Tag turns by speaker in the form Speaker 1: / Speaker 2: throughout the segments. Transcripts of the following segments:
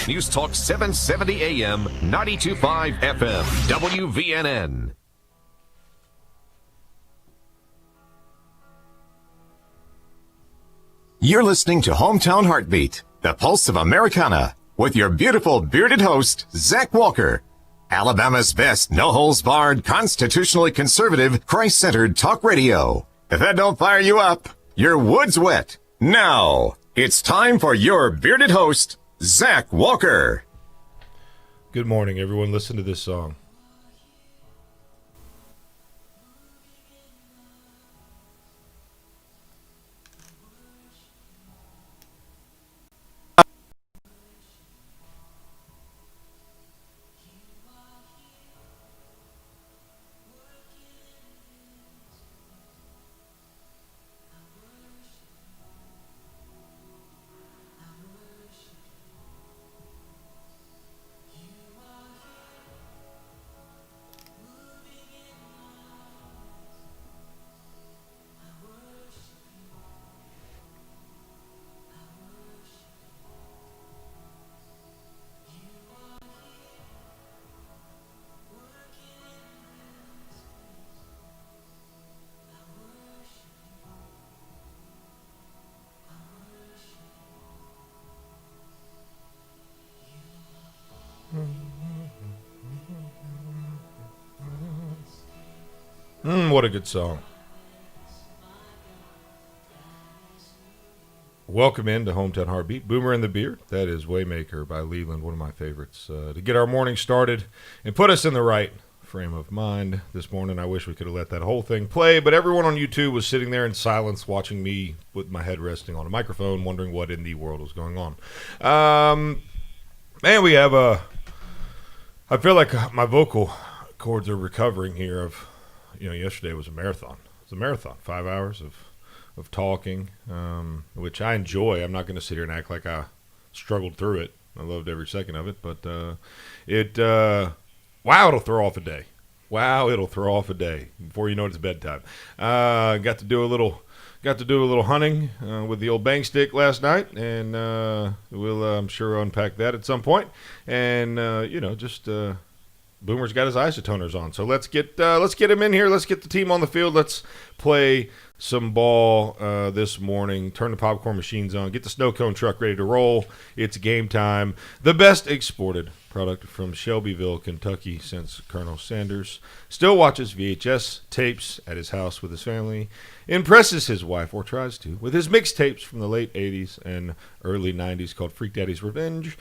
Speaker 1: News Talk 770 AM, 92.5 FM, WVNN. You're listening to Hometown Heartbeat, the pulse of Americana, with your beautiful bearded host, Zach Walker. Alabama's best, no-holds-barred, constitutionally conservative, Christ-centered talk radio. If that don't fire you up, your wood's wet. Now, it's time for your bearded host, Zach Walker.
Speaker 2: Good morning, everyone. Listen to this song. What a good song. Welcome into Hometown Heartbeat. Boomer and the Beard. That is Waymaker by Leland, one of my favorites. To get our morning started and put us in the right frame of mind this morning. I wish we could have let that whole thing play, but everyone on YouTube was sitting there in silence watching me with my head resting on a microphone, wondering what in the world was going on. Man, we have I feel like my vocal cords are recovering here. Yesterday was a marathon. It was a marathon, 5 hours of talking, which I enjoy. I'm not going to sit here and act like I struggled through it. I loved every second of it, but it'll throw off a day. Wow, it'll throw off a day before you know it's bedtime. Got to do a little hunting with the old bang stick last night, and we'll I'm sure unpack that at some point. And Boomer's got his isotoners on, so let's get him in here. Let's get the team on the field. Let's play some ball this morning. Turn the popcorn machines on. Get the snow cone truck ready to roll. It's game time. The best exported product from Shelbyville, Kentucky, since Colonel Sanders still watches VHS tapes at his house with his family, impresses his wife, or tries to, with his mixtapes from the late 80s and early 90s called Freak Daddy's Revenge,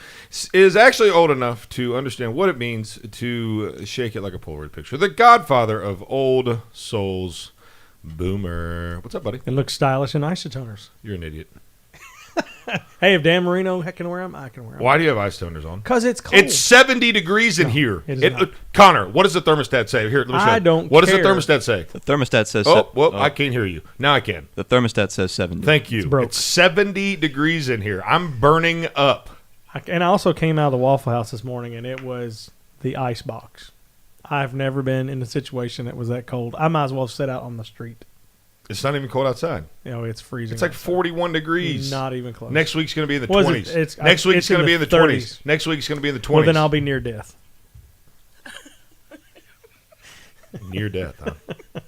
Speaker 2: is actually old enough to understand what it means to shake it like a Polaroid picture. The godfather of old souls, Boomer. What's up, buddy?
Speaker 3: It looks stylish in isotoners.
Speaker 2: You're an idiot.
Speaker 3: Hey, if Dan Marino can wear them, I can wear them.
Speaker 2: Why do you have isotoners on?
Speaker 3: Because it's cold.
Speaker 2: It's 70 degrees in here.
Speaker 3: It is not.
Speaker 2: Connor, what does the thermostat say? Here, let me show you.
Speaker 3: I don't
Speaker 2: What
Speaker 3: care.
Speaker 2: does the thermostat say?
Speaker 4: The thermostat says...
Speaker 2: I can't hear you. Now I can.
Speaker 4: The thermostat says 70.
Speaker 2: Thank you.
Speaker 3: It's broke.
Speaker 2: It's 70 degrees in here. I'm burning up.
Speaker 3: And I also came out of the Waffle House this morning, and it was the ice box. I've never been in a situation that was that cold. I might as well sit out on the street.
Speaker 2: It's not even cold outside.
Speaker 3: It's freezing.
Speaker 2: It's like
Speaker 3: outside.
Speaker 2: 41 degrees.
Speaker 3: Not even close.
Speaker 2: Next week's going to be in the
Speaker 3: What
Speaker 2: 20s.
Speaker 3: is it?
Speaker 2: Next week's
Speaker 3: it's
Speaker 2: going to be in the 20s.
Speaker 3: 30s.
Speaker 2: Next week's going to be in the 20s.
Speaker 3: Well, then I'll be near death.
Speaker 2: Near death, huh?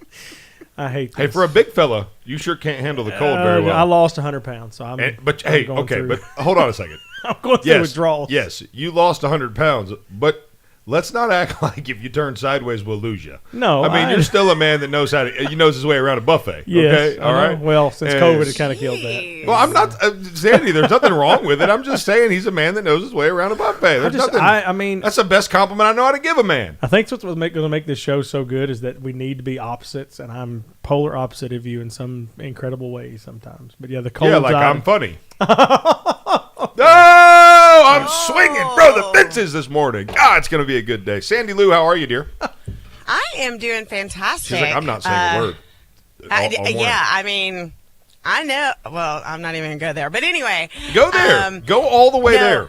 Speaker 3: I hate this.
Speaker 2: Hey, for a big fella, you sure can't handle the cold very well.
Speaker 3: I lost 100 pounds, so I'm
Speaker 2: but
Speaker 3: I'm going through.
Speaker 2: but hold on a second.
Speaker 3: I'm going through withdrawals.
Speaker 2: Yes, you lost 100 pounds, but let's not act like if you turn sideways, we'll lose you.
Speaker 3: No,
Speaker 2: I mean, you're still a man that knows his way around a buffet.
Speaker 3: Yes,
Speaker 2: okay, all right.
Speaker 3: Well, since COVID, it kind of killed that.
Speaker 2: Well, I'm not, Sandy. There's nothing wrong with it. I'm just saying he's a man that knows his way around a buffet. There's nothing.
Speaker 3: I mean,
Speaker 2: that's the best compliment I know how to give a man.
Speaker 3: I think that's what's going to make this show so good is that we need to be opposites, and I'm polar opposite of you in some incredible ways sometimes. But yeah, the cold.
Speaker 2: Yeah, like I'm funny. Oh, I'm swinging from the fences this morning. God, it's going to be a good day. Sandy Lou, how are you, dear?
Speaker 5: I am doing fantastic.
Speaker 2: She's like, I'm not saying a word.
Speaker 5: Yeah, I mean, I know. Well, I'm not even going to go there. But anyway.
Speaker 2: Go there. Go all the way there.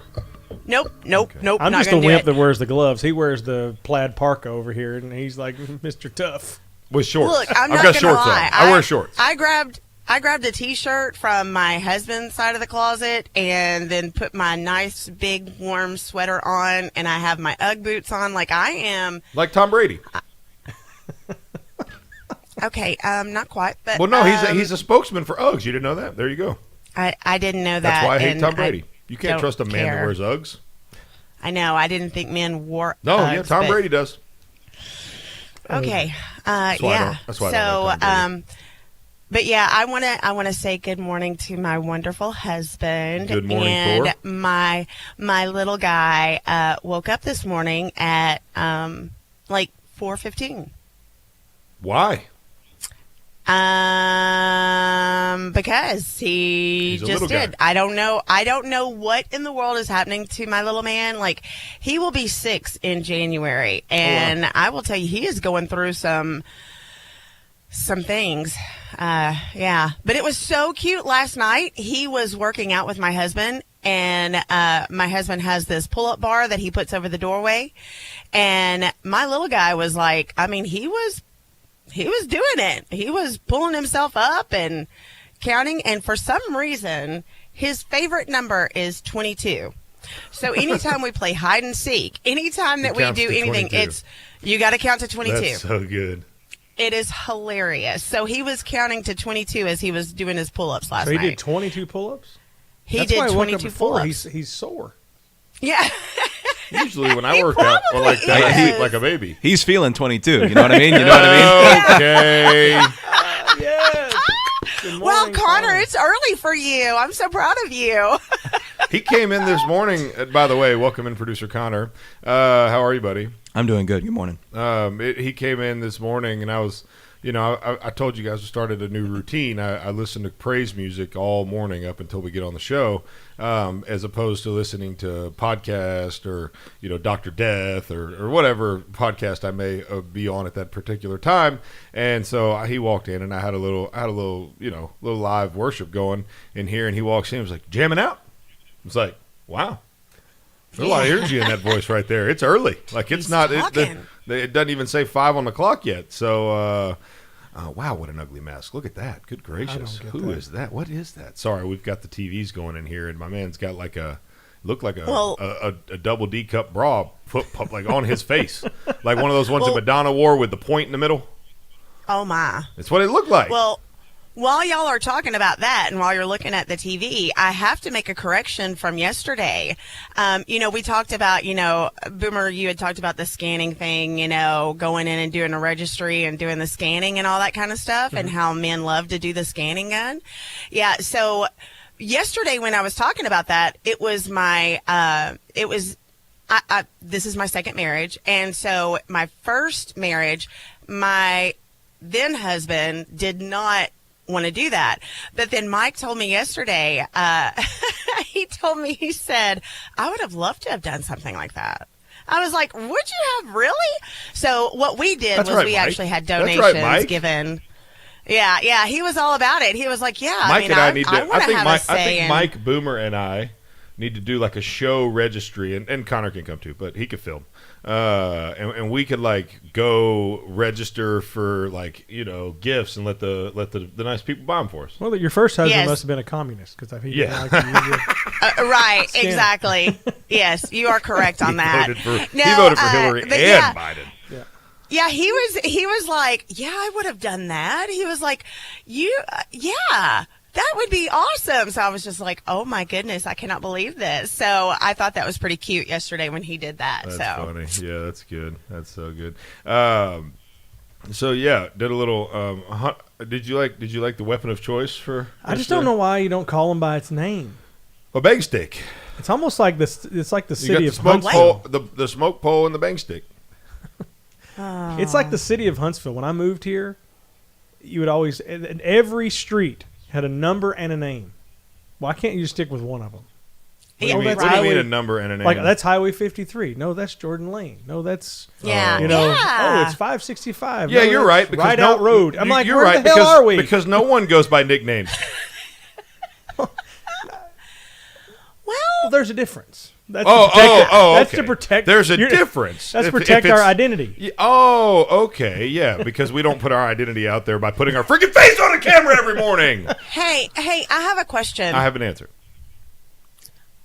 Speaker 5: Nope.
Speaker 3: I'm
Speaker 5: not
Speaker 3: just a
Speaker 5: gonna do
Speaker 3: wimp
Speaker 5: it.
Speaker 3: that wears the gloves. He wears the plaid parka over here, and he's like Mr. Tough.
Speaker 2: With shorts.
Speaker 5: Look, I'm
Speaker 2: I've
Speaker 5: not
Speaker 2: got
Speaker 5: gonna
Speaker 2: shorts
Speaker 5: lie.
Speaker 2: on. I wear shorts.
Speaker 5: I grabbed grabbed a T-shirt from my husband's side of the closet and then put my nice big warm sweater on, and I have my Ugg boots on like I am.
Speaker 2: Like Tom Brady.
Speaker 5: Okay, not quite, but
Speaker 2: Well, no, he's a spokesman for Uggs. You didn't know that? There you go.
Speaker 5: I didn't know that.
Speaker 2: That's why I hate
Speaker 5: and
Speaker 2: Tom Brady. You can't
Speaker 5: don't
Speaker 2: trust a man that
Speaker 5: care.
Speaker 2: wears Uggs.
Speaker 5: I know. I didn't think men wore.
Speaker 2: No,
Speaker 5: Uggs,
Speaker 2: yeah, Tom
Speaker 5: but-
Speaker 2: Brady does.
Speaker 5: Okay.
Speaker 2: That's why I
Speaker 5: Yeah.
Speaker 2: don't- that's why I don't like Tom Brady.
Speaker 5: But yeah, I wanna say good morning to my wonderful husband.
Speaker 2: Good morning,
Speaker 5: and
Speaker 2: Thor.
Speaker 5: my little guy woke up this morning at like 4:15.
Speaker 2: Why?
Speaker 5: Because he
Speaker 2: He's a
Speaker 5: just
Speaker 2: little
Speaker 5: did.
Speaker 2: guy.
Speaker 5: I don't know what in the world is happening to my little man. Like, he will be 6 in January, and I will tell you, he is going through some things. Yeah, but it was so cute last night. He was working out with my husband, and my husband has this pull-up bar that he puts over the doorway, and my little guy was like, I mean, he was doing it. He was pulling himself up and counting. And for some reason, his favorite number is 22. So anytime we play hide and seek, anytime that we
Speaker 2: counts
Speaker 5: do
Speaker 2: to
Speaker 5: anything,
Speaker 2: 22.
Speaker 5: you got to count to 22.
Speaker 2: That's so good.
Speaker 5: It is hilarious. So he was counting to 22 as he was doing his pull-ups last
Speaker 3: So he
Speaker 5: night.
Speaker 3: did 22 pull-ups?
Speaker 5: He
Speaker 3: That's
Speaker 5: did
Speaker 3: why he woke up
Speaker 5: 22
Speaker 3: at 4.
Speaker 5: pull-ups.
Speaker 3: He's sore.
Speaker 5: Yeah.
Speaker 2: Usually when I
Speaker 5: He
Speaker 2: work out, or like
Speaker 5: probably
Speaker 2: that, I
Speaker 5: is.
Speaker 2: eat like a baby.
Speaker 4: He's feeling 22. You know what I mean? You know what I mean?
Speaker 2: Okay.
Speaker 3: Yes. Good
Speaker 5: Well,
Speaker 3: morning,
Speaker 5: Connor, it's early for you. I'm so proud of you.
Speaker 2: He came in this morning. By the way, welcome in, producer Connor. How are you, buddy?
Speaker 4: I'm doing good. Good morning.
Speaker 2: He came in this morning, and I was, I told you guys I started a new routine. I listen to praise music all morning up until we get on the show, as opposed to listening to podcast or Dr. Death or whatever podcast I may be on at that particular time. And so he walked in, and I had a little little live worship going in here, and he walks in and was like, jamming out. It's like, wow. There's a lot of energy in that voice right there. It's early. Like, it's
Speaker 5: He's
Speaker 2: not.
Speaker 5: talking.
Speaker 2: It doesn't even say 5 on the clock yet. So, wow, what an ugly mask. Look at that. Good gracious. Who is that? What is that? Sorry, we've got the TVs going in here, and my man's got like a double D cup bra like on his face, like one of those ones that Madonna wore with the point in the middle.
Speaker 5: Oh, my.
Speaker 2: That's what it looked like.
Speaker 5: Well, while y'all are talking about that and while you're looking at the TV, I have to make a correction from yesterday. We talked about, Boomer, you had talked about the scanning thing, going in and doing a registry and doing the scanning and all that kind of stuff, and how men love to do the scanning gun. Yeah, so yesterday when I was talking about that, it was this is my second marriage. And so my first marriage, my then husband did not want to do that. But then Mike told me yesterday, he said, I would have loved to have done something like that. I was like, would you have really? So what we did
Speaker 2: That's
Speaker 5: was
Speaker 2: right,
Speaker 5: we
Speaker 2: Mike.
Speaker 5: actually had
Speaker 2: That's
Speaker 5: donations
Speaker 2: right, Mike.
Speaker 5: given. Yeah, he was all about it. He was like, yeah,
Speaker 2: Mike and I need to.
Speaker 5: want to have a say
Speaker 2: I think
Speaker 5: in-
Speaker 2: Mike, Boomer, and I need to do like a show registry, and Connor can come too, but he could film. And we could like go register for like gifts and let the nice people buy them for us.
Speaker 3: Well, your first husband
Speaker 5: Yes.
Speaker 3: must have been a communist because he
Speaker 2: Yeah.
Speaker 3: didn't like to use it.
Speaker 5: right,
Speaker 3: Skin.
Speaker 5: exactly. Yes, you are correct on that.
Speaker 2: He voted
Speaker 5: No,
Speaker 2: for Hillary
Speaker 5: but
Speaker 2: and Biden.
Speaker 5: Yeah, he was like, yeah, I would have done that. He was like, yeah, that would be awesome. So I was just like, oh my goodness, I cannot believe this. So I thought that was pretty cute yesterday when he did that.
Speaker 2: That's
Speaker 5: so
Speaker 2: funny. Yeah, that's good. That's so good. So yeah, did a little. Did you like the weapon of choice for?
Speaker 3: I just don't know why you don't call him by its name.
Speaker 2: A bang stick.
Speaker 3: It's almost like this. It's like the
Speaker 2: You got
Speaker 3: city
Speaker 2: the
Speaker 3: of
Speaker 2: smoke
Speaker 3: Huntsville.
Speaker 2: pole, the smoke pole, and the bang stick.
Speaker 3: It's like the city of Huntsville. When I moved here, you would always every street had a number and a name. Why can't you just stick with one of them?
Speaker 2: What do you mean?
Speaker 3: that's
Speaker 2: What do you mean
Speaker 3: highway-
Speaker 2: a number and a name?
Speaker 3: Like that's Highway 53. No, that's Jordan Lane. No, that's
Speaker 5: yeah,
Speaker 3: Oh, it's 565.
Speaker 2: Yeah,
Speaker 3: No,
Speaker 2: you're
Speaker 3: that's
Speaker 2: right. Because
Speaker 3: Rideout Road. I'm like,
Speaker 2: you're
Speaker 3: where
Speaker 2: right,
Speaker 3: the hell
Speaker 2: because,
Speaker 3: are we?
Speaker 2: Because no one goes by nicknames.
Speaker 5: Well,
Speaker 3: Well, there's a difference. That's
Speaker 2: okay.
Speaker 3: to protect.
Speaker 2: There's a difference.
Speaker 3: That's to protect our identity.
Speaker 2: Okay, yeah, because we don't put our identity out there by putting our freaking face on a camera every morning.
Speaker 5: Hey, I have a question.
Speaker 2: I have an answer.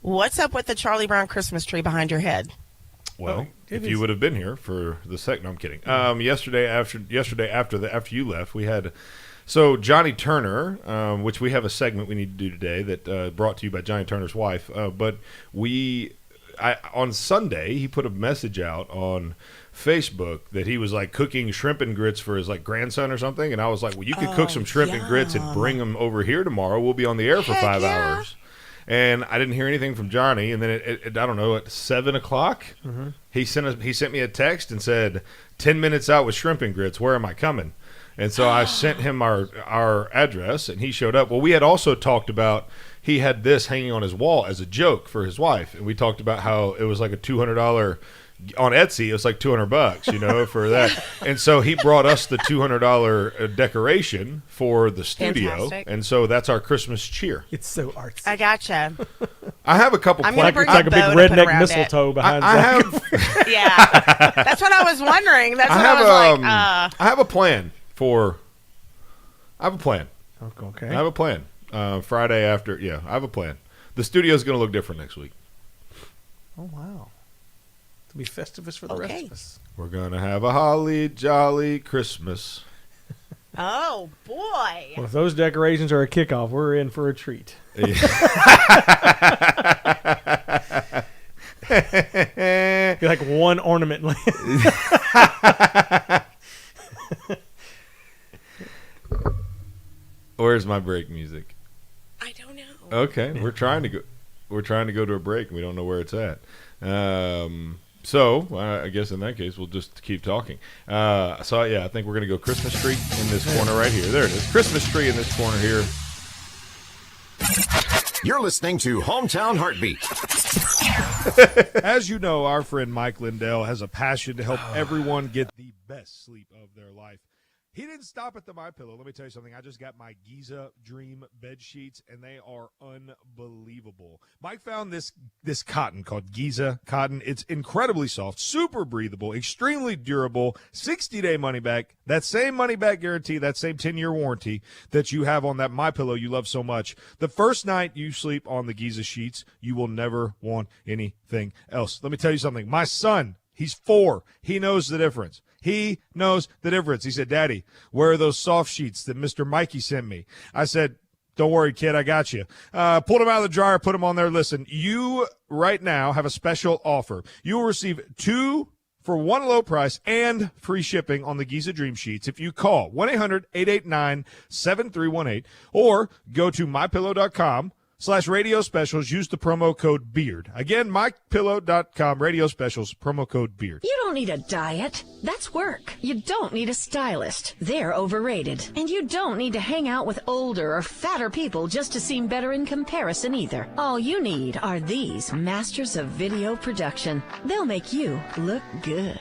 Speaker 5: What's up with the Charlie Brown Christmas tree behind your head?
Speaker 2: Well, if you would have been here for the second, no, I'm kidding. Yesterday after you left, we had Johnny Turner, which we have a segment we need to do today that brought to you by Johnny Turner's wife. But on Sunday he put a message out on Facebook that he was like cooking shrimp and grits for his like grandson or something, and I was like, well, you could cook some shrimp and grits and bring them over here tomorrow. We'll be on the air for 5 hours. And I didn't hear anything from Johnny. And then I don't know, at 7 o'clock, he sent me a text and said, 10 minutes out with shrimp and grits. Where am I coming? And so I sent him our address, and he showed up. Well, we had also talked about he had this hanging on his wall as a joke for his wife, and we talked about how it was like a $200 on Etsy. It was like $200, for that. And so he brought us the $200 decoration for the studio.
Speaker 5: Fantastic.
Speaker 2: And so that's our Christmas cheer.
Speaker 3: It's so artsy.
Speaker 5: I gotcha.
Speaker 2: I have a couple
Speaker 5: I'm gonna
Speaker 2: plans.
Speaker 5: bring
Speaker 3: It's like a big
Speaker 5: bow to put
Speaker 3: redneck
Speaker 5: around
Speaker 3: mistletoe behind
Speaker 2: I
Speaker 3: Zach.
Speaker 2: have
Speaker 5: Yeah, that's what I was wondering. That's what I was like.
Speaker 2: I have a plan for. I have a plan.
Speaker 3: Okay.
Speaker 2: I have a plan. Friday after, I have a plan. The studio's going to look different next week.
Speaker 3: Oh, wow. It'll be Festivus for the rest of us.
Speaker 2: We're going to have a holly jolly Christmas.
Speaker 5: Oh, boy.
Speaker 3: Well, if those decorations are a kickoff, we're in for a treat. Be like one ornament.
Speaker 2: Where's my break music?
Speaker 5: I don't know.
Speaker 2: Okay, we're trying to go to a break, and we don't know where it's at. I guess in that case, we'll just keep talking. I think we're going to go Christmas tree in this corner right here. There it is. Christmas tree in this corner here.
Speaker 1: You're listening to Hometown Heartbeat.
Speaker 6: As you know, our friend Mike Lindell has a passion to help everyone get the best sleep of their life. He didn't stop at the MyPillow. Let me tell you something. I just got my Giza Dream bed sheets, and they are unbelievable. Mike found this cotton called Giza cotton. It's incredibly soft, super breathable, extremely durable, 60-day money back. That same money back guarantee, that same 10-year warranty that you have on that MyPillow you love so much. The first night you sleep on the Giza sheets, you will never want anything else. Let me tell you something. My son, he's 4. He knows the difference. He knows the difference. He said, Daddy, where are those soft sheets that Mr. Mikey sent me? I said, don't worry, kid, I got you. Pulled them out of the dryer, put them on there. Listen, you right now have a special offer. You will receive 2 for 1 low price and free shipping on the Giza Dream Sheets if you call 1-800-889-7318 or go to mypillow.com/radio specials. Use the promo code BEARD. Again, mypillow.com, radio specials, promo code BEARD.
Speaker 7: You don't need a diet. That's work. You don't need a stylist. They're overrated. And you don't need to hang out with older or fatter people just to seem better in comparison either. All you need are these masters of video production. They'll make you look good.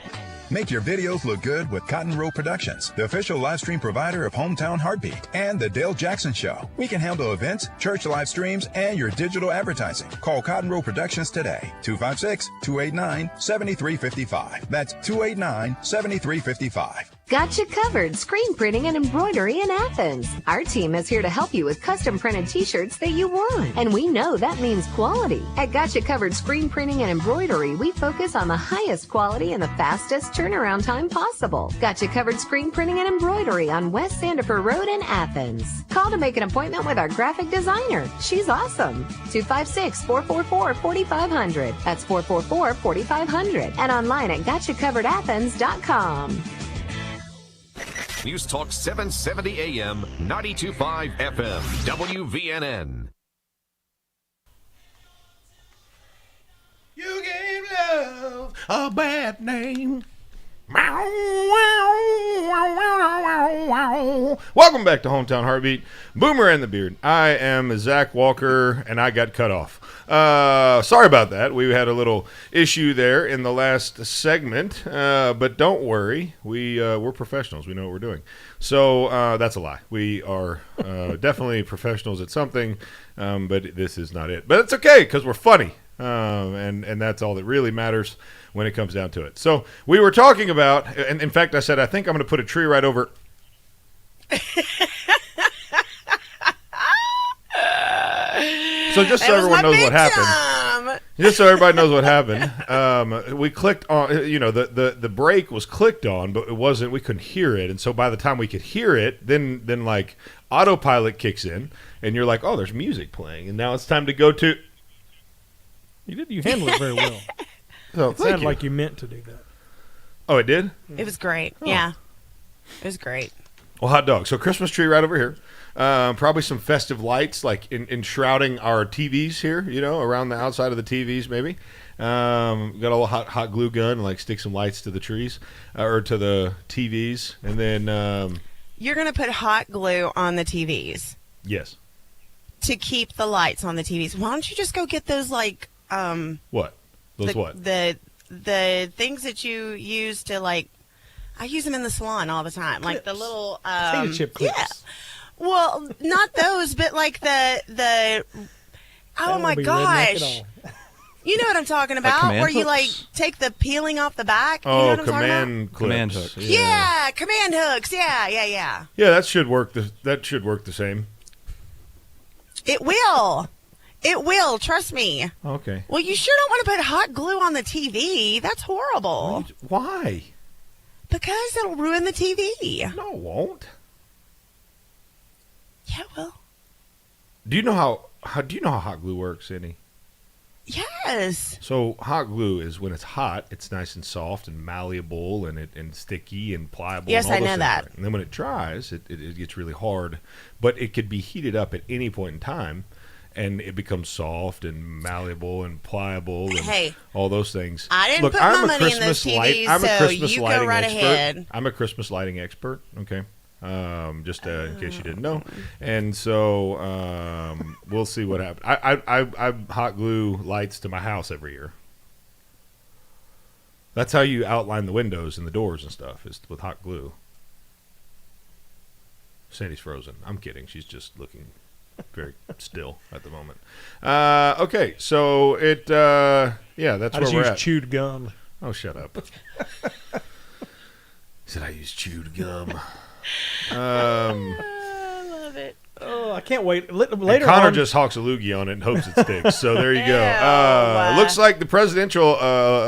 Speaker 8: Make your videos look good with Cotton Row Productions, the official live stream provider of Hometown Heartbeat and The Dale Jackson Show. We can handle events, church live streams, and your digital advertising. Call Cotton Row Productions today, 256-289-7355. That's 289-7355.
Speaker 9: Got you covered. Screen printing and embroidery in Athens. Our team is here to help you with custom printed t-shirts that you want. And we know that means quality. At Got You Covered Screen Printing and Embroidery, we focus on the highest quality and the fastest turnaround time possible. Got You Covered Screen Printing and Embroidery on West Sandifer Road in Athens. Call to make an appointment with our graphic designer. She's awesome. 256-444-4500. That's 444-4500. And online at GotYouCoveredAthens.com.
Speaker 1: News Talk 770 AM, 92.5 FM, WVNN.
Speaker 2: You gave love a bad name. Welcome back to Hometown Heartbeat. Boomer and the Beard. I am Zach Walker, and I got cut off. Sorry about that. We had a little issue there in the last segment, but don't worry. We're professionals. We know what we're doing. So that's a lie. We are definitely professionals at something, but this is not it. But it's okay because we're funny. and that's all that really matters when it comes down to it. So we were talking about, and in fact, I said I think I'm going to put a tree right over. So just so everyone knows what happened. Just so everybody knows what happened, we clicked on, the brake was clicked on, but it wasn't, we couldn't hear it. And so by the time we could hear it, then like autopilot kicks in and you're like, oh, there's music playing. And now it's time to go to.
Speaker 3: You handled it very well.
Speaker 2: So
Speaker 3: it sounded like you meant to do that.
Speaker 2: Oh, it did?
Speaker 5: It was great. Oh. Yeah. It was great.
Speaker 2: Well, hot dog. So Christmas tree right over here. Probably some festive lights, like enshrouding our TVs here, around the outside of the TVs, maybe. Got a little hot glue gun, like stick some lights to the trees or to the TVs, and then
Speaker 5: you're gonna put hot glue on the TVs.
Speaker 2: Yes.
Speaker 5: To keep the lights on the TVs. Why don't you just go get those what?
Speaker 2: Those what?
Speaker 5: The things that you use to I use them in the salon all the time,
Speaker 3: clips.
Speaker 5: Like the little
Speaker 3: potato chip clips.
Speaker 5: Yeah. Well, not those, but like the oh my gosh. You know what I'm talking about?
Speaker 4: Like
Speaker 5: where you
Speaker 4: hooks?
Speaker 5: take the peeling off the back.
Speaker 2: Oh,
Speaker 5: you know what I'm
Speaker 2: command clips.
Speaker 4: Command hooks.
Speaker 5: Yeah, command hooks. Yeah.
Speaker 2: Yeah, that should work. That should work the same.
Speaker 5: It will. It will. Trust me.
Speaker 2: Okay.
Speaker 5: Well, you sure don't want to put hot glue on the TV. That's horrible.
Speaker 2: Why?
Speaker 5: Because it'll ruin the TV.
Speaker 2: No, it won't.
Speaker 5: Yeah, it will.
Speaker 2: Do you know how hot glue works, Sandee?
Speaker 5: Yes.
Speaker 2: So hot glue is when it's hot, it's nice and soft and malleable and sticky and pliable.
Speaker 5: Yes,
Speaker 2: and all
Speaker 5: I know
Speaker 2: those
Speaker 5: that.
Speaker 2: things. And then when it dries, it gets really hard. But it could be heated up at any point in time, and it becomes soft and malleable and pliable and all those things.
Speaker 5: I didn't
Speaker 2: Look,
Speaker 5: put
Speaker 2: I'm
Speaker 5: my
Speaker 2: a
Speaker 5: money in
Speaker 2: Christmas
Speaker 5: those TVs,
Speaker 2: light. I'm a
Speaker 5: so
Speaker 2: Christmas
Speaker 5: you
Speaker 2: lighting
Speaker 5: go right
Speaker 2: expert.
Speaker 5: ahead.
Speaker 2: I'm a Christmas lighting expert. Okay. Just in case you didn't know, and so we'll see what happens. I hot glue lights to my house every year. That's how you outline the windows and the doors and stuff, is with hot glue. Sandy's frozen. I'm kidding. She's just looking very still at the moment. Okay, so it that's
Speaker 3: I
Speaker 2: where
Speaker 3: just
Speaker 2: we're
Speaker 3: used
Speaker 2: at.
Speaker 3: chewed gum.
Speaker 2: Oh, shut up. He said I use chewed gum.
Speaker 5: I love it.
Speaker 3: Oh, I can't wait. Later
Speaker 2: Connor
Speaker 3: on,
Speaker 2: just hawks a loogie on it and hopes it sticks. So there you go. Looks like the presidential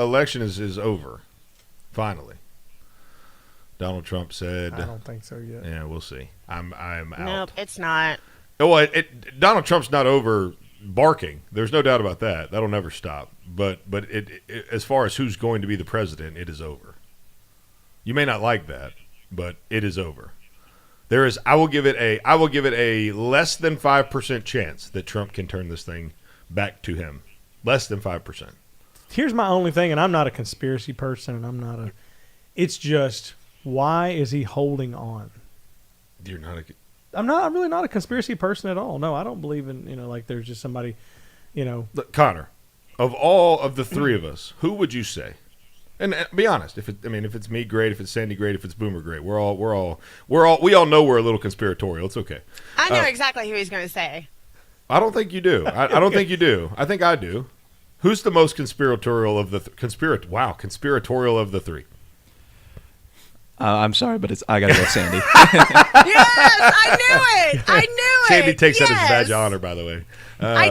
Speaker 2: election is over. Finally. Donald Trump said.
Speaker 3: I don't think so yet.
Speaker 2: Yeah, we'll see. I'm out.
Speaker 5: Nope, it's not.
Speaker 2: Well, Donald Trump's not over barking. There's no doubt about that. That'll never stop. But it as far as who's going to be the president, it is over. You may not like that, but it is over. There is. I will give it a less than 5% chance that Trump can turn this thing back to him. Less than 5%.
Speaker 3: Here's my only thing, and I'm not a conspiracy person, and I'm not a. It's just, why is he holding on?
Speaker 2: You're not a.
Speaker 3: I'm really not a conspiracy person at all. No, I don't believe in like there's just somebody,
Speaker 2: Look, Connor, of all of the three of us, who would you say? And be honest, if it's me, great. If it's Sandee, great. If it's Boomer, great. We all know we're a little conspiratorial. It's okay.
Speaker 5: I know exactly who he's going to say.
Speaker 2: I don't think you do. I don't think you do. I think I do. Who's the most conspiratorial of the conspiratorial of the three?
Speaker 4: I'm sorry, but I gotta go with Sandee.
Speaker 5: Yes, I knew it.
Speaker 2: Sandee takes that as a badge of honor, by the way.
Speaker 5: I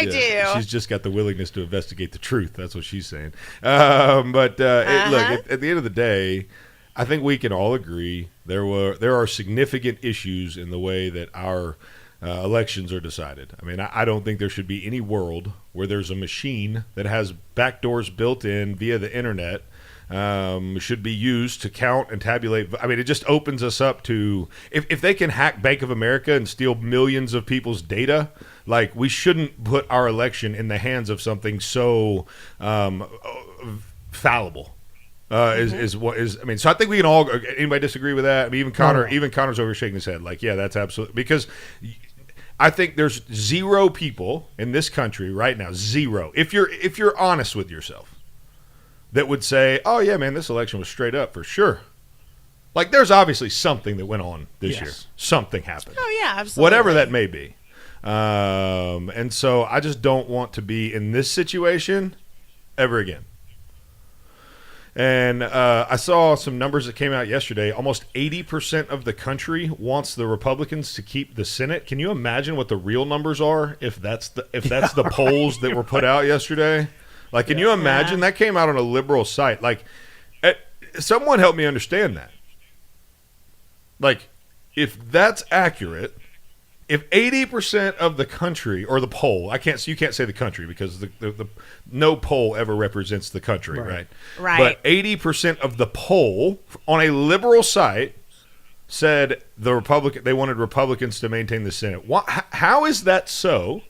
Speaker 5: do.
Speaker 2: She's just got the willingness to investigate the truth. That's what she's saying. Look, at the end of the day, I think we can all agree there are significant issues in the way that our elections are decided. I mean, I don't think there should be any world where there's a machine that has backdoors built in via the internet should be used to count and tabulate. I mean, it just opens us up to if they can hack Bank of America and steal millions of people's data, like we shouldn't put our election in the hands of something so fallible. Is what is I mean, so I think we can all. Anybody disagree with that? I mean, even Connor's over shaking his head, like, yeah, that's absolutely, because I think there's zero people in this country right now, zero. If you're honest with yourself, that would say, oh, yeah, man, this election was straight up for sure. Like, there's obviously something that went on this year. Something happened.
Speaker 5: Oh, yeah, absolutely.
Speaker 2: Whatever that may be. And so I just don't want to be in this situation ever again. And I saw some numbers that came out yesterday. Almost 80% of the country wants the Republicans to keep the Senate. Can you imagine what the real numbers are if that's the polls that were put out yesterday? Like, can you imagine? That came out on a liberal site. Like, someone help me understand that. Like, if that's accurate, if 80% of the country, or the poll, you can't say the country because the no poll ever represents the country, right?
Speaker 5: Right.
Speaker 2: But 80% of the poll on a liberal site said they wanted Republicans to maintain the Senate. How is that so?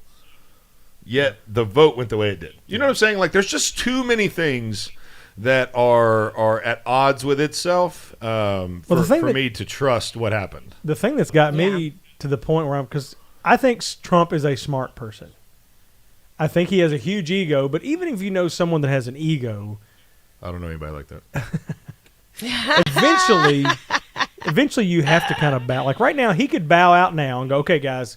Speaker 2: Yet the vote went the way it did. You know what I'm saying? Like, there's just too many things that are at odds with itself for me to trust what happened.
Speaker 3: The thing that's got me to the point where because I think Trump is a smart person. I think he has a huge ego, but even if you know someone that has an ego,
Speaker 2: I don't know anybody like that.
Speaker 3: eventually you have to kind of bow. Like right now, he could bow out now and go, "Okay, guys,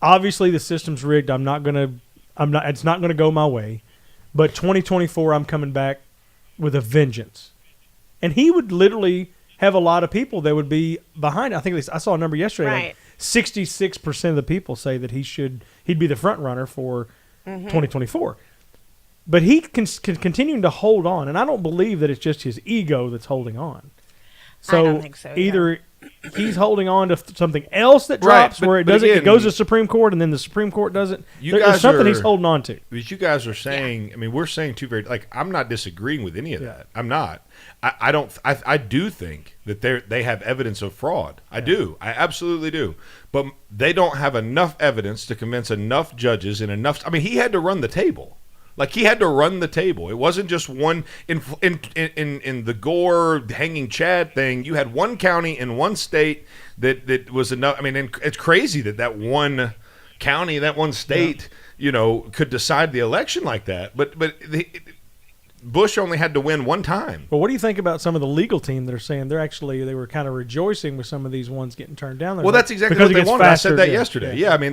Speaker 3: obviously the system's rigged. It's not gonna go my way, but 2024, I'm coming back with a vengeance." And he would literally have a lot of people that would be behind it. I think I saw a number yesterday.
Speaker 5: Right.
Speaker 3: Like 66% of the people say that he'd be the front runner for 2024. But he can continue to hold on, and I don't believe that it's just his ego that's holding on. So,
Speaker 5: I don't think so,
Speaker 3: either he's holding on to something else that drops where it doesn't. It goes to the Supreme Court, and then the Supreme Court doesn't. There's something he's holding on to.
Speaker 2: But you guys are saying, I mean, we're saying two very, like, I'm not disagreeing with any of that. I'm not. I do think that they have evidence of fraud. I do. I absolutely do. But they don't have enough evidence to convince enough judges and enough. I mean, he had to run the table. Like, he had to run the table. It wasn't just one in the Gore hanging Chad thing. You had one county in one state that was enough. I mean, and it's crazy that one county, that one state, could decide the election like that. But Bush only had to win one time.
Speaker 3: But what do you think about some of the legal team that are saying they were kind of rejoicing with some of these ones getting turned down?
Speaker 2: Well, that's exactly what they wanted. I said that yesterday. Yeah, I mean,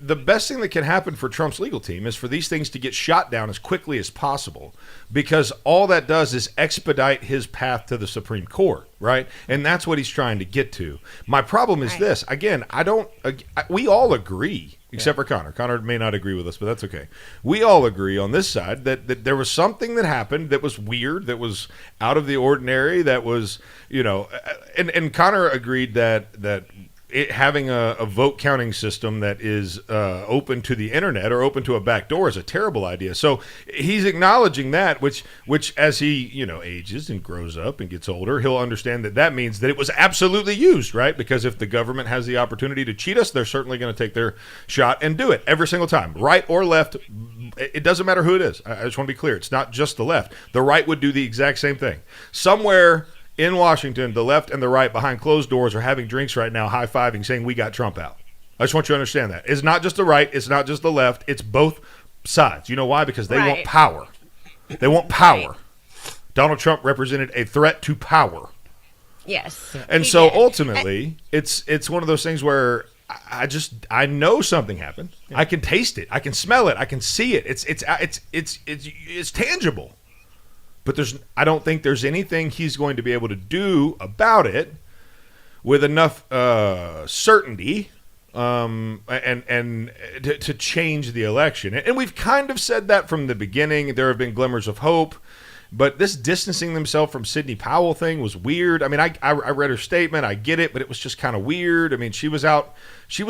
Speaker 2: the best thing that can happen for Trump's legal team is for these things to get shot down as quickly as possible, because all that does is expedite his path to the Supreme Court, right? And that's what he's trying to get to. My problem is this. Again, we all agree, except for Connor. Connor may not agree with us, but that's okay. We all agree on this side that there was something that happened that was weird, that was out of the ordinary, that was, and Connor agreed that having a vote counting system that is open to the internet or open to a back door is a terrible idea. So he's acknowledging that, which as he ages and grows up and gets older, he'll understand that means that it was absolutely used, right? Because if the government has the opportunity to cheat us, they're certainly going to take their shot and do it every single time, right or left. It doesn't matter who it is. I just want to be clear. It's not just the left. The right would do the exact same thing. Somewhere in Washington, the left and the right behind closed doors are having drinks right now, high-fiving, saying we got Trump out. I just want you to understand that. It's not just the right. It's not just the left. It's both sides. You know why? Because they want power. They want power. Right. Donald Trump represented a threat to power.
Speaker 5: Yes.
Speaker 2: And so ultimately, it's one of those things where I know something happened. Yeah. I can taste it. I can smell it. I can see it. It's tangible. But I don't think there's anything he's going to be able to do about it with enough certainty and to change the election. And we've kind of said that from the beginning. There have been glimmers of hope. But this distancing themselves from Sidney Powell thing was weird. I mean, I read her statement. I get it, but it was just kind of weird. I mean, she was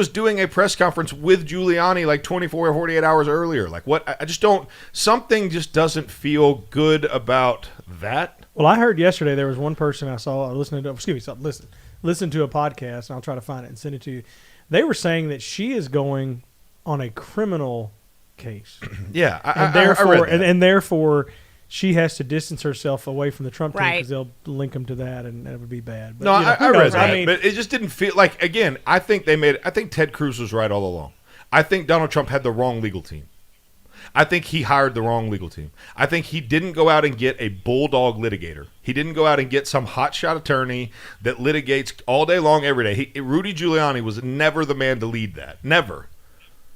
Speaker 2: doing a press conference with Giuliani like 24 or 48 hours earlier. Like, what? I just don't – something just doesn't feel good about that.
Speaker 3: Well, I heard yesterday there was one person I saw listening to a podcast, and I'll try to find it and send it to you. They were saying that she is going on a criminal case.
Speaker 2: Yeah,
Speaker 3: I read that. And therefore – she has to distance herself away from the Trump team because they'll link them to that, and that would be bad. But,
Speaker 2: I read that, but it just didn't feel like. Again, I think Ted Cruz was right all along. I think Donald Trump had the wrong legal team. I think he hired the wrong legal team. I think he didn't go out and get a bulldog litigator. He didn't go out and get some hotshot attorney that litigates all day long, every day. Rudy Giuliani was never the man to lead that. Never.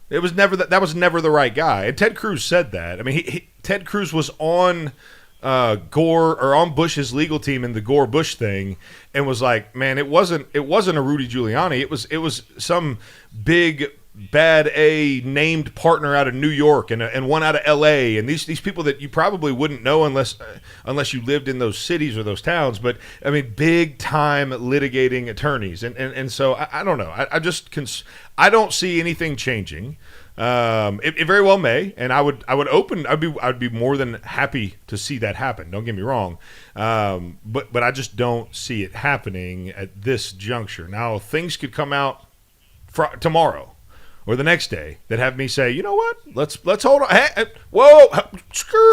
Speaker 2: It was never that was never the right guy. And Ted Cruz said that. I mean, Ted Cruz was on Gore or on Bush's legal team in the Gore Bush thing, and was like, man, it wasn't a Rudy Giuliani. It was some big bad A named partner out of New York and one out of L.A. and these people that you probably wouldn't know unless you lived in those cities or those towns. But I mean, big time litigating attorneys, and so I don't know. I don't see anything changing. It very well may, and I'd be more than happy to see that happen. Don't get me wrong, but I just don't see it happening at this juncture. Now things could come out tomorrow or the next day that have me say, you know what? Let's hold on. Hey, whoa,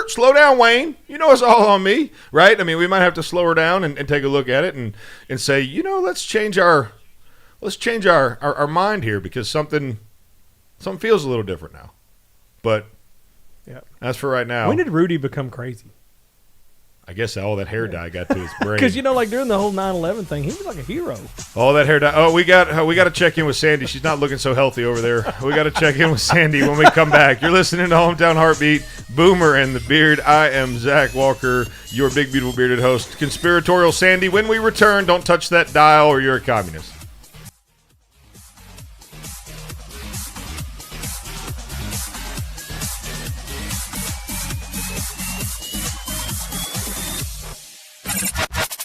Speaker 2: slow down, Wayne. You know it's all on me, right? I mean, we might have to slow her down and take a look at it and say, you know, let's change our mind here because something feels a little different now. But as for right now,
Speaker 3: when did Rudy become crazy?
Speaker 2: I guess all that hair dye got to his brain.
Speaker 3: Because like during the whole 9/11 thing, he was like a hero.
Speaker 2: All that hair dye. Oh, we got to check in with Sandee. She's not looking so healthy over there. We got to check in with Sandee when we come back. You're listening to Hometown Heartbeat, Boomer and the Beard. I am Zach Walker, your big beautiful bearded host, conspiratorial Sandee. When we return, don't touch that dial or you're a communist.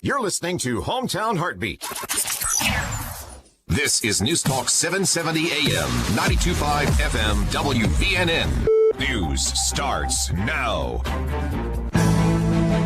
Speaker 1: You're listening to Hometown Heartbeat. This is News Talk 770 AM, 92.5 FM, WVNN. News starts now.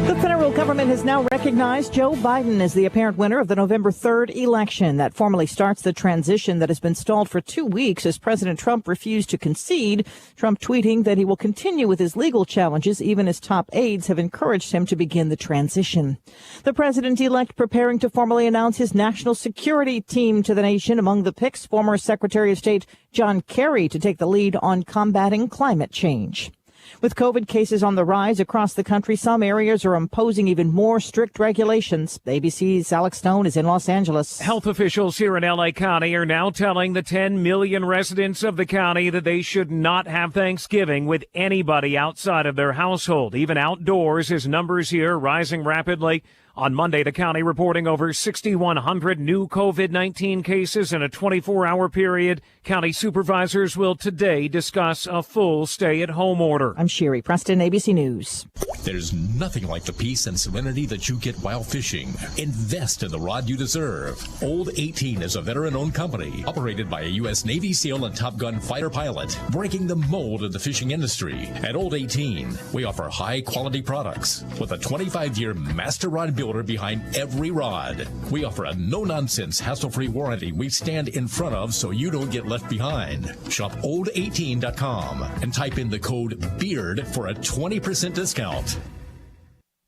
Speaker 10: The federal government has now recognized Joe Biden as the apparent winner of the November 3rd election. That formally starts the transition that has been stalled for 2 weeks as President Trump refused to concede. Trump tweeting that he will continue with his legal challenges even as top aides have encouraged him to begin the transition. The president-elect preparing to formally announce his national security team to the nation. Among the picks, former Secretary of State John Kerry to take the lead on combating climate change. With COVID cases on the rise across the country, some areas are imposing even more strict regulations. ABC's Alex Stone is in Los Angeles.
Speaker 11: Health officials here in L.A. County are now telling the 10 million residents of the county that they should not have Thanksgiving with anybody outside of their household, even outdoors, as numbers here are rising rapidly. On Monday, the county reporting over 6,100 new COVID-19 cases in a 24-hour period. County supervisors will today discuss a full stay-at-home order.
Speaker 10: I'm Sherry Preston, ABC News.
Speaker 12: There's nothing like the peace and serenity that you get while fishing. Invest in the rod you deserve. Old 18 is a veteran-owned company operated by a U.S. Navy SEAL and Top Gun fighter pilot, breaking the mold of the fishing industry. At Old 18, we offer high-quality products with a 25-year master rod builder behind every rod. We offer a no-nonsense, hassle-free warranty we stand in front of so you don't get left behind. Shop old18.com and type in the code BEARD for a 20% discount.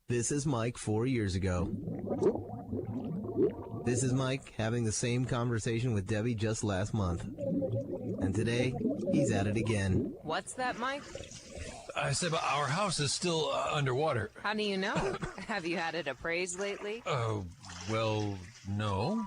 Speaker 13: This is Mike 4 years ago. This is Mike having the same conversation with Debbie just last month. And today, he's at it again.
Speaker 14: What's that, Mike?
Speaker 15: I said, but our house is still underwater.
Speaker 14: How do you know? Have you had it appraised lately?
Speaker 15: Well, no.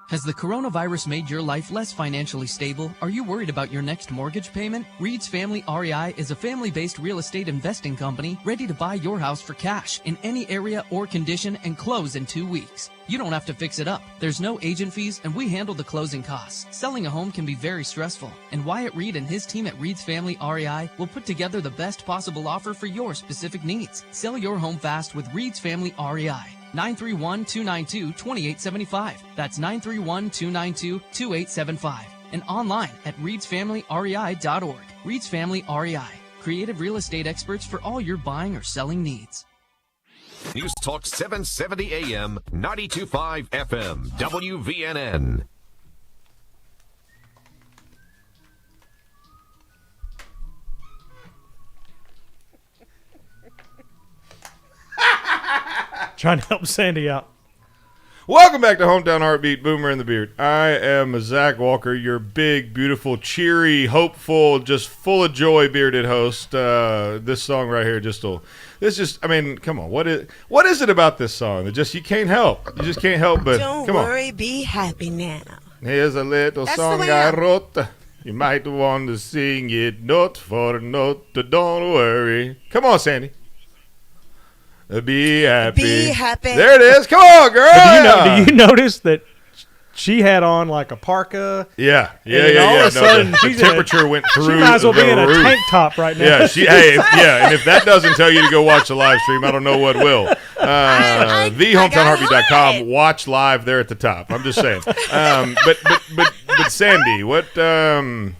Speaker 16: Has the coronavirus made your life less financially stable? Are you worried about your next mortgage payment? Reed's Family REI is a family-based real estate investing company ready to buy your house for cash in any area or condition and close in 2 weeks. You don't have to fix it up. There's no agent fees, and we handle the closing costs. Selling a home can be very stressful, and Wyatt Reed and his team at Reed's Family REI will put together the best possible offer for your specific needs. Sell your home fast with Reed's Family REI. 931-292-2875. That's 931-292-2875. And online at reedsfamilyrei.org. Reed's Family REI. Creative real estate experts for all your buying or selling needs.
Speaker 1: News Talk 770 AM, 92.5 FM, WVNN.
Speaker 3: Trying to help Sandee out.
Speaker 2: Welcome back to Hometown Heartbeat, Boomer and the Beard. I am Zach Walker, your big, beautiful, cheery, hopeful, just full of joy bearded host. This song right here come on. What is it about this song that you can't help? You just can't help but
Speaker 5: Don't
Speaker 2: come
Speaker 5: worry, be happy now.
Speaker 2: Here's a little
Speaker 5: That's
Speaker 2: song
Speaker 5: the way
Speaker 2: I wrote. You might want to sing it note for note. Don't worry. Come on, Sandy. Be happy.
Speaker 5: Be happy.
Speaker 2: There it is. Come on, girl.
Speaker 3: Do you notice that she had on like a parka?
Speaker 2: Yeah.
Speaker 3: All of a sudden,
Speaker 2: the temperature went through.
Speaker 3: She might as well
Speaker 2: the
Speaker 3: be in a
Speaker 2: roof.
Speaker 3: tank top right now.
Speaker 2: Yeah, and if that doesn't tell you to go watch the live stream, I don't know what will. TheHometownHeartbeat.com. Watch live there at the top. I'm just saying. But Sandee, what?
Speaker 5: No,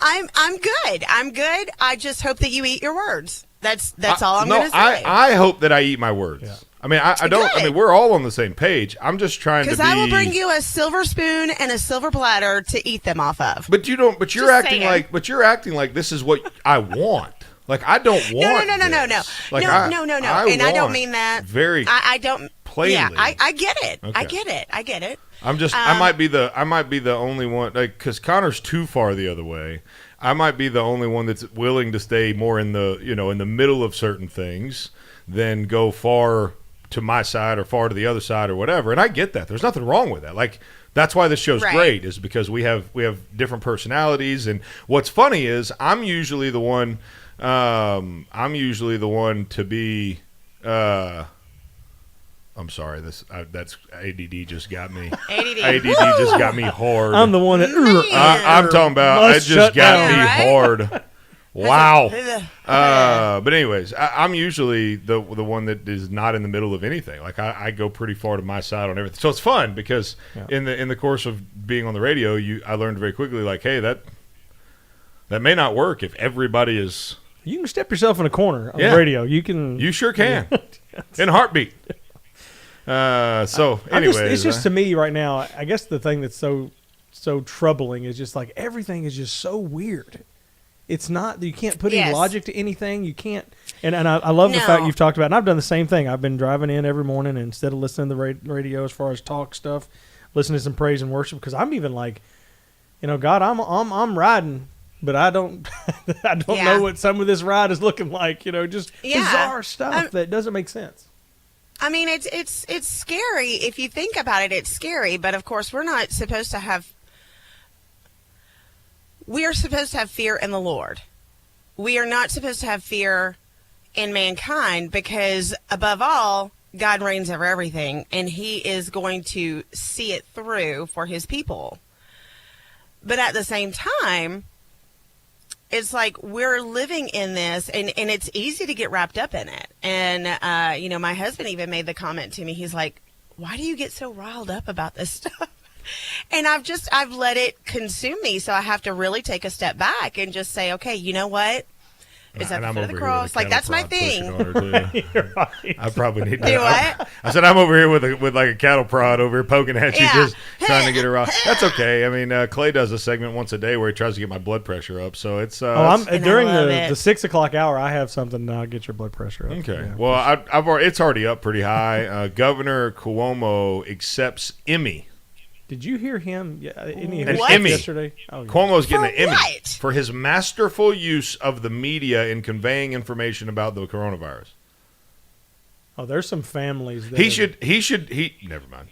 Speaker 5: I'm good. I'm good. I just hope that you eat your words. That's all I'm going to say.
Speaker 2: I hope that I eat my words. Yeah. I mean, I don't.
Speaker 5: Good.
Speaker 2: I mean, we're all on the same page. I'm just trying to be.
Speaker 5: Because I will bring you a silver spoon and a silver platter to eat them off of.
Speaker 2: But you don't. But you're
Speaker 5: Just
Speaker 2: acting
Speaker 5: saying.
Speaker 2: like. But you're acting like this is what I want. Like I don't want.
Speaker 5: No.
Speaker 2: Like,
Speaker 5: no. And I don't mean that.
Speaker 2: Very.
Speaker 5: I don't.
Speaker 2: Plainly.
Speaker 5: Yeah, I get it.
Speaker 2: Okay.
Speaker 5: I get it.
Speaker 2: I'm just. I might be the only one. Like, because Connor's too far the other way. I might be the only one that's willing to stay more in the in the middle of certain things than go far to my side or far to the other side or whatever. And I get that. There's nothing wrong with that. Like, that's why this show's great, is because we have different personalities. And what's funny is I'm usually the one to be I'm sorry, that's ADD just got me. ADD just got me hard.
Speaker 3: I'm the one that
Speaker 2: I'm talking about. It just got me hard. Wow. But anyways, I'm usually the one that is not in the middle of anything. Like I go pretty far to my side on everything. So it's fun because in the course of being on the radio, I learned very quickly, like, hey, that may not work if everybody is.
Speaker 3: You can step yourself in a corner on the radio. You
Speaker 2: sure can. In a heartbeat. So anyways,
Speaker 3: it's just to me right now. I guess the thing that's so troubling is just like everything is just so weird. It's not, you can't put any logic to anything. You can't, and I love the fact you've talked about, and I've done the same thing. I've been driving in every morning, and instead of listening to the radio as far as talk stuff, listen to some praise and worship, because I'm even like, God, I'm riding, but I don't know what some of this ride is looking like. Just bizarre stuff that doesn't make sense.
Speaker 5: I mean, it's scary if you think about it. It's scary, but of course, we're supposed to have fear in the Lord. We are not supposed to have fear in mankind, because above all, God reigns over everything, and He is going to see it through for His people. But at the same time, it's like we're living in this, and it's easy to get wrapped up in it. And, my husband even made the comment to me. He's like, why do you get so riled up about this stuff? And I've let it consume me. So I have to really take a step back and just say, okay, you know what? It's at the foot of the cross. Like, that's my thing.
Speaker 2: I probably need to
Speaker 5: do what?
Speaker 2: I said, I'm over here with like a cattle prod over here poking at you, just trying to get her off. That's okay. I mean, Clay does a segment once a day where he tries to get my blood pressure up. So it's
Speaker 3: during the 6 o'clock hour, I have something to get your blood pressure up.
Speaker 2: Okay. Yeah. Well, it's already up pretty high. Governor Cuomo accepts Emmy.
Speaker 3: Did you hear him?
Speaker 2: An Emmy
Speaker 3: yesterday? Oh, yeah.
Speaker 2: Cuomo's getting an Emmy
Speaker 5: what?
Speaker 2: for his masterful use of the media in conveying information about the coronavirus.
Speaker 3: Oh, there's some families that
Speaker 2: he should never mind.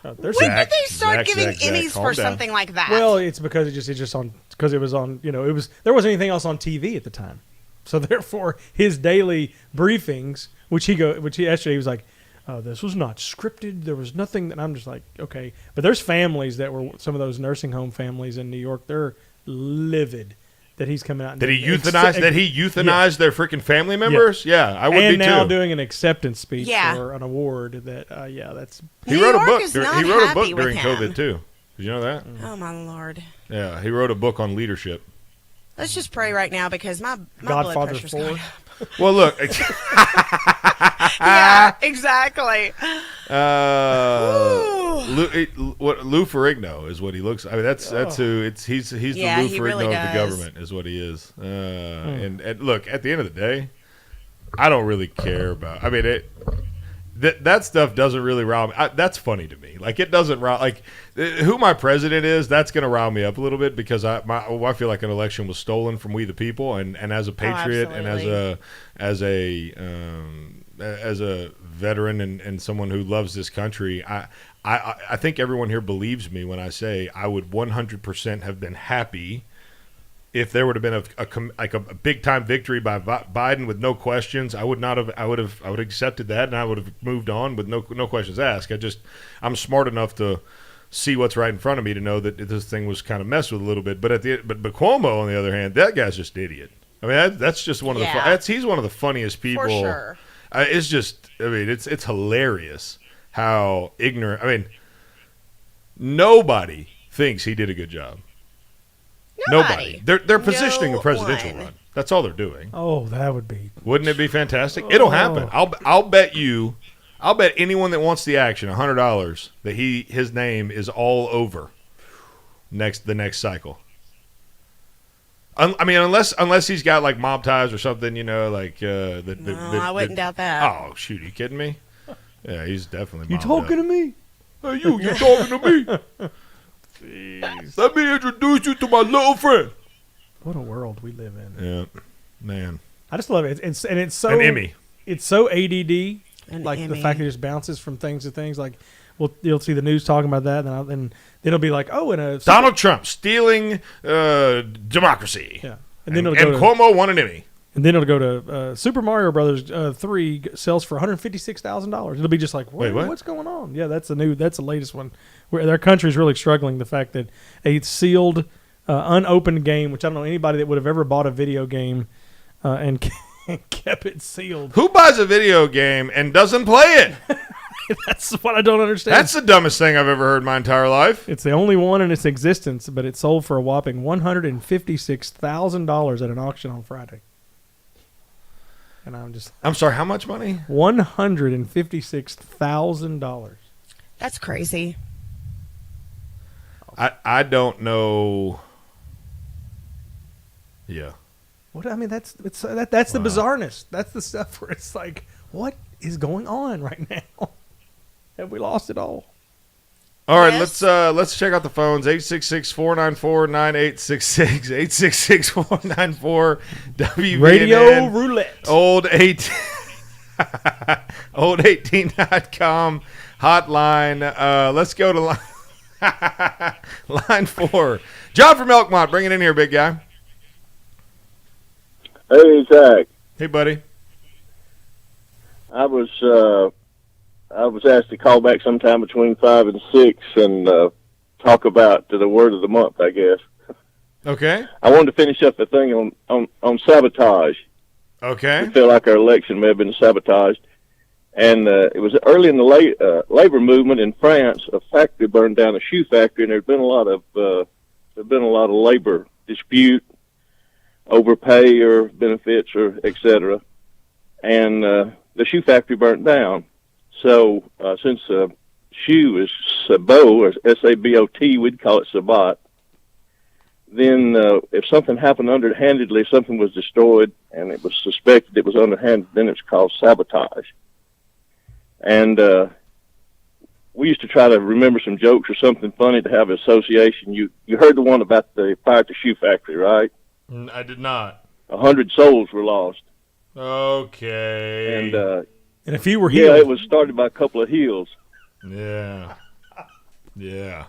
Speaker 5: When did they start giving Emmys for something like that?
Speaker 3: Well, it's because it's just on, because it was on, there wasn't anything else on TV at the time. So therefore his daily briefings, which yesterday he was like, this was not scripted. There was nothing. And I'm just like, okay. But there's families that were some of those nursing home families in New York. They're livid that he's coming out. And
Speaker 2: Did he euthanize their freaking family members? Yeah, I would be too.
Speaker 3: And now doing an acceptance speech for an award. That's.
Speaker 2: He wrote a book. He wrote a book during COVID too. Did you know that?
Speaker 5: Oh my Lord.
Speaker 2: Yeah, he wrote a book on leadership.
Speaker 5: Let's just pray right now, because my
Speaker 3: Godfather
Speaker 5: blood pressure's going up.
Speaker 2: Well, look.
Speaker 5: Yeah, exactly.
Speaker 2: Lou Ferrigno is what he looks. I mean, that's who it's. He's the Lou Ferrigno
Speaker 5: really
Speaker 2: of the government is what he is. And look, at the end of the day, I don't really care about. I mean, that stuff doesn't really rile me. That's funny to me. Like, it doesn't rile. Like, who my president is, that's going to rile me up a little bit, because I feel like an election was stolen from we the people, and as a patriot and as a veteran and someone who loves this country, I think everyone here believes me when I say I would 100% have been happy if there would have been a big time victory by Biden with no questions. I would have accepted that, and I would have moved on with no questions asked. I'm smart enough to see what's right in front of me to know that this thing was kind of messed with a little bit. But Cuomo, on the other hand, that guy's just an idiot. I mean, that's just one of he's one of the funniest people.
Speaker 5: For sure.
Speaker 2: It's just, it's hilarious how ignorant. I mean, nobody thinks he did a good job. Nobody. They're positioning a presidential run. That's all they're doing.
Speaker 3: Oh, that would be.
Speaker 2: Wouldn't it be fantastic? It'll happen. I'll bet anyone that wants the action $100 that his name is all over the next cycle. I mean, unless he's got like mob ties or something, like.
Speaker 5: I wouldn't doubt that.
Speaker 2: Oh shoot! Are you kidding me? Yeah, he's definitely.
Speaker 3: You talking to me?
Speaker 2: Hey, you talking to me? Jeez. Let me introduce you to my little friend.
Speaker 3: What a world we live in.
Speaker 2: Yeah, man.
Speaker 3: I just love it. It's so
Speaker 2: an Emmy.
Speaker 3: It's so ADD. Like
Speaker 5: Emmy.
Speaker 3: the fact that it just bounces from things to things. Like, you'll see the news talking about that, and then it'll be like,
Speaker 2: Donald Trump stealing democracy.
Speaker 3: Yeah,
Speaker 2: and Cuomo won an Emmy.
Speaker 3: And then it'll go to Super Mario Brothers 3 sells for $156,000. It'll be just like,
Speaker 2: wait, what?
Speaker 3: What's going on? Yeah, that's the latest one. Where their country's really struggling. The fact that a sealed, unopened game, which I don't know anybody that would have ever bought a video game and kept it sealed.
Speaker 2: Who buys a video game and doesn't play it?
Speaker 3: That's what I don't understand.
Speaker 2: That's the dumbest thing I've ever heard in my entire life.
Speaker 3: It's the only one in its existence, but it sold for a whopping $156,000 at an auction on Friday. And
Speaker 2: I'm sorry, how much money?
Speaker 3: $156,000.
Speaker 5: That's crazy.
Speaker 2: I don't know. Yeah.
Speaker 3: What I mean, that's the bizarreness. That's the stuff where it's like, what is going on right now? Have we lost it all?
Speaker 2: All right, let's check out the phones. 866-494-9866. 866-494-WVNN.
Speaker 3: Radio Roulette.
Speaker 2: Old 18.com hotline. Let's go to line 4. John from Elkmont, bring it in here, big guy.
Speaker 17: Hey, Zach.
Speaker 2: Hey, buddy.
Speaker 17: I was asked to call back sometime between 5 and 6 and talk about the word of the month, I guess.
Speaker 2: Okay.
Speaker 17: I wanted to finish up the thing on sabotage.
Speaker 2: Okay.
Speaker 17: I feel like our election may have been sabotaged. And it was early in the labor movement in France. A factory burned down, a shoe factory, and there'd been a lot of labor dispute over pay or benefits or et cetera. And the shoe factory burnt down. So since shoe is sabot, or S-A-B-O-T, we'd call it sabat. Then if something happened underhandedly, something was destroyed, and it was suspected it was underhanded, then it's called sabotage. And we used to try to remember some jokes or something funny to have an association. You heard the one about the fire at the shoe factory, right?
Speaker 2: I did not.
Speaker 17: 100 souls were lost.
Speaker 2: Okay.
Speaker 3: And if you were healed.
Speaker 17: Yeah, it was started by a couple of heels.
Speaker 2: Yeah. Yeah.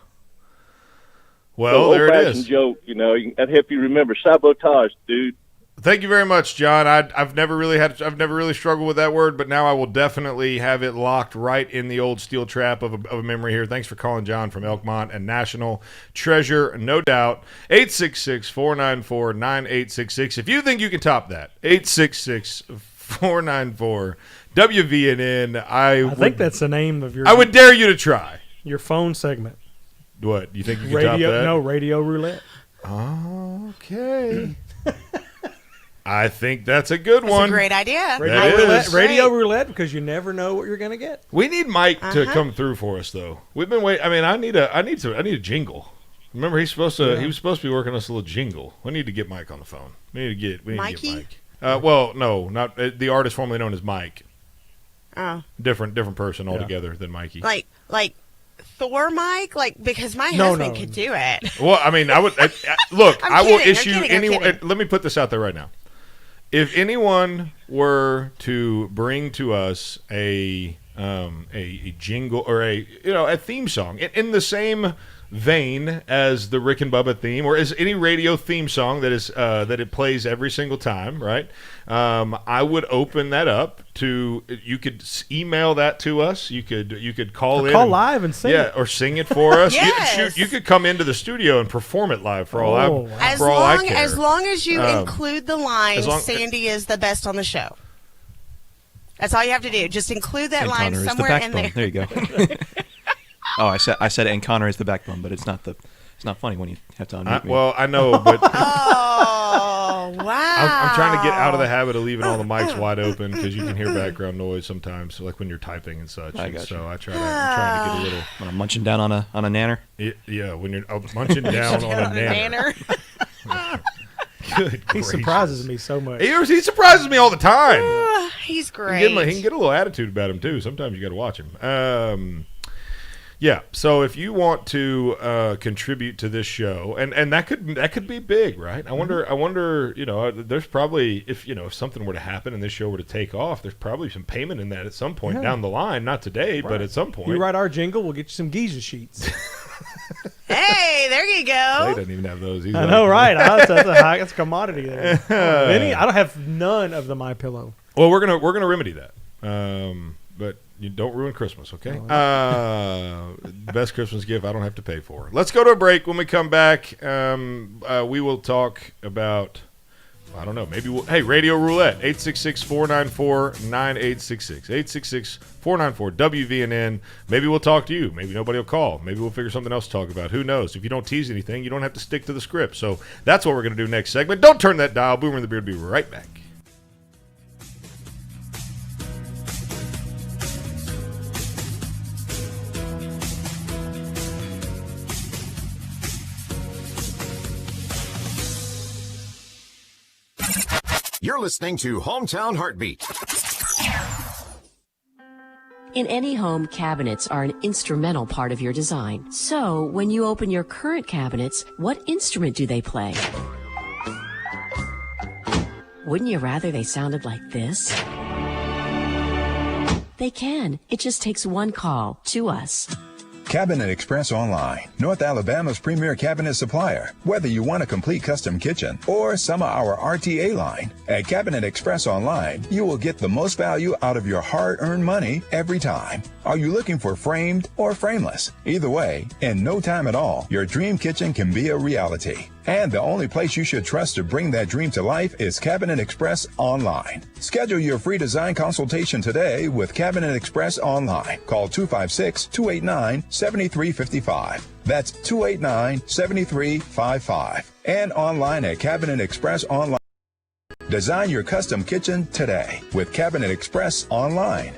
Speaker 2: Well, there it is.
Speaker 17: Joke, that'd help you remember sabotage, dude.
Speaker 2: Thank you very much, John. I've never really struggled with that word, but now I will definitely have it locked right in the old steel trap of a memory here. Thanks for calling, John from Elkmont, and national treasure, no doubt. 866-494-9866. If you think you can top that, 866-494-WVNN. I think
Speaker 3: that's the name of your.
Speaker 2: I would dare you to try
Speaker 3: your phone segment.
Speaker 2: What you think you can top that?
Speaker 3: No, Radio Roulette.
Speaker 2: Okay. I think that's a good one.
Speaker 5: That's a great idea.
Speaker 3: Radio roulette, because you never know what you're going to get.
Speaker 2: We need Mike to come through for us, though. We've been waiting. I mean, I need a jingle. Remember, he was supposed to be working us a little jingle. We need to get Mike on the phone. We need to get Mike. Well, no, not the artist formerly known as Mike.
Speaker 5: Oh,
Speaker 2: different person altogether than Mikey.
Speaker 5: Like Thor Mike, because my husband could do it.
Speaker 2: Well, I mean, I would look. I will issue anyone.
Speaker 5: Kidding.
Speaker 2: Let me put this out there right now. If anyone were to bring to us a a jingle or a theme song in the same vein as the Rick and Bubba theme, or as any radio theme song that is that it plays every single time, right? I would open that up to, you could email that to us. You could call
Speaker 3: live and sing it.
Speaker 2: or sing it for us.
Speaker 5: Yes.
Speaker 2: You could come into the studio and perform it live for all I care.
Speaker 5: As long as you include the line, Sandee is the best on the show. That's all you have to do. Just include that
Speaker 4: and
Speaker 5: line
Speaker 4: Connor
Speaker 5: somewhere
Speaker 4: is the
Speaker 5: in
Speaker 4: backbone.
Speaker 5: there.
Speaker 4: There you go. Oh, I said and Connor is the backbone, but it's not funny when you have to unmute me.
Speaker 2: Well, I know, but
Speaker 5: Oh, wow.
Speaker 2: I'm trying to get out of the habit of leaving all the mics wide open, because you can hear background noise sometimes, like when you're typing and such.
Speaker 4: I got you.
Speaker 2: So I'm trying to get a little.
Speaker 4: When I'm munching down on a nanner.
Speaker 2: Yeah, when you're munching down on a nanner. Good
Speaker 3: He
Speaker 2: gracious.
Speaker 3: surprises me so much.
Speaker 2: He surprises me all the time.
Speaker 5: He's great.
Speaker 2: He can get a little attitude about him too. Sometimes you got to watch him. Yeah. So if you want to contribute to this show, and that could be big, right? I wonder. There's probably, if something were to happen and this show were to take off, there's probably some payment in that at some point down the line. Not today, but at some point.
Speaker 3: You write our jingle, we'll get you some Giza sheets.
Speaker 5: Hey, there you go.
Speaker 2: Clay doesn't even have those. He's
Speaker 3: I know, right? That's a commodity there. Vinny, I don't have none of the MyPillow.
Speaker 2: Well, we're gonna remedy that, but you don't ruin Christmas, okay? Best Christmas gift I don't have to pay for. Let's go to a break. When we come back, we will talk about, I don't know, maybe Radio Roulette, 866-494-9866, 866-494-WVNN. Maybe we'll talk to you. Maybe nobody will call. Maybe we'll figure something else to talk about. Who knows? If you don't tease anything, you don't have to stick to the script. So that's what we're going to do next segment. Don't turn that dial. Boomer and the Beard will be right back.
Speaker 1: You're listening to Hometown Heartbeat.
Speaker 18: In any home, cabinets are an instrumental part of your design. So, when you open your current cabinets, what instrument do they play? Wouldn't you rather they sounded like this? They can. It just takes one call to us.
Speaker 8: Cabinet Express Online, North Alabama's premier cabinet supplier. Whether you want a complete custom kitchen or some of our RTA line, at Cabinet Express Online, you will get the most value out of your hard-earned money every time. Are you looking for framed or frameless? Either way, in no time at all, your dream kitchen can be a reality. And the only place you should trust to bring that dream to life is Cabinet Express Online. Schedule your free design consultation today with Cabinet Express Online. Call 256-289-7355. That's 289-7355. And online at Cabinet Express Online. Design your custom kitchen today with Cabinet Express Online.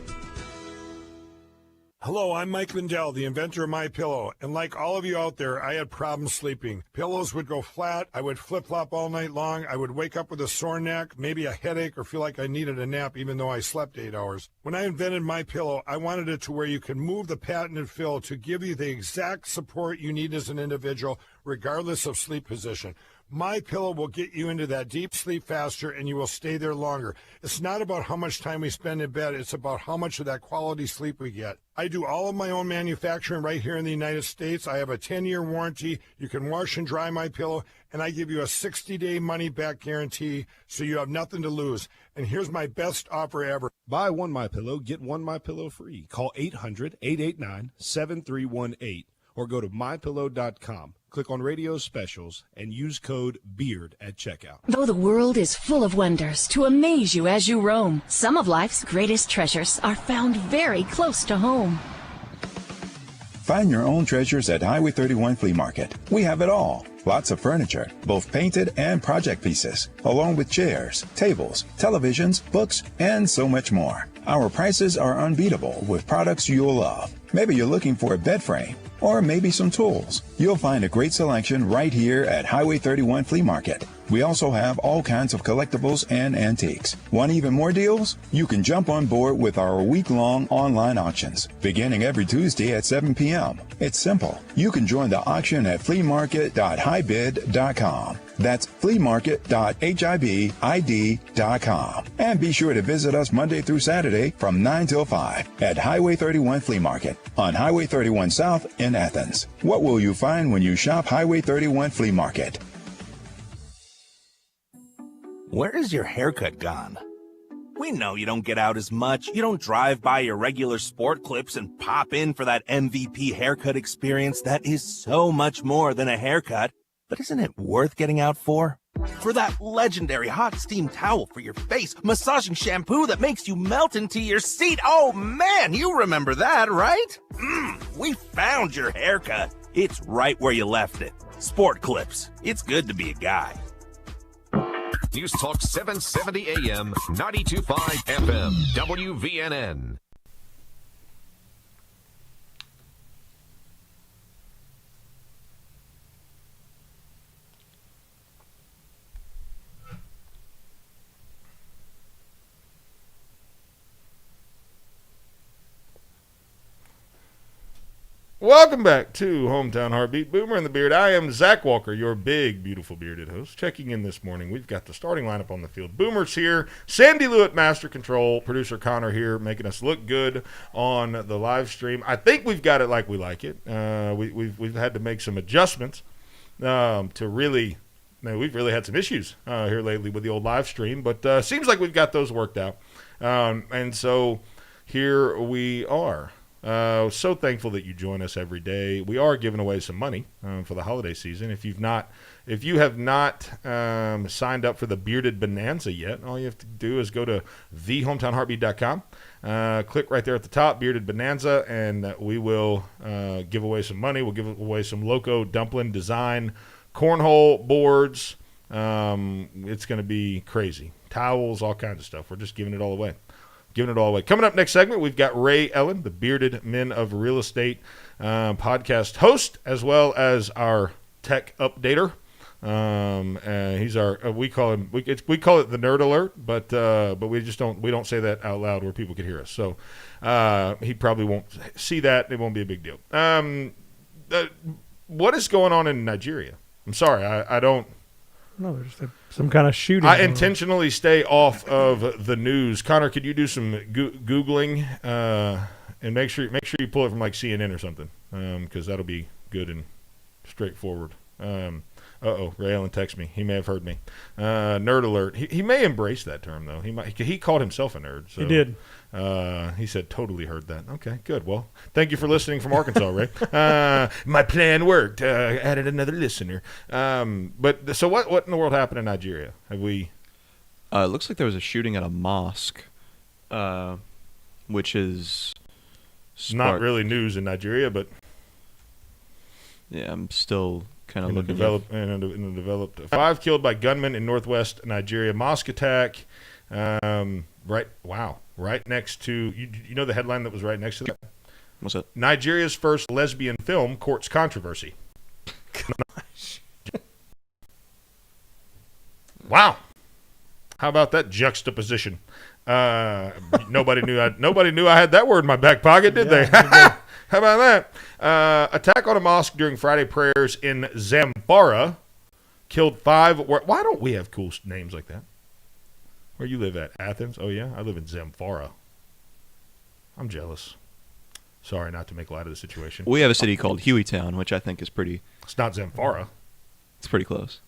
Speaker 6: Hello, I'm Mike Lindell, the inventor of MyPillow, and like all of you out there, I had problems sleeping. Pillows would go flat, I would flip-flop all night long, I would wake up with a sore neck, maybe a headache, or feel like I needed a nap even though I slept 8 hours. When I invented MyPillow, I wanted it to where you can move the patented fill to give you the exact support you need as an individual, regardless of sleep position. MyPillow will get you into that deep sleep faster, and you will stay there longer. It's not about how much time we spend in bed. It's about how much of that quality sleep we get. I do all of my own manufacturing right here in the United States. I have a 10-year warranty. You can wash and dry MyPillow, and I give you a 60-day money-back guarantee, so you have nothing to lose. And here's my best offer ever.
Speaker 19: Buy one MyPillow, get one MyPillow free. Call 800-889-7318 or go to MyPillow.com. Click on radio specials and use code BEARD at checkout.
Speaker 7: Though the world is full of wonders to amaze you as you roam, some of life's greatest treasures are found very close to home.
Speaker 8: Find your own treasures at Highway 31 Flea Market. We have it all. Lots of furniture, both painted and project pieces, along with chairs, tables, televisions, books, and so much more. Our prices are unbeatable with products you'll love. Maybe you're looking for a bed frame or maybe some tools. You'll find a great selection right here at Highway 31 Flea Market. We also have all kinds of collectibles and antiques. Want even more deals? You can jump on board with our week-long online auctions, beginning every Tuesday at 7 p.m. It's simple. You can join the auction at fleamarket.highbid.com. That's fleamarket.hibid.com. And be sure to visit us Monday through Saturday from 9 till 5 at Highway 31 Flea Market on Highway 31 South in Athens. What will you find when you shop Highway 31 Flea Market?
Speaker 20: Where is your haircut gone? We know you don't get out as much. You don't drive by your regular Sport Clips and pop in for that MVP haircut experience that is so much more than a haircut. But isn't it worth getting out for? For that legendary hot steam towel for your face, massaging shampoo that makes you melt into your seat. Oh man, you remember that, right? We found your haircut. It's right where you left it. Sport Clips. It's good to be a guy.
Speaker 1: News Talk 770 AM, 92.5 FM, WVNN.
Speaker 2: Welcome back to Hometown Heartbeat. Boomer and the Beard. I am Zach Walker, your big, beautiful bearded host. Checking in this morning, we've got the starting lineup on the field. Boomer's here. Sandee Lewitt, Master Control. Producer Connor here, making us look good on the live stream. I think we've got it like we like it. We've had to make some adjustments to really. Man, we've really had some issues here lately with the old live stream, but seems like we've got those worked out. And so here we are. So thankful that you join us every day. We are giving away some money for the holiday season. If you have not signed up for the Bearded Bonanza yet, all you have to do is go to thehometownheartbeat.com. Click right there at the top, Bearded Bonanza, and we will give away some money. We'll give away some Loco Dumpling Design cornhole boards. It's going to be crazy. Towels, all kinds of stuff. We're just giving it all away. Coming up next segment, we've got Ray Ellen, the Bearded Men of Real Estate podcast host, as well as our tech updater. He's our we call it the Nerd Alert, but we don't say that out loud where people can hear us. So he probably won't see that. It won't be a big deal. What is going on in Nigeria? I'm sorry, I don't.
Speaker 3: No, there's some kind of shooting.
Speaker 2: I intentionally stay off of the news. Connor, could you do some Googling and make sure you pull it from like CNN or something, because that'll be good and straightforward. Ray Allen texted me. He may have heard me. Nerd alert. He may embrace that term though. He called himself a nerd. So,
Speaker 3: he did.
Speaker 2: He said totally heard that. Okay, good. Well, thank you for listening from Arkansas, Ray. My plan worked. Added another listener. But so what in the world happened in Nigeria? Have we?
Speaker 4: It looks like there was a shooting at a mosque, which is
Speaker 2: not really news in Nigeria, but
Speaker 4: yeah, I'm still kind of looking.
Speaker 2: In the developed 5 killed by gunmen in northwest Nigeria mosque attack. Right next to you know the headline that was right next to that?
Speaker 4: What's that?
Speaker 2: Nigeria's first lesbian film courts controversy. Wow. How about that juxtaposition? Nobody knew I had that word in my back pocket, did they? How about that? Attack on a mosque during Friday prayers in Zamfara killed 5. Why don't we have cool names like that? Where you live at? Athens? Oh, yeah? I live in Zamfara. I'm jealous. Sorry not to make light of the situation.
Speaker 4: We have a city called Hueytown, which I think is pretty...
Speaker 2: It's not Zamfara.
Speaker 4: It's pretty close.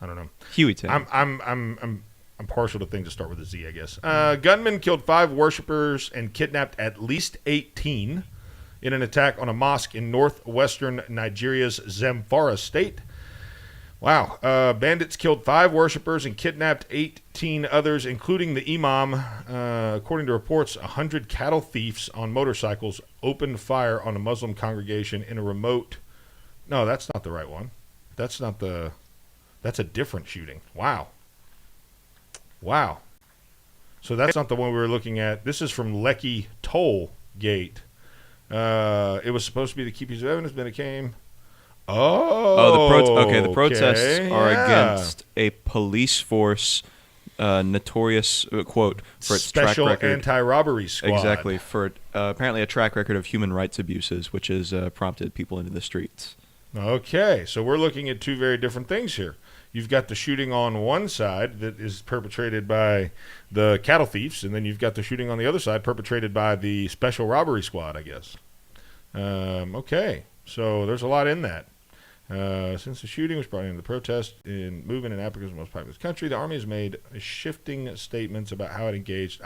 Speaker 2: I don't know.
Speaker 4: Hueytown.
Speaker 2: I'm partial to things that start with a Z, I guess. Gunmen killed 5 worshipers and kidnapped at least 18 in an attack on a mosque in northwestern Nigeria's Zamfara state. Wow. Bandits killed 5 worshipers and kidnapped 18 others, including the imam. According to reports, 100 cattle thieves on motorcycles opened fire on a Muslim congregation in a remote... No, that's not the right one. That's a different shooting. Wow. So that's not the one we were looking at. This is from Lekki Toll Gate. It was supposed to be the key piece of evidence, but it came...
Speaker 4: the protests are against a police force notorious, quote, for its
Speaker 2: Special
Speaker 4: track record.
Speaker 2: Anti-Robbery Squad.
Speaker 4: Exactly, for apparently a track record of human rights abuses, which has prompted people into the streets.
Speaker 2: Okay, so we're looking at two very different things here. You've got the shooting on one side that is perpetrated by the cattle thieves, and then you've got the shooting on the other side perpetrated by the special robbery squad, I guess. Okay, so there's a lot in that. Since the shooting was brought into the protest in movement in Africa's most populous country, the Army has made shifting statements about how it engaged.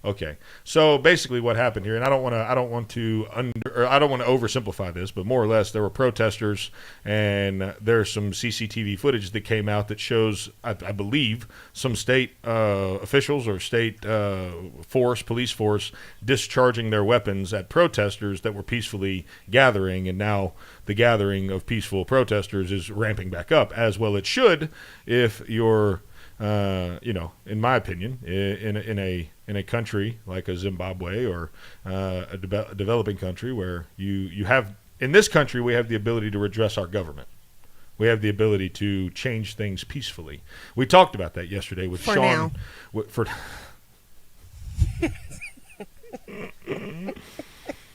Speaker 2: Okay. So basically, what happened here, and I don't want to oversimplify this, but more or less, there were protesters, and there's some CCTV footage that came out that shows, I believe, some state officials or state police force, discharging their weapons at protesters that were peacefully gathering, and now the gathering of peaceful protesters is ramping back up, as well it should, if you're in my opinion, in a country like a Zimbabwe or a developing country where you have, in this country, we have the ability to redress our government. We have the ability to change things peacefully. We talked about that yesterday with
Speaker 5: for
Speaker 2: Sean.
Speaker 5: Now.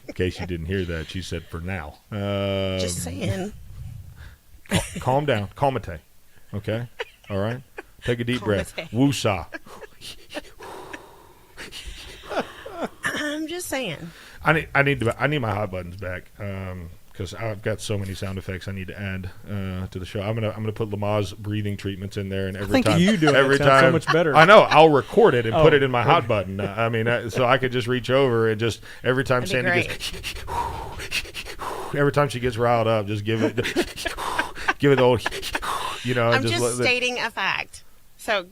Speaker 2: In case you didn't hear that, she said for now.
Speaker 5: Just saying.
Speaker 2: Calm down. Calmate. Okay? All right? Take a deep breath. Woosah.
Speaker 5: I'm just saying.
Speaker 2: I need my hot buttons back because I've got so many sound effects I need to add to the show. I'm gonna put Lamaze breathing treatments in there, and every time
Speaker 3: you do it sounds so much better.
Speaker 2: I know. I'll record it and put it in my hot button. So I could just reach over and just every time Sandee gets every time she gets riled up, just give it the old
Speaker 5: I'm just stating a fact. So,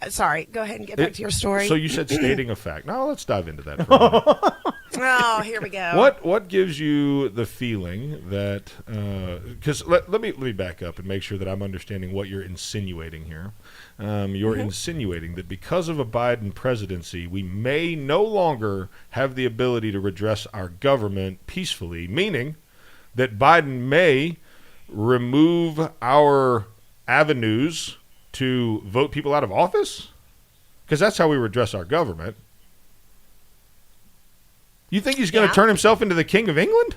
Speaker 5: sorry, go ahead and get back to your story.
Speaker 2: So you said stating a fact. Now let's dive into that for a minute.
Speaker 5: Oh, here we go.
Speaker 2: What gives you the feeling that because let me back up and make sure that I'm understanding what you're insinuating here. You're insinuating that because of a Biden presidency, we may no longer have the ability to redress our government peacefully, meaning that Biden may remove our avenues to vote people out of office? Because that's how we redress our government. You think he's going to turn himself into the King of England?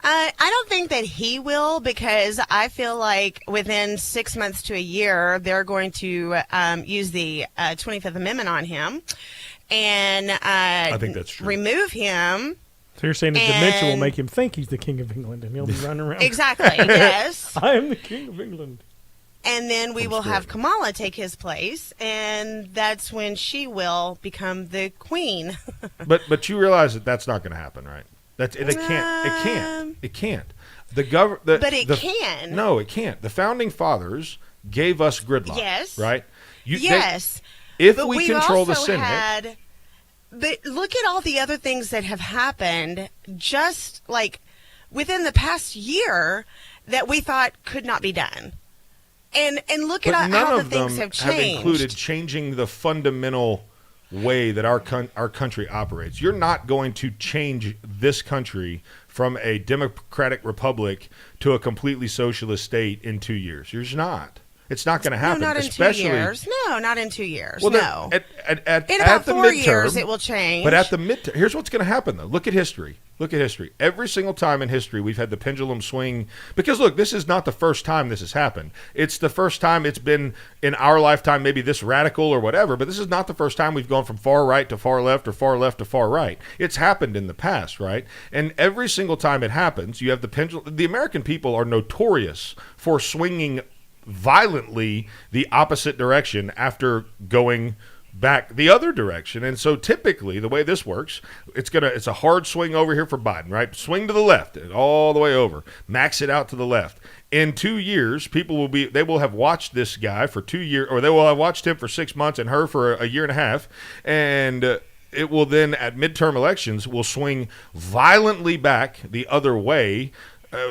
Speaker 5: I don't think that he will, because I feel like within 6 months to a year, they're going to use the 25th Amendment on him and
Speaker 2: I think that's true.
Speaker 5: Remove him.
Speaker 3: So you're saying the dementia will make him think he's the King of England, and he'll be running around.
Speaker 5: Exactly, yes.
Speaker 3: I am the King of England.
Speaker 5: And then we will have Kamala take his place, and that's when she will become the queen.
Speaker 2: but you realize that that's not going to happen, right? It can't.
Speaker 5: But it can.
Speaker 2: No, it can't. The founding fathers gave us gridlock.
Speaker 5: Yes.
Speaker 2: Right?
Speaker 5: Yes.
Speaker 2: If we control the Senate.
Speaker 5: But look at all the other things that have happened just like within the past year that we thought could not be done. And look at how the things have changed.
Speaker 2: Have included changing the fundamental way that our country operates. You're not going to change this country from a democratic republic to a completely socialist state in 2 years. You're just not. It's not going to happen.
Speaker 5: No, not in 2 years. No, not in 2 years.
Speaker 2: Well,
Speaker 5: no.
Speaker 2: In
Speaker 5: about 4 years, it will change.
Speaker 2: But at the midterm, here's what's going to happen, though. Look at history. Every single time in history, we've had the pendulum swing. Because, look, this is not the first time this has happened. It's the first time it's been in our lifetime, maybe this radical or whatever. But this is not the first time we've gone from far right to far left or far left to far right. It's happened in the past, right? And every single time it happens, you have the pendulum. The American people are notorious for swinging violently the opposite direction after going back the other direction. And so typically the way this works, it's a hard swing over here for Biden, right? Swing to the left all the way over, max it out to the left. In 2 years, they will have watched this guy for 2 years, or they will have watched him for 6 months and her for a year and a half. And it will then at midterm elections will swing violently back the other way.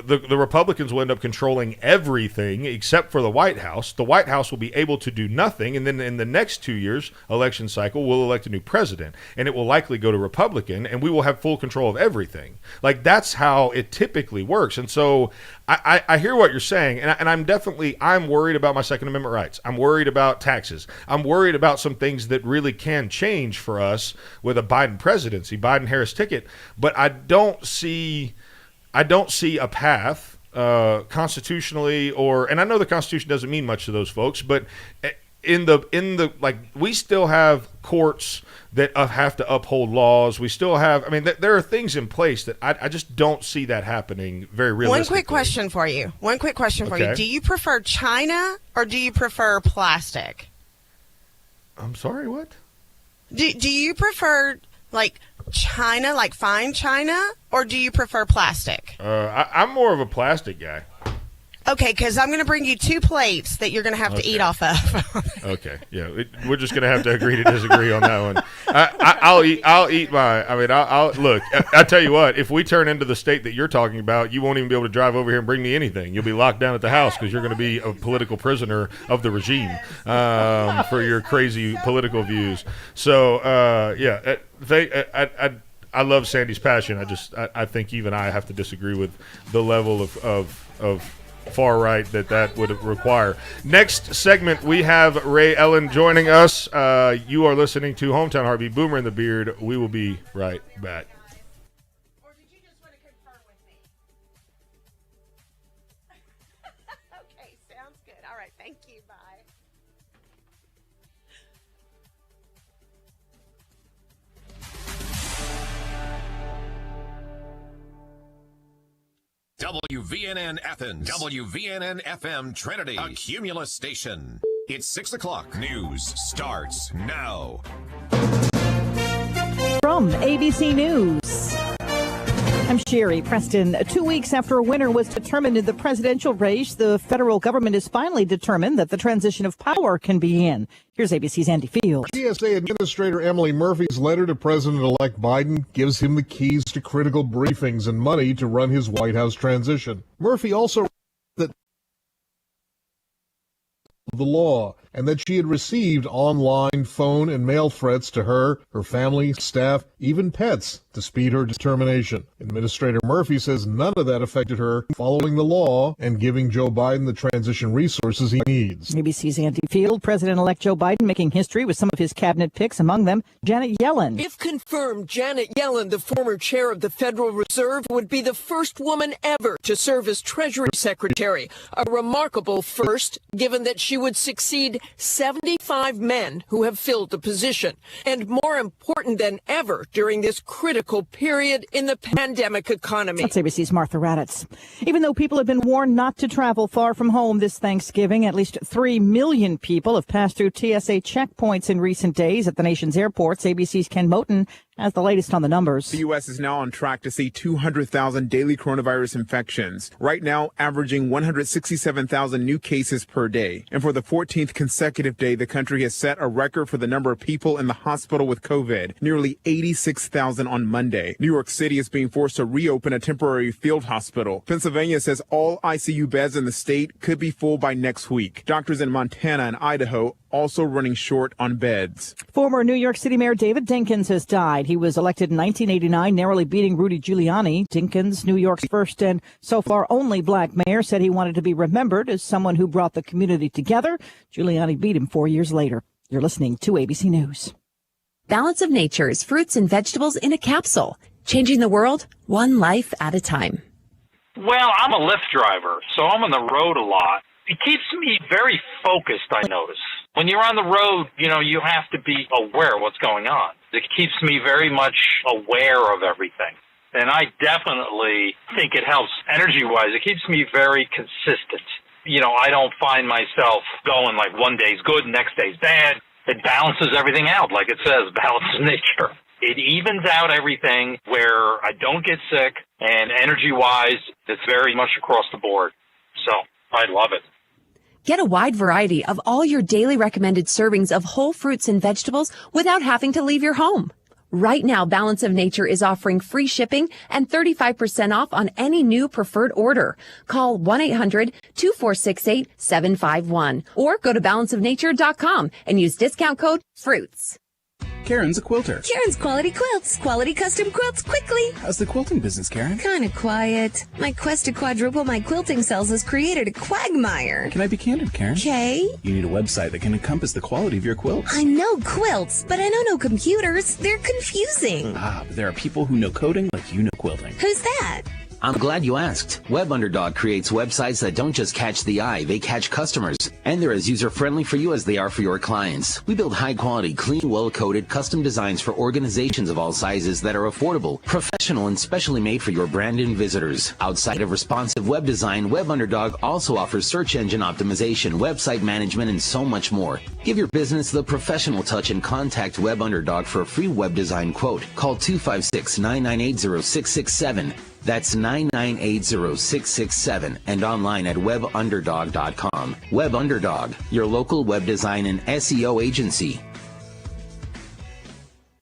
Speaker 2: The Republicans will end up controlling everything except for the White House. The White House will be able to do nothing, and then in the next 2 years election cycle, we'll elect a new president, and it will likely go to Republican, and we will have full control of everything. Like, that's how it typically works. And so I hear what you're saying, and I'm worried about my Second Amendment rights. I'm worried about taxes. I'm worried about some things that really can change for us with a Biden presidency, Biden-Harris ticket, but I don't see I don't see a path constitutionally, and I know the Constitution doesn't mean much to those folks, but in the like, we still have courts that have to uphold laws. We still have, I mean, there are things in place that I just don't see that happening very realistically.
Speaker 5: One quick question for you.
Speaker 2: Okay.
Speaker 5: Do you prefer China or do you prefer plastic?
Speaker 2: I'm sorry, what?
Speaker 5: Do you prefer like China, like fine China, or do you prefer plastic?
Speaker 2: I'm more of a plastic guy.
Speaker 5: Okay, because I'm going to bring you 2 plates that you're going to have to eat off of.
Speaker 2: Okay, yeah, we're just going to have to agree to disagree on that one. I'll eat my. I mean, I'll look. I tell you what, if we turn into the state that you're talking about, you won't even be able to drive over here and bring me anything. You'll be locked down at the house because you're going to be a political prisoner of the regime for your crazy political views. So, yeah, I love Sandee's passion. I think even I have to disagree with the level of far right that would require. Next segment, we have Ray Ellen joining us. You are listening to Hometown Heartbeat, Boomer and the Beard. We will be right back.
Speaker 5: Or did you just want to confirm with me? Okay, sounds good. All right, thank you. Bye.
Speaker 21: WVNN Athens, WVNN FM Trinity, a Cumulus station. It's 6 o'clock. News starts now.
Speaker 10: From ABC News, I'm Sherry Preston. 2 weeks after a winner was determined in the presidential race, the federal government has finally determined that the transition of power can begin. Here's ABC's Andy Field.
Speaker 22: GSA Administrator Emily Murphy's letter to President-elect Biden gives him the keys to critical briefings and money to run his White House transition. Murphy also that the law and that she had received online, phone, and mail threats to her family, staff, even pets to speed her determination. Administrator Murphy says none of that affected her following the law and giving Joe Biden the transition resources he needs.
Speaker 10: ABC's Andy Field. President-elect Joe Biden making history with some of his cabinet picks, among them Janet Yellen.
Speaker 23: If confirmed, Janet Yellen, the former chair of the Federal Reserve, would be the first woman ever to serve as Treasury Secretary. A remarkable first, given that she would succeed 75 men who have filled the position. And more important than ever during this critical period in the pandemic economy.
Speaker 10: That's ABC's Martha Raddatz. Even though people have been warned not to travel far from home this Thanksgiving, at least 3 million people have passed through TSA checkpoints in recent days at the nation's airports. ABC's Ken Moten has the latest on the numbers.
Speaker 24: The U.S. is now on track to see 200,000 daily coronavirus infections, right now averaging 167,000 new cases per day. And for the 14th consecutive day, the country has set a record for the number of people in the hospital with COVID, nearly 86,000 on Monday. New York City is being forced to reopen a temporary field hospital. Pennsylvania says all ICU beds in the state could be full by next week. Doctors in Montana and Idaho also running short on beds.
Speaker 10: Former New York City Mayor David Dinkins has died. He was elected in 1989, narrowly beating Rudy Giuliani. Dinkins, New York's first and so far only black mayor, said he wanted to be remembered as someone who brought the community together. Giuliani beat him 4 years later. You're listening to ABC News.
Speaker 25: Balance of Nature's fruits and vegetables in a capsule, changing the world one life at a time.
Speaker 26: Well, I'm a Lyft driver, so I'm on the road a lot. It keeps me very focused, I notice. When you're on the road, you have to be aware of what's going on. It keeps me very much aware of everything. And I definitely think it helps energy-wise. It keeps me very consistent. I don't find myself going like one day's good, next day's bad. It balances everything out, like it says, balance of nature. It evens out everything where I don't get sick, and energy-wise, it's very much across the board. So I love it.
Speaker 25: Get a wide variety of all your daily recommended servings of whole fruits and vegetables without having to leave your home. Right now, Balance of Nature is offering free shipping and 35% off on any new preferred order. Call 1-800-2468-751 or go to balanceofnature.com and use discount code FRUITS.
Speaker 27: Karen's a quilter.
Speaker 28: Karen's Quality Quilts. Quality custom quilts quickly.
Speaker 27: How's the quilting business, Karen?
Speaker 28: Kind of quiet. My quest to quadruple my quilting sales has created a quagmire.
Speaker 27: Can I be candid, Karen?
Speaker 28: Okay.
Speaker 27: You need a website that can encompass the quality of your quilts.
Speaker 28: I know quilts, but I know no computers. They're confusing.
Speaker 27: But there are people who know coding like you know quilting.
Speaker 28: Who's that?
Speaker 9: I'm glad you asked. WebUnderdog creates websites that don't just catch the eye, they catch customers. And they're as user-friendly for you as they are for your clients. We build high-quality, clean, well-coded, custom designs for organizations of all sizes that are affordable, professional, and specially made for your brand and visitors. Outside of responsive web design, WebUnderdog also offers search engine optimization, website management, and so much more. Give your business the professional touch and contact WebUnderdog for a free web design quote. Call 256-998-0667. That's 998-0667 and online at webunderdog.com. WebUnderdog, your local web design and SEO agency.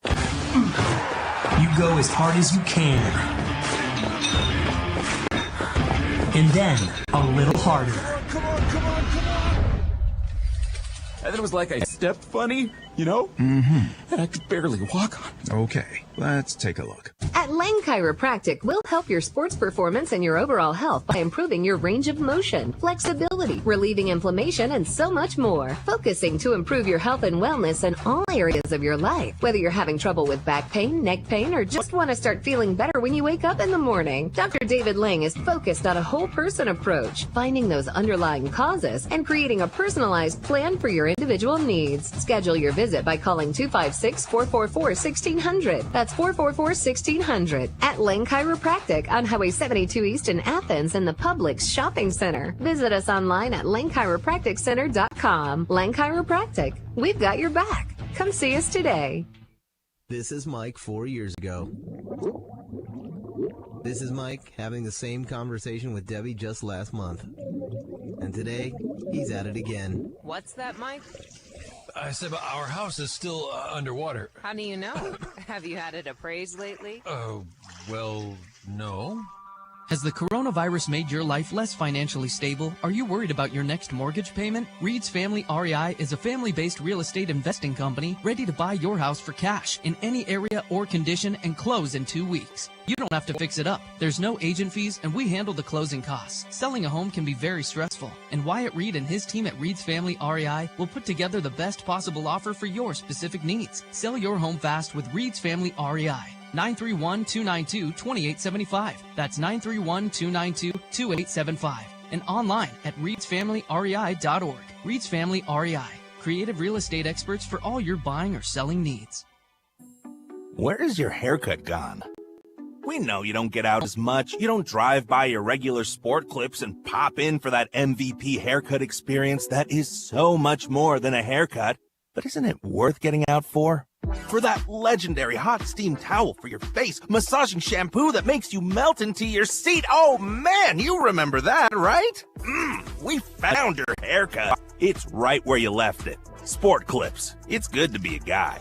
Speaker 11: You go as hard as you can. And then a little harder.
Speaker 27: And then it was like I stepped funny, you know?
Speaker 11: Mm-hmm.
Speaker 27: And I could barely walk on.
Speaker 11: Okay, let's take a look.
Speaker 25: At Lang Chiropractic, we'll help your sports performance and your overall health by improving your range of motion, flexibility, relieving inflammation, and so much more. Focusing to improve your health and wellness in all areas of your life. Whether you're having trouble with back pain, neck pain, or just want to start feeling better when you wake up in the morning, Dr. David Lang is focused on a whole person approach, finding those underlying causes and creating a personalized plan for your individual needs. Schedule your visit by calling 256-444-1600. That's 444-1600 at Lang Chiropractic on Highway 72 East in Athens in the Publix Shopping Center. Visit us online at langchiropracticcenter.com. Lang Chiropractic, we've got your back. Come see us today.
Speaker 12: This is Mike 4 years ago. This is Mike having the same conversation with Debbie just last month. And today, he's at it again.
Speaker 13: What's that, Mike?
Speaker 14: I said our house is still underwater.
Speaker 13: How do you know? Have you had it appraised lately?
Speaker 14: Well, no.
Speaker 15: Has the coronavirus made your life less financially stable? Are you worried about your next mortgage payment? Reed's Family REI is a family-based real estate investing company ready to buy your house for cash in any area or condition and close in 2 weeks. You don't have to fix it up. There's no agent fees, and we handle the closing costs. Selling a home can be very stressful, and Wyatt Reed and his team at Reed's Family REI will put together the best possible offer for your specific needs. Sell your home fast with Reed's Family REI. 931-292-2875. That's 931-292-2875. And online at reedsfamilyrei.org. Reed's Family REI. Creative real estate experts for all your buying or selling needs.
Speaker 20: Where's your haircut gone? We know you don't get out as much. You don't drive by your regular sport clips and pop in for that MVP haircut experience that is so much more than a haircut. But isn't it worth getting out for? For that legendary hot steam towel for your face, massaging shampoo that makes you melt into your seat. Oh man, you remember that, right? We found your haircut. It's right where you left it. Sport Clips. It's good to be a guy.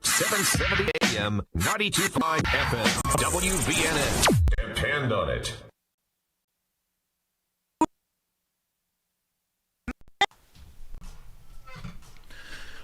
Speaker 21: 770 AM, 92.5 FM, WVNN. Depend on it.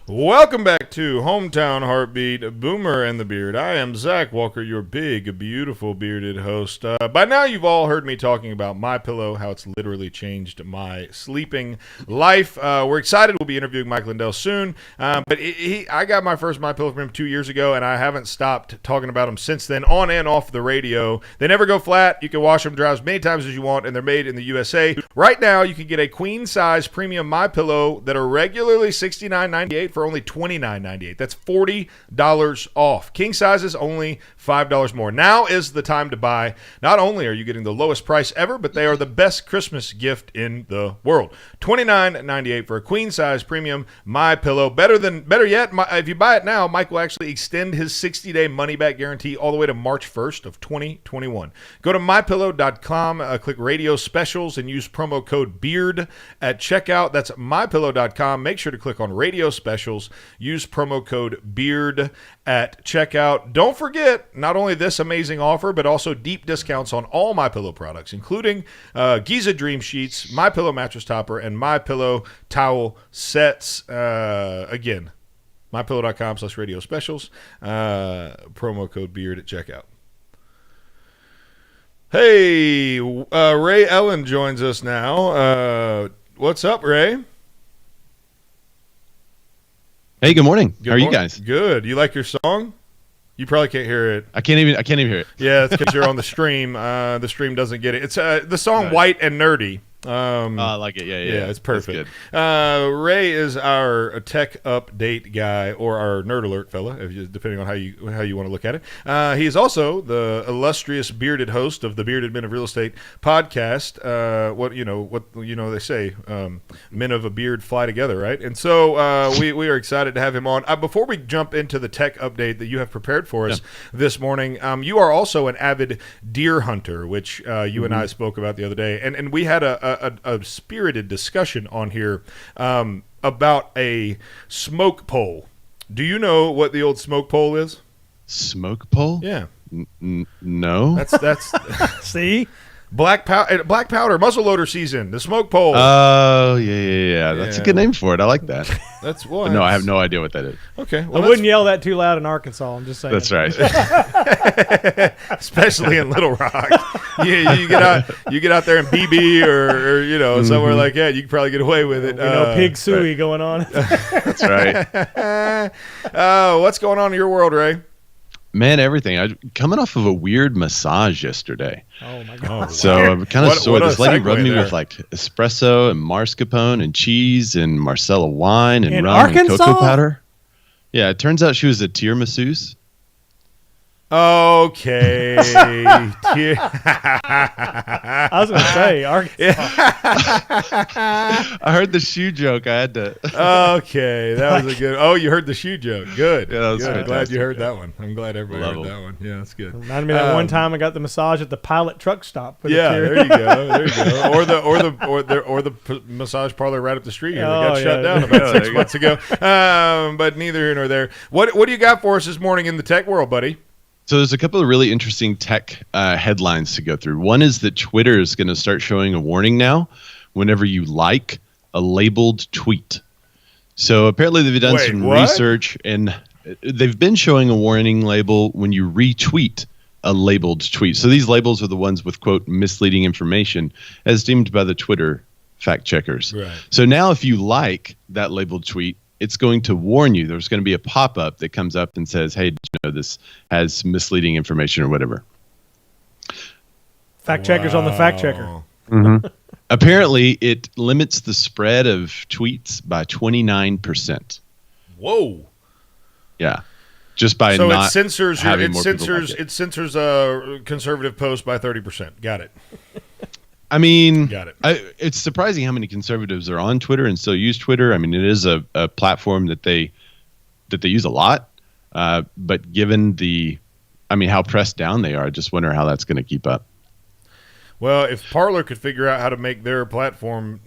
Speaker 2: Welcome back to Hometown Heartbeat, Boomer and the Beard. I am Zach Walker, your big, beautiful, bearded host. By now, you've all heard me talking about MyPillow, how it's literally changed my sleeping life. We're excited. We'll be interviewing Mike Lindell soon. But I got my first MyPillow from him 2 years ago, and I haven't stopped talking about them since then, on and off the radio. They never go flat. You can wash them, dry as many times as you want, and they're made in the USA. Right now, you can get a queen-size premium MyPillow that are regularly $69.98 for only $29.98. That's $40 off. King sizes only $5 more. Now is the time to buy. Not only are you getting the lowest price ever, but they are the best Christmas gift in the world. $29.98 for a queen size premium MyPillow. Better yet, if you buy it now, Mike will actually extend his 60-day money-back guarantee all the way to March 1st of 2021. Go to mypillow.com, click radio specials, and use promo code BEARD at checkout. That's mypillow.com. Make sure to click on radio specials. Use promo code BEARD at checkout. Don't forget, not only this amazing offer, but also deep discounts on all MyPillow products, including Giza Dream Sheets, MyPillow Mattress Topper, and MyPillow Towel Sets. Again, mypillow.com/radio specials. Promo code BEARD at checkout. Hey, Ray Ellen joins us now. What's up, Ray?
Speaker 16: Hey, good morning. How are you guys?
Speaker 2: Good. You like your song? You probably can't hear it.
Speaker 1: I can't even hear it.
Speaker 2: Yeah, it's because you're on the stream. The stream doesn't get it. It's the song "White and Nerdy."
Speaker 1: I like it. Yeah,
Speaker 2: it's perfect. Ray is our tech update guy, or our nerd alert fella, depending on how you want to look at it. He is also the illustrious bearded host of the Bearded Men of Real Estate podcast. What they say, men of a beard fly together, right? And so we are excited to have him on. Before we jump into the tech update that you have prepared for us this morning, you are also an avid deer hunter, which you and I spoke about the other day, and we had a spirited discussion on here about a smoke pole. Do you know what the old smoke pole is?
Speaker 1: Smoke pole?
Speaker 2: Yeah.
Speaker 1: No.
Speaker 2: That's
Speaker 3: see?
Speaker 2: Black powder, muzzleloader season, the smoke pole.
Speaker 1: Oh, yeah. That's a good name for it. I like that.
Speaker 2: That's what.
Speaker 1: No, I have no idea what that is.
Speaker 2: Okay.
Speaker 3: Well, I wouldn't yell that too loud in Arkansas. I'm just saying.
Speaker 1: That's right.
Speaker 2: Especially in Little Rock. You get out there in BB or somewhere like that, you can probably get away with it.
Speaker 3: Pig suey going on.
Speaker 1: That's right.
Speaker 2: What's going on in your world, Ray?
Speaker 1: Man, everything. I'm coming off of a weird massage yesterday.
Speaker 3: Oh my god!
Speaker 1: So I'm kind of sore. This lady rubbed me
Speaker 2: there.
Speaker 1: with like espresso and mascarpone and cheese and Marcella wine and
Speaker 3: In
Speaker 1: rum
Speaker 3: Arkansas?
Speaker 1: and cocoa powder. Yeah, it turns out she was a tear masseuse.
Speaker 2: Okay.
Speaker 3: I was going to say, Arkansas.
Speaker 1: I heard the shoe joke. I had to.
Speaker 2: Okay, that was a good. Oh, you heard the shoe joke. Good.
Speaker 1: Yeah, that was
Speaker 2: good. I'm glad
Speaker 1: fantastic.
Speaker 2: you heard that one. I'm glad everybody
Speaker 1: Love
Speaker 2: heard that one. Yeah, that's good.
Speaker 3: Reminded me of that one time I got the massage at the Pilot truck stop.
Speaker 2: There you go. Or the massage parlor right up the street here that got shut down about 6 months ago. But neither here nor there. What do you got for us this morning in the tech world, buddy?
Speaker 1: So there's a couple of really interesting tech headlines to go through. One is that Twitter is going to start showing a warning now whenever you like a labeled tweet. So apparently they've done some research, and they've been showing a warning label when you retweet a labeled tweet. So these labels are the ones with, quote, misleading information as deemed by the Twitter fact checkers.
Speaker 2: Right.
Speaker 1: So now if you like that labeled tweet, it's going to warn you. There's going to be a pop-up that comes up and says, hey, did you know this has misleading information or whatever?
Speaker 3: Fact checkers on the fact checker.
Speaker 1: Mm-hmm. Apparently, it limits the spread of tweets by 29%.
Speaker 2: Whoa.
Speaker 1: Yeah. Just by
Speaker 2: so
Speaker 1: not
Speaker 2: it censors
Speaker 1: having more people like
Speaker 2: it censors a conservative post by 30%. Got it.
Speaker 1: I mean,
Speaker 2: Got it.
Speaker 1: It's surprising how many conservatives are on Twitter and still use Twitter. I mean, it is a platform that they use a lot. But given how pressed down they are, I just wonder how that's going to keep up.
Speaker 2: Well, if Parler could figure out how to make their platform,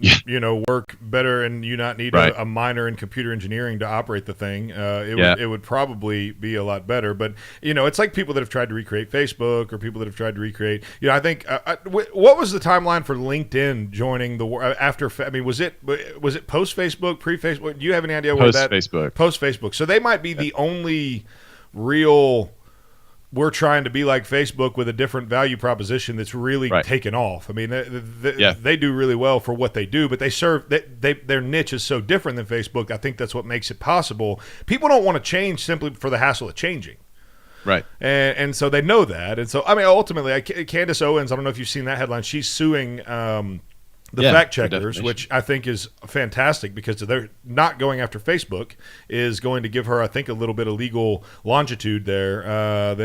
Speaker 2: work better, and you not need a minor in computer engineering to operate the thing, it would probably be a lot better. But it's like people that have tried to recreate Facebook, or people that have tried to recreate. I think what was the timeline for LinkedIn joining the after? I mean, was it post Facebook, pre Facebook? Do you have any idea where that
Speaker 1: Facebook?
Speaker 2: Post Facebook. So they might be the only real. We're trying to be like Facebook with a different value proposition that's really taken off. I mean, they do really well for what they do, but they serve their niche is so different than Facebook. I think that's what makes it possible. People don't want to change simply for the hassle of changing.
Speaker 1: Right.
Speaker 2: And so they know that. And so, I mean, ultimately, Candace Owens, I don't know if you've seen that headline, she's suing the fact checkers, which I think is fantastic because they're not going after Facebook, is going to give her, I think, a little bit of legal longitude there.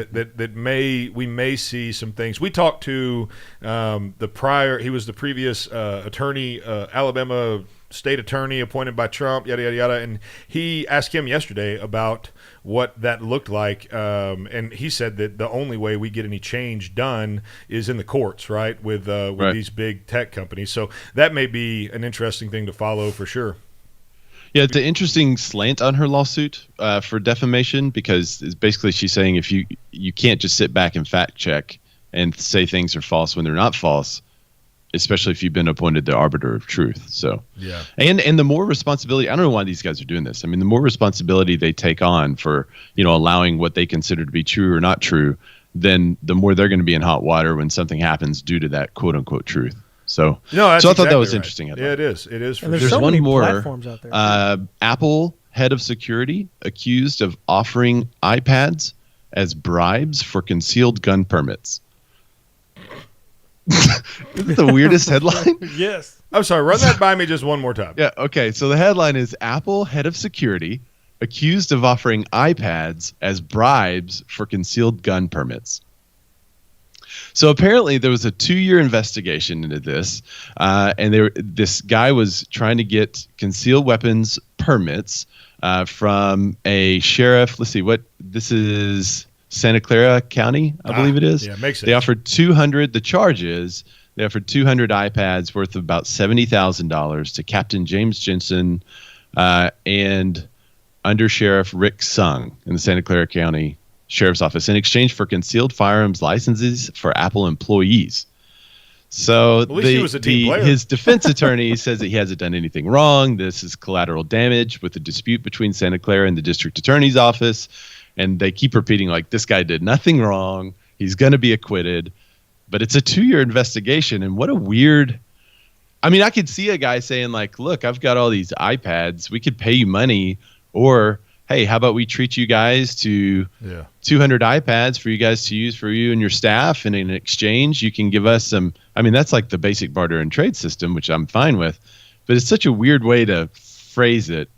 Speaker 2: We may see some things. We talked to he was the previous attorney, Alabama state attorney appointed by Trump, yada, yada, yada. And he asked him yesterday about what that looked like. And he said that the only way we get any change done is in the courts, right, with these big tech companies. So that may be an interesting thing to follow for sure.
Speaker 1: Yeah, it's an interesting slant on her lawsuit for defamation, because it's basically she's saying if you can't just sit back and fact check and say things are false when they're not false, especially if you've been appointed the arbiter of truth. So
Speaker 2: yeah,
Speaker 1: and the more responsibility, I don't know why these guys are doing this. I mean, the more responsibility they take on for allowing what they consider to be true or not true, then the more they're going to be in hot water when something happens due to that quote unquote truth. So I thought that was interesting.
Speaker 2: Yeah, it is. It is.
Speaker 3: And there's so many platforms out there.
Speaker 1: Apple head of security accused of offering iPads as bribes for concealed gun permits. Isn't the weirdest headline?
Speaker 3: Yes.
Speaker 2: I'm sorry, run that by me just one more time.
Speaker 1: Yeah, okay. So the headline is Apple head of security accused of offering iPads as bribes for concealed gun permits. So apparently there was a 2-year investigation into this, and this guy was trying to get concealed weapons permits from a sheriff. Let's see, this is Santa Clara County, I believe it is.
Speaker 2: Yeah, makes sense.
Speaker 1: They offered 200. The charge is they offered 200 iPads worth of about $70,000 to Captain James Jensen and Under Sheriff Rick Sung in the Santa Clara County Sheriff's Office in exchange for concealed firearms licenses for Apple employees. So
Speaker 2: At least he was a team player.
Speaker 1: his defense attorney says that he hasn't done anything wrong. This is collateral damage with a dispute between Santa Clara and the district attorney's office. And they keep repeating, like, this guy did nothing wrong. He's going to be acquitted. But it's a 2-year investigation. And what a weird – I mean, I could see a guy saying, like, look, I've got all these iPads. We could pay you money. Or, hey, how about we treat you guys to 200 iPads for you guys to use for you and your staff. And in exchange, you can give us some – I mean, that's like the basic barter and trade system, which I'm fine with. But it's such a weird way to phrase it.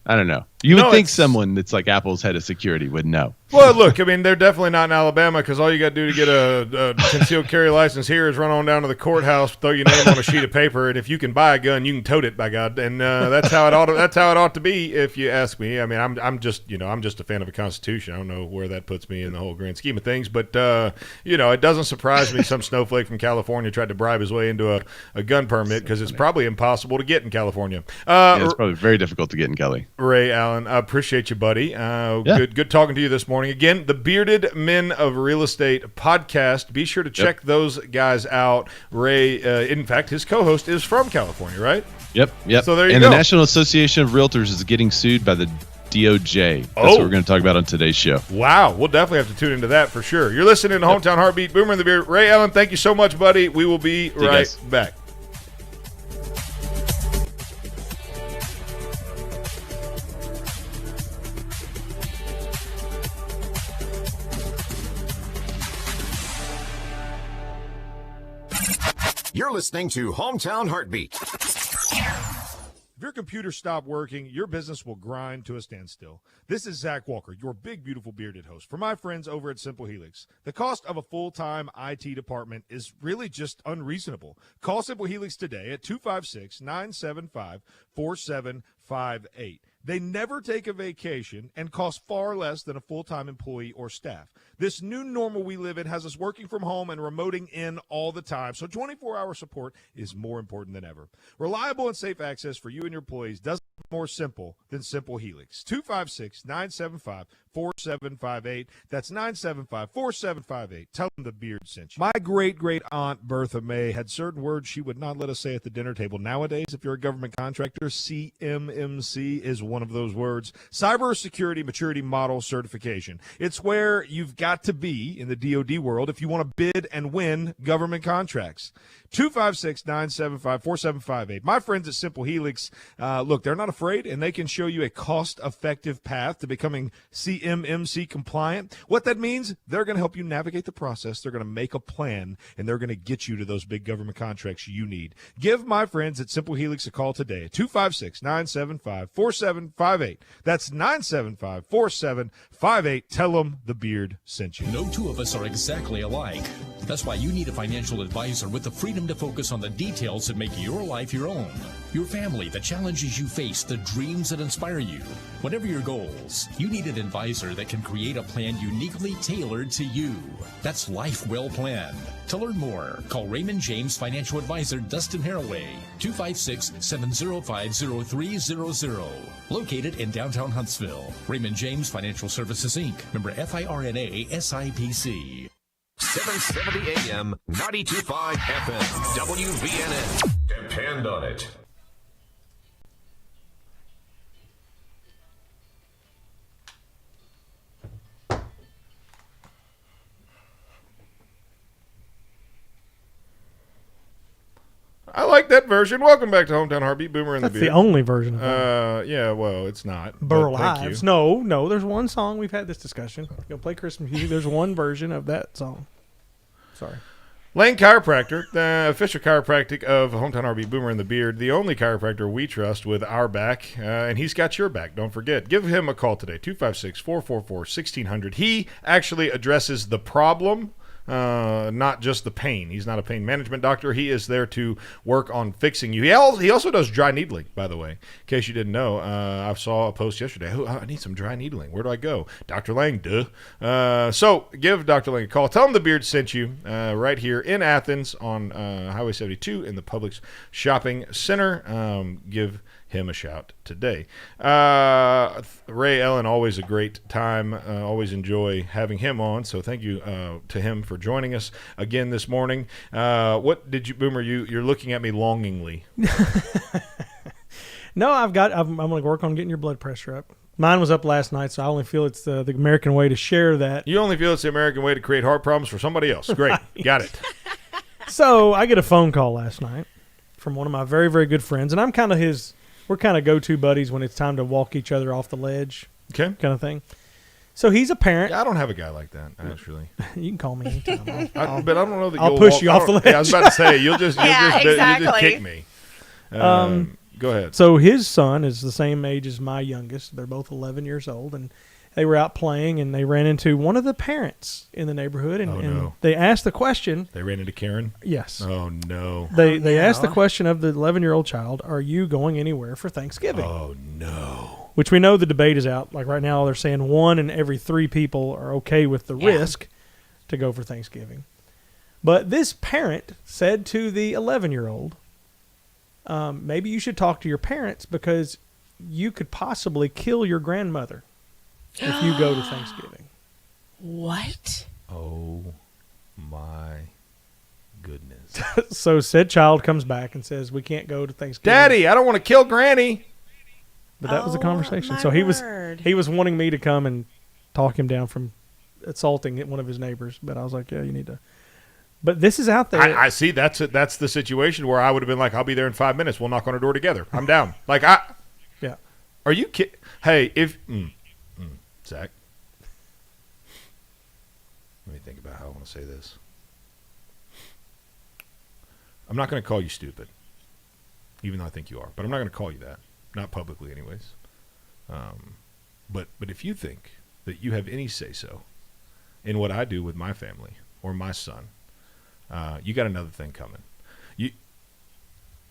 Speaker 1: I don't know. You would think someone that's like Apple's head of security would know.
Speaker 2: Well, look, I mean, they're definitely not in Alabama because all you got to do to get a concealed carry license here is run on down to the courthouse, throw your name on a sheet of paper, and if you can buy a gun, you can tote it, by God. And that's how it ought to be, if you ask me. I mean, I'm just a fan of the Constitution. I don't know where that puts me in the whole grand scheme of things, but it doesn't surprise me some snowflake from California tried to bribe his way into a gun permit because it's probably impossible to get in California.
Speaker 1: It's probably very difficult to get in Cali.
Speaker 2: Ray Allen, I appreciate you, buddy. Good talking to you this morning. Again, the Bearded Men of Real Estate podcast. Be sure to check those guys out. Ray, in fact, his co-host is from California, right?
Speaker 1: Yep.
Speaker 2: So there you
Speaker 1: and
Speaker 2: go.
Speaker 1: The National Association of Realtors is getting sued by the DOJ. That's what we're going to talk about on today's show.
Speaker 2: Wow. We'll definitely have to tune into that for sure. You're listening to Hometown Heartbeat, Boomer and the Beard. Ray Allen, thank you so much, buddy. We will be right back.
Speaker 21: You're listening to Hometown Heartbeat.
Speaker 2: If your computer stopped working, your business will grind to a standstill. This is Zach Walker, your big, beautiful bearded host. For my friends over at Simple Helix, the cost of a full-time IT department is really just unreasonable. Call Simple Helix today at 256-975-4758. They never take a vacation and cost far less than a full-time employee or staff. This new normal we live in has us working from home and remoting in all the time, so 24-hour support is more important than ever. Reliable and safe access for you and your employees doesn't get more simple than Simple Helix. 256-975-4758. That's 975-4758. Tell them the Beard sent you. My great-great-aunt Bertha May had certain words she would not let us say at the dinner table. Nowadays, if you're a government contractor, CMMC is one of those words. Cybersecurity Maturity Model Certification. It's where you've got to be in the DoD world if you want to bid and win government contracts. 256-975-4758. My friends at Simple Helix, look, they're not afraid, and they can show you a cost-effective path to becoming CMMC compliant. What that means, they're going to help you navigate the process. They're going to make a plan, and they're going to get you to those big government contracts you need. Give my friends at Simple Helix a call today at 256-975-4758. That's 975-4758. Tell them the Beard sent you.
Speaker 4: No two of us are exactly alike. That's why you need a financial advisor with the freedom to focus on the details that make your life your own. Your family, the challenges you face, the dreams that inspire you. Whatever your goals, you need an advisor that can create a plan uniquely tailored to you. That's life well planned. To learn more, call Raymond James Financial Advisor Dustin Haraway, 256-705-0300. Located in downtown Huntsville. Raymond James Financial Services, Inc. Member FIRNA SIPC.
Speaker 21: 770 AM, 92.5 FM, WVNN. Depend on it.
Speaker 2: I like like that version. Welcome back to Hometown Heartbeat, Boomer and
Speaker 3: That's
Speaker 2: the Beard.
Speaker 3: the only version of that.
Speaker 2: Yeah, well, it's not.
Speaker 3: Burr
Speaker 2: but thank you.
Speaker 3: Lives. No, there's one song. We've had this discussion. Go play Christmas music. There's one version of that song. Sorry.
Speaker 2: Lane Chiropractor, the official chiropractic of Hometown RB Boomer and the Beard, the only chiropractor we trust with our back, and he's got your back. Don't forget. Give him a call today, 256-444-1600. He actually addresses the problem, not just the pain. He's not a pain management doctor. He is there to work on fixing you. He also does dry needling, by the way, in case you didn't know. I saw a post yesterday. Oh, I need some dry needling. Where do I go? Dr. Lang, duh. So give Dr. Lang a call. Tell him the Beard sent you right here in Athens on Highway 72 in the Publix Shopping Center. Give him a shout today. Ray Ellen, always a great time. Always enjoy having him on. So thank you to him for joining us again this morning. What did you, Boomer? You're looking at me longingly.
Speaker 3: No, I'm going to work on getting your blood pressure up. Mine was up last night, so I only feel it's the American way to share that.
Speaker 2: You only feel it's the American way to create heart problems for somebody else. Great. Right. Got it.
Speaker 3: So I get a phone call last night from one of my very, very good friends, and I'm kind of we're kind of go-to buddies when it's time to walk each other off the ledge.
Speaker 2: Okay.
Speaker 3: Kind of thing. So he's a parent.
Speaker 2: Yeah, I don't have a guy like that, actually.
Speaker 3: You can call me anytime.
Speaker 2: But I don't know that
Speaker 3: I'll
Speaker 2: you'll
Speaker 3: push you off the ledge.
Speaker 2: Yeah, I was about to say, you'll just
Speaker 28: exactly.
Speaker 2: kick me. Go ahead.
Speaker 3: So his son is the same age as my youngest. They're both 11 years old, and they were out playing, and they ran into one of the parents in the neighborhood, and they asked the question.
Speaker 2: They ran into Karen?
Speaker 3: Yes.
Speaker 2: Oh, no.
Speaker 3: They asked the question of the 11-year-old child, are you going anywhere for Thanksgiving?
Speaker 2: Oh, no.
Speaker 3: Which we know the debate is out. Like right now they're saying 1 in every 3 people are okay with the risk to go for Thanksgiving. But this parent said to the 11-year-old, maybe you should talk to your parents because you could possibly kill your grandmother if you go to Thanksgiving.
Speaker 28: What?
Speaker 2: Oh, my goodness.
Speaker 3: So said child comes back and says, we can't go to Thanksgiving.
Speaker 2: Daddy, I don't want to kill Granny.
Speaker 3: But that was the conversation. So he was wanting me to come and talk him down from assaulting one of his neighbors. But I was like, yeah, you need to. But this is out there.
Speaker 2: I see. That's the situation where I would have been like, I'll be there in 5 minutes. We'll knock on a door together. I'm down.
Speaker 3: Yeah.
Speaker 2: Are you kidding? Hey, Zach. Let me think about how I want to say this. I'm not going to call you stupid, even though I think you are. But I'm not going to call you that. Not publicly, anyways. But if you think that you have any say-so in what I do with my family or my son, you got another thing coming.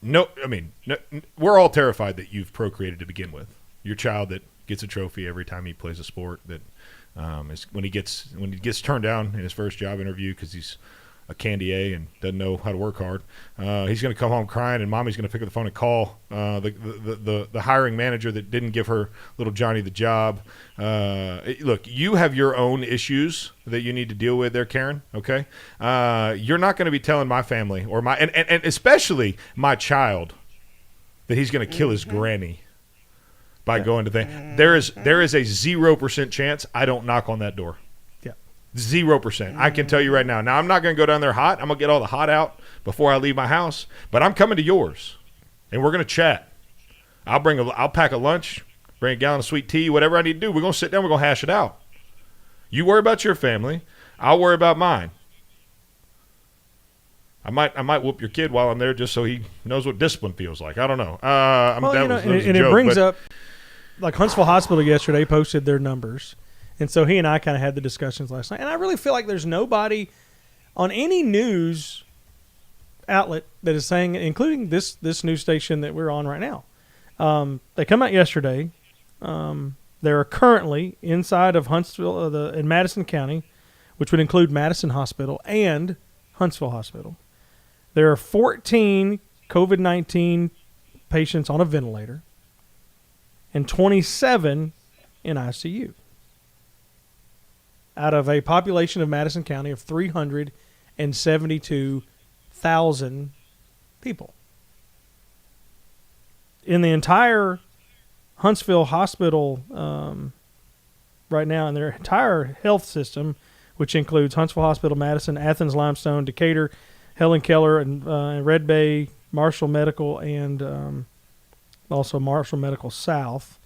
Speaker 2: We're all terrified that you've procreated to begin with. Your child that gets a trophy every time he plays a sport, that is when he gets turned down in his first job interview because he's a candy A and doesn't know how to work hard. He's going to come home crying, and mommy's going to pick up the phone and call the hiring manager that didn't give her little Johnny the job. Look, you have your own issues that you need to deal with there, Karen. Okay, you're not going to be telling my family or and especially my child that he's going to kill his granny by going to things. There is a 0% chance I don't knock on that door. 0%. I can tell you right now. Now, I'm not going to go down there hot. I'm going to get all the hot out before I leave my house. But I'm coming to yours, and we're going to chat. I'll pack a lunch, bring a gallon of sweet tea, whatever I need to do. We're going to sit down. We're going to hash it out. You worry about your family. I'll worry about mine. I might whoop your kid while I'm there just so he knows what discipline feels like. I don't know.
Speaker 3: It brings up, like Huntsville Hospital yesterday posted their numbers. And so he and I kind of had the discussions last night. And I really feel like there's nobody on any news outlet that is saying, including this news station that we're on right now. They come out yesterday. They're currently inside of Huntsville in Madison County, which would include Madison Hospital and Huntsville Hospital. There are 14 COVID-19 patients on a ventilator and 27 in ICU. Out of a population of Madison County of 372,000 people. In the entire Huntsville Hospital right now, in their entire health system, which includes Huntsville Hospital, Madison, Athens, Limestone, Decatur, Helen Keller, and Red Bay, Marshall Medical, and also Marshall Medical South.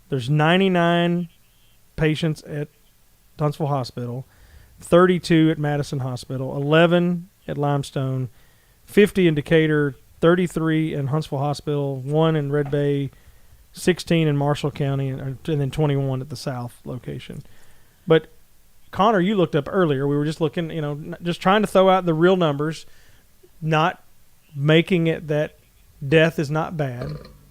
Speaker 3: There's 99 patients at Huntsville Hospital, 32 at Madison Hospital, 11 at Limestone, 50 in Decatur, 33 in Huntsville Hospital, 1 in Red Bay, 16 in Marshall County, and then 21 at the South location. But Connor, you looked up earlier. We were just looking, just trying to throw out the real numbers, not making it that death is not bad,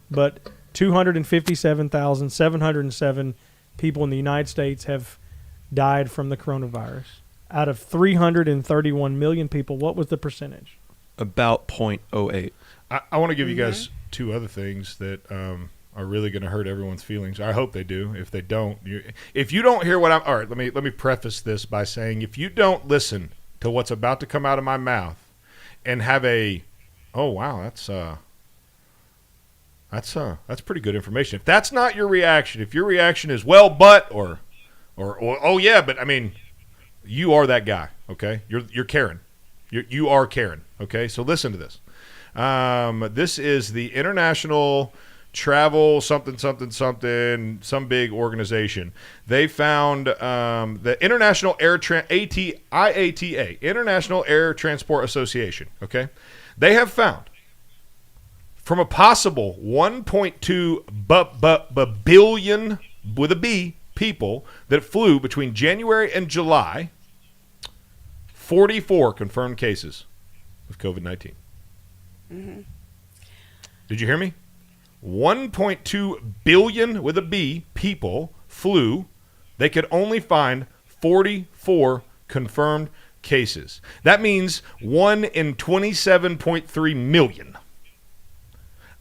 Speaker 3: but 257,707 people in the United States have died from the coronavirus. Out of 331 million people, what was the percentage?
Speaker 5: About 0.08.
Speaker 2: I want to give you guys two other things that are really going to hurt everyone's feelings. I hope they do. If they don't, if you don't hear what I'm, all right, let me preface this by saying, if you don't listen to what's about to come out of my mouth and have oh wow, that's pretty good information. If that's not your reaction, if your reaction is well, but or oh yeah, but I mean, you are that guy. Okay, you're Karen. You are Karen. Okay, so listen to this. This is the International Travel something, some big organization. They found the International IATA, International Air Transport Association. Okay, they have found from a possible 1.2 billion with a B people that flew between January and July, 44 confirmed cases of COVID-19.
Speaker 6: Mm-hmm.
Speaker 2: Did you hear me? 1.2 billion with a B people flew. They could only find 44 confirmed cases. That means 1 in 27.3 million.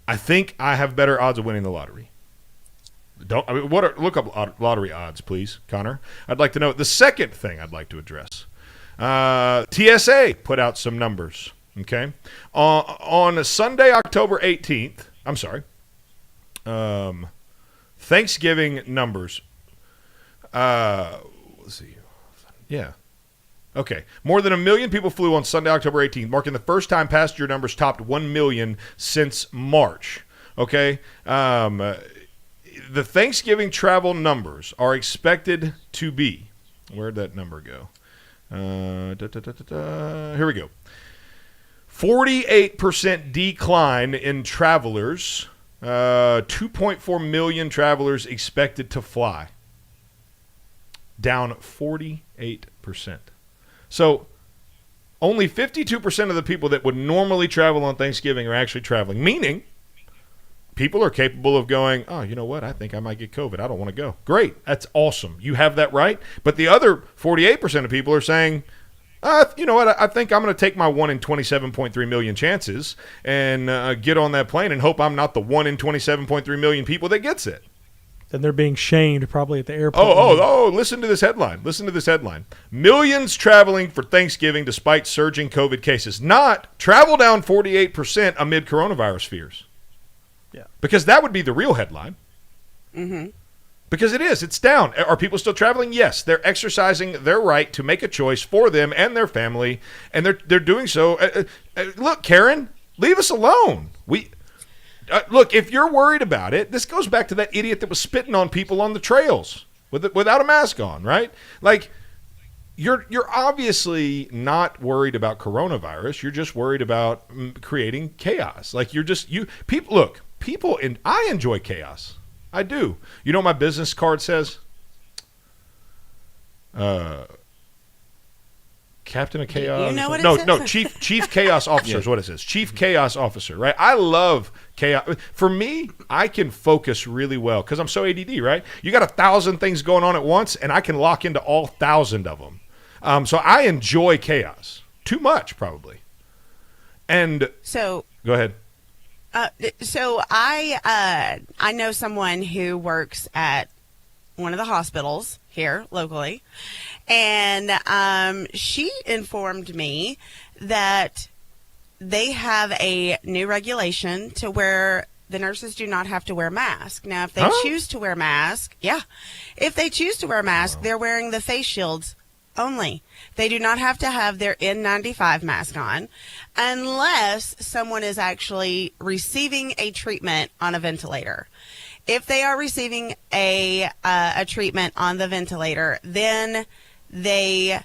Speaker 2: I think I have better odds of winning the lottery. Look up lottery odds, please, Connor. I'd like to know. The second thing I'd like to address. TSA put out some numbers. Okay, on Sunday, October 18th. I'm sorry. Thanksgiving numbers. Let's see. Yeah. Okay. More than 1 million people flew on Sunday, October 18th, marking the first time passenger numbers topped 1 million since March. Okay. The Thanksgiving travel numbers are expected to be. Where'd that number go? Here we go. 48% decline in travelers. 2.4 million travelers expected to fly. Down 48%. So only 52% of the people that would normally travel on Thanksgiving are actually traveling, meaning people are capable of going, oh, you know what? I think I might get COVID. I don't want to go. Great. That's awesome. You have that right. But the other 48% of people are saying, you know what? I think I'm going to take my 1 in 27.3 million chances and get on that plane and hope I'm not the 1 in 27.3 million people that gets it.
Speaker 3: Then they're being shamed probably at the airport.
Speaker 2: Oh, listen to this headline. Millions traveling for Thanksgiving despite surging COVID cases. Not travel down 48% amid coronavirus fears.
Speaker 3: Yeah.
Speaker 2: Because that would be the real headline.
Speaker 6: Mm-hmm.
Speaker 2: Because it is. It's down. Are people still traveling? Yes. They're exercising their right to make a choice for them and their family, and they're doing so. Look, Karen, leave us alone. Look, if you're worried about it, this goes back to that idiot that was spitting on people on the trails without a mask on, right? Like, you're obviously not worried about coronavirus. You're just worried about creating chaos. Like, people, and I enjoy chaos. I do. You know what my business card says? Captain of Chaos.
Speaker 6: You know what it says?
Speaker 2: No, Chief Chaos Officer is what it says. Chief Chaos Officer, right? I love chaos. For me, I can focus really well because I'm so ADD, right? You got 1,000 things going on at once, and I can lock into all 1,000 of them. So I enjoy chaos. Too much, probably. And
Speaker 6: so
Speaker 2: go ahead.
Speaker 6: So I know someone who works at one of the hospitals here locally, and she informed me that they have a new regulation to where the nurses do not have to wear masks. Now, if they choose to wear masks, they're wearing the face shields only. They do not have to have their N95 mask on unless someone is actually receiving a treatment on a ventilator. If they are receiving a treatment on the ventilator, then they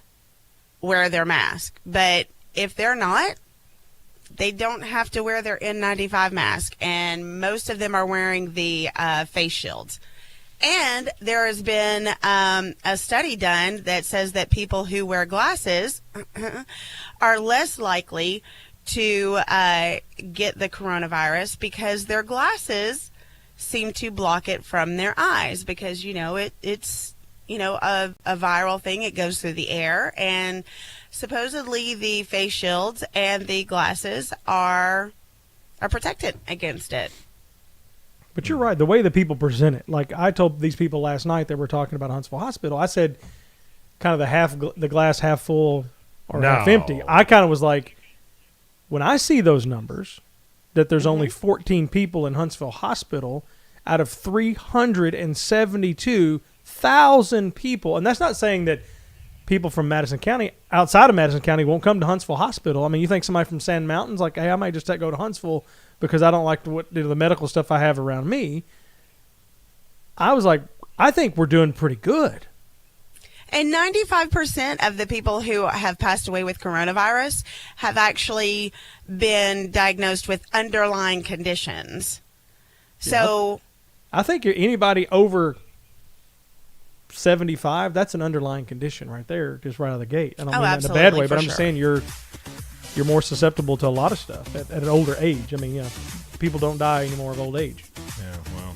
Speaker 6: wear their mask. But if they're not, they don't have to wear their N95 mask, and most of them are wearing the face shields. And there has been a study done that says that people who wear glasses are less likely to get the coronavirus because their glasses seem to block it from their eyes because, it's a viral thing. It goes through the air, and supposedly the face shields and the glasses are protected against it.
Speaker 3: But you're right. The way that people present it, like I told these people last night that were talking about Huntsville Hospital, I said kind of the glass half full or half empty. I kind of was like, when I see those numbers, that there's only 14 people in Huntsville Hospital out of 372,000 people. And that's not saying that people from Madison County, outside of Madison County, won't come to Huntsville Hospital. I mean, you think somebody from Sand Mountain's like, hey, I might just go to Huntsville because I don't like the medical stuff I have around me. I was like, I think we're doing pretty good.
Speaker 6: And 95% of the people who have passed away with coronavirus have actually been diagnosed with underlying conditions. So
Speaker 3: I think anybody over 75, that's an underlying condition right there, just right out of the gate. I don't mean that in a bad way, but I'm just saying you're more susceptible to a lot of stuff at an older age. I mean, people don't die anymore of old age.
Speaker 2: Yeah, well,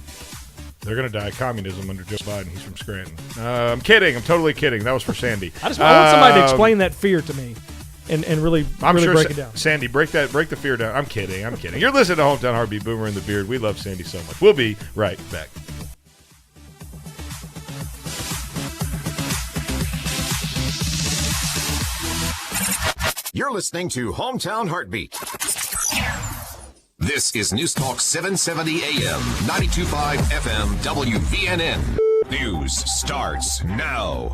Speaker 2: they're going to die of communism under Joe Biden. He's from Scranton. I'm kidding. I'm totally kidding. That was for Sandee.
Speaker 3: I want somebody to explain that fear to me and really break it down.
Speaker 2: Sandee, break the fear down. I'm kidding. You're listening to Hometown Heartbeat, Boomer and the Beard. We love Sandee so much. We'll be right back.
Speaker 21: You're listening to Hometown Heartbeat. This is News Talk 770 AM, 92.5 FM, WVNN. News starts now.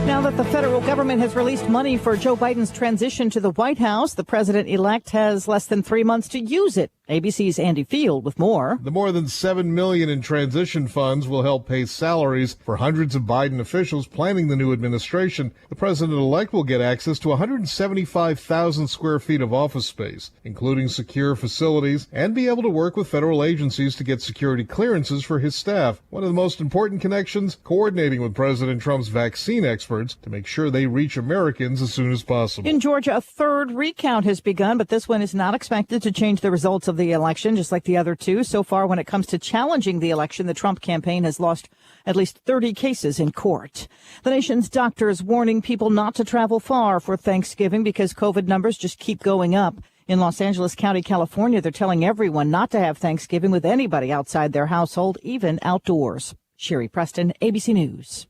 Speaker 10: Now that the federal government has released money for Joe Biden's transition to the White House, the president-elect has less than 3 months to use it. ABC's Andy Field with more.
Speaker 7: The more than $7 million in transition funds will help pay salaries for hundreds of Biden officials planning the new administration. The president-elect will get access to 175,000 square feet of office space, including secure facilities, and be able to work with federal agencies to get security clearances for his staff. One of the most important connections, coordinating with President Trump's vaccine experts to make sure they reach Americans as soon as possible.
Speaker 10: In Georgia, a third recount has begun, but this one is not expected to change the results of the election, just like the other two. So far, when it comes to challenging the election, the Trump campaign has lost at least 30 cases in court. The nation's doctors warning people not to travel far for Thanksgiving because COVID numbers just keep going up. In Los Angeles County, California, they're telling everyone not to have Thanksgiving with anybody outside their household, even outdoors. Sherry Preston, ABC News.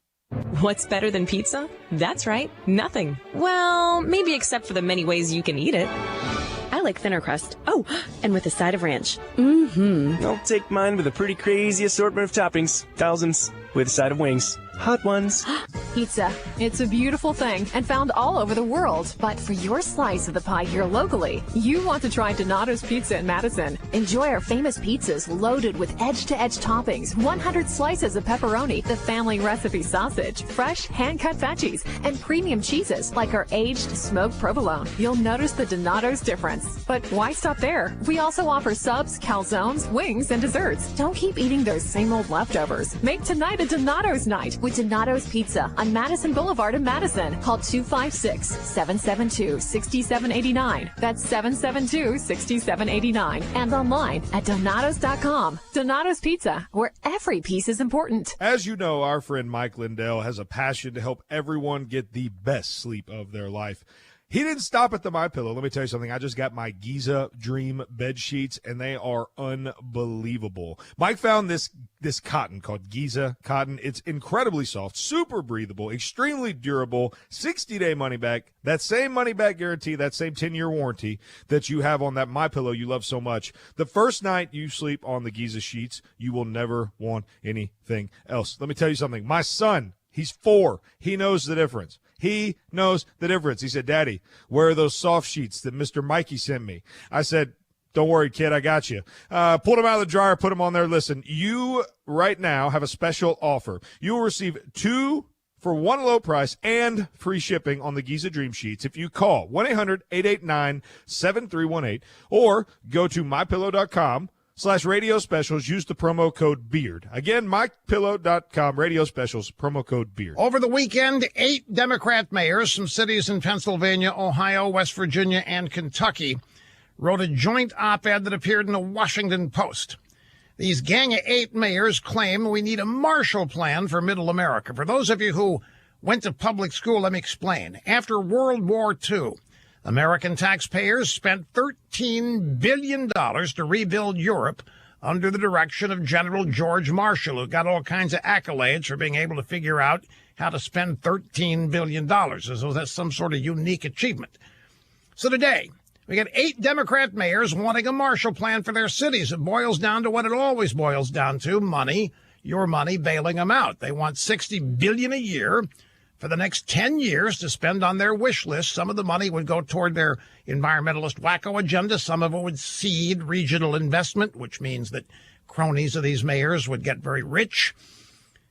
Speaker 13: What's better than pizza? That's right, nothing. Well, maybe except for the many ways you can eat it.
Speaker 28: I like thinner crust. Oh, and with a side of ranch.
Speaker 8: I'll take mine with a pretty crazy assortment of toppings. Thousands. With a side of wings. Hot ones.
Speaker 16: Pizza. It's a beautiful thing and found all over the world. But for your slice of the pie here locally, you want to try Donato's Pizza in Madison. Enjoy our famous pizzas loaded with edge-to-edge toppings, 100 slices of pepperoni, the family recipe sausage, fresh hand-cut veggies, and premium cheeses like our aged smoked provolone. You'll notice the Donato's difference. But why stop there? We also offer subs, calzones, wings, and desserts. Don't keep eating those same old leftovers. Make tonight a Donato's night with Donato's Pizza on Madison Boulevard in Madison. Call 256-772-6789. That's 772-6789. And online at Donatos.com. Donato's Pizza, where every piece is important.
Speaker 2: As you know, our friend Mike Lindell has a passion to help everyone get the best sleep of their life. He didn't stop at the MyPillow. Let me tell you something. I just got my Giza Dream bed sheets, and they are unbelievable. Mike found this cotton called Giza cotton. It's incredibly soft, super breathable, extremely durable, 60-day money back. That same money back guarantee, that same 10-year warranty that you have on that MyPillow you love so much. The first night you sleep on the Giza sheets, you will never want anything else. Let me tell you something. My son He's 4. He knows the difference. He knows the difference. He said, Daddy, where are those soft sheets that Mr. Mikey sent me? I said, don't worry, kid, I got you. Pulled them out of the dryer, put them on there. Listen, you right now have a special offer. You will receive 2 for one low price and free shipping on the Giza Dream Sheets if you call 1-800-889-7318 or go to mypillow.com/radio specials. Use the promo code BEARD. Again, mypillow.com, radio specials, promo code BEARD.
Speaker 9: Over the weekend, 8 Democrat mayors from cities in Pennsylvania, Ohio, West Virginia, and Kentucky wrote a joint op-ed that appeared in the Washington Post. These gang of 8 mayors claim we need a Marshall Plan for Middle America. For those of you who went to public school, let me explain. After World War II, American taxpayers spent $13 billion to rebuild Europe under the direction of General George Marshall, who got all kinds of accolades for being able to figure out how to spend $13 billion, as though that's some sort of unique achievement. So today, we got 8 Democrat mayors wanting a Marshall Plan for their cities. It boils down to what it always boils down to, money, your money, bailing them out. They want $60 billion a year for the next 10 years to spend on their wish list. Some of the money would go toward their environmentalist wacko agenda. Some of it would seed regional investment, which means that cronies of these mayors would get very rich.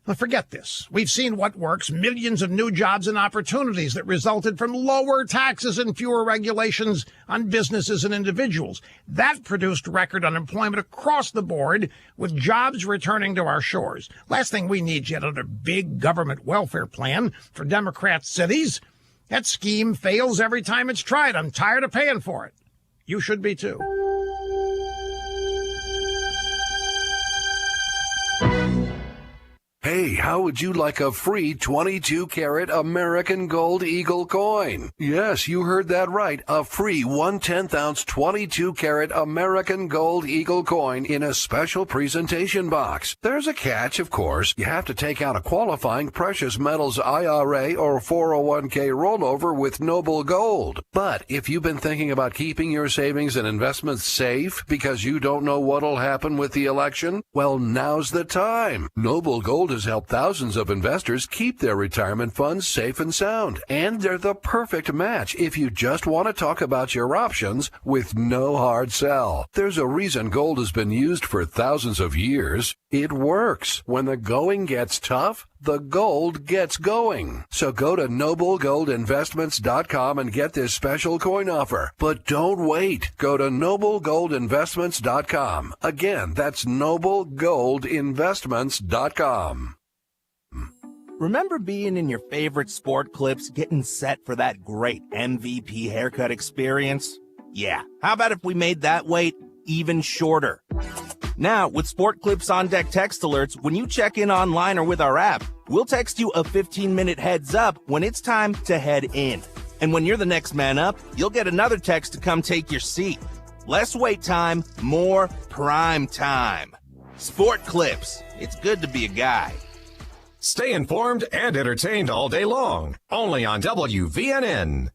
Speaker 9: But forget this. We've seen what works. Millions of new jobs and opportunities that resulted from lower taxes and fewer regulations on businesses and individuals. That produced record unemployment across the board, with jobs returning to our shores. Last thing we need is yet another big government welfare plan for Democrat cities. That scheme fails every time it's tried. I'm tired of paying for it. You should be too.
Speaker 17: Hey, how would you like a free 22-karat American Gold Eagle coin? Yes, you heard that right. A free 1/10-ounce 22-karat American Gold Eagle coin in a special presentation box. There's a catch, of course. You have to take out a qualifying precious metals IRA or 401k rollover with Noble Gold. But if you've been thinking about keeping your savings and investments safe because you don't know what'll happen with the election, well, now's the time. Noble Gold has helped thousands of investors keep their retirement funds safe and sound. And they're the perfect match if you just want to talk about your options with no hard sell. There's a reason gold has been used for thousands of years. It works. When the going gets tough, the gold gets going. So go to noblegoldinvestments.com and get this special coin offer. But don't wait. Go to noblegoldinvestments.com. Again, that's noblegoldinvestments.com.
Speaker 20: Remember being in your favorite sport clips, getting set for that great MVP haircut experience? Yeah, how about if we made that wait even shorter? Now, with Sport Clips On Deck text alerts, when you check in online or with our app, we'll text you a 15-minute heads up when it's time to head in. And when you're the next man up, you'll get another text to come take your seat. Less wait time, more prime time. Sport Clips. It's good to be a guy.
Speaker 21: Stay informed and entertained all day long. Only on WVNN.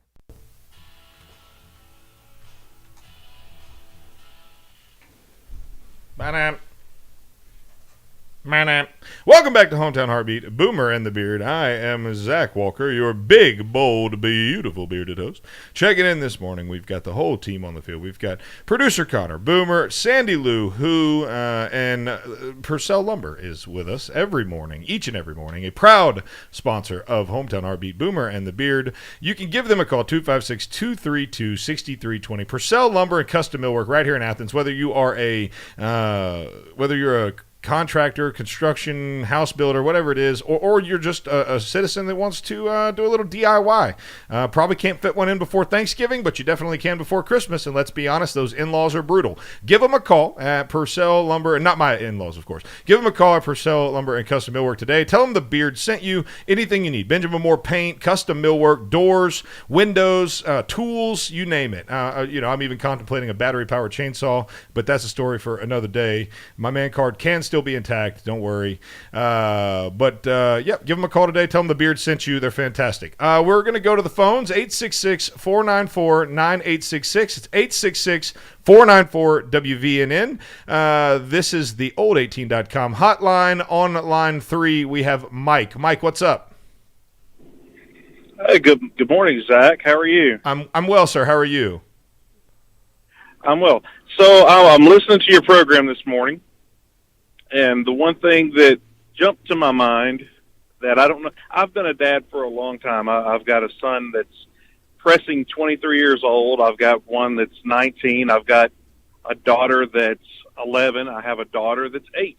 Speaker 2: Welcome back to Hometown Heartbeat, Boomer and the Beard. I am Zach Walker, your big, bold, beautiful bearded host. Checking in this morning, we've got the whole team on the field. We've got producer Connor, Boomer, Sandee Lou, who, and Purcell Lumber is with us every morning, each and every morning, a proud sponsor of Hometown Heartbeat, Boomer and the Beard. You can give them a call, 256-232-6320. Purcell Lumber and Custom Millwork right here in Athens. Whether you're a contractor, construction, house builder, whatever it is, or you're just a citizen that wants to do a little DIY. Probably can't fit one in before Thanksgiving, but you definitely can before Christmas, and let's be honest, those in-laws are brutal. Give them a call at Purcell Lumber, and not my in-laws, of course. Give them a call at Purcell Lumber and Custom Millwork today. Tell them the Beard sent you. Anything you need. Benjamin Moore paint, custom millwork, doors, windows, tools, you name it. I'm even contemplating a battery-powered chainsaw, but that's a story for another day. My man card can still be intact, don't worry. Give them a call today. Tell them the Beard sent you. They're fantastic. We're going to go to the phones, 866-494-9866. It's 866-494-WVNN. This is the old18.com hotline. On line 3, we have Mike. Mike, what's up?
Speaker 11: Hey, good morning, Zach. How are you?
Speaker 2: I'm well, sir. How are you?
Speaker 11: I'm well. So I'm listening to your program this morning, and the one thing that jumped to my mind that I don't know, I've been a dad for a long time. I've got a son that's pressing 23 years old. I've got one that's 19. I've got a daughter that's 11. I have a daughter that's 8.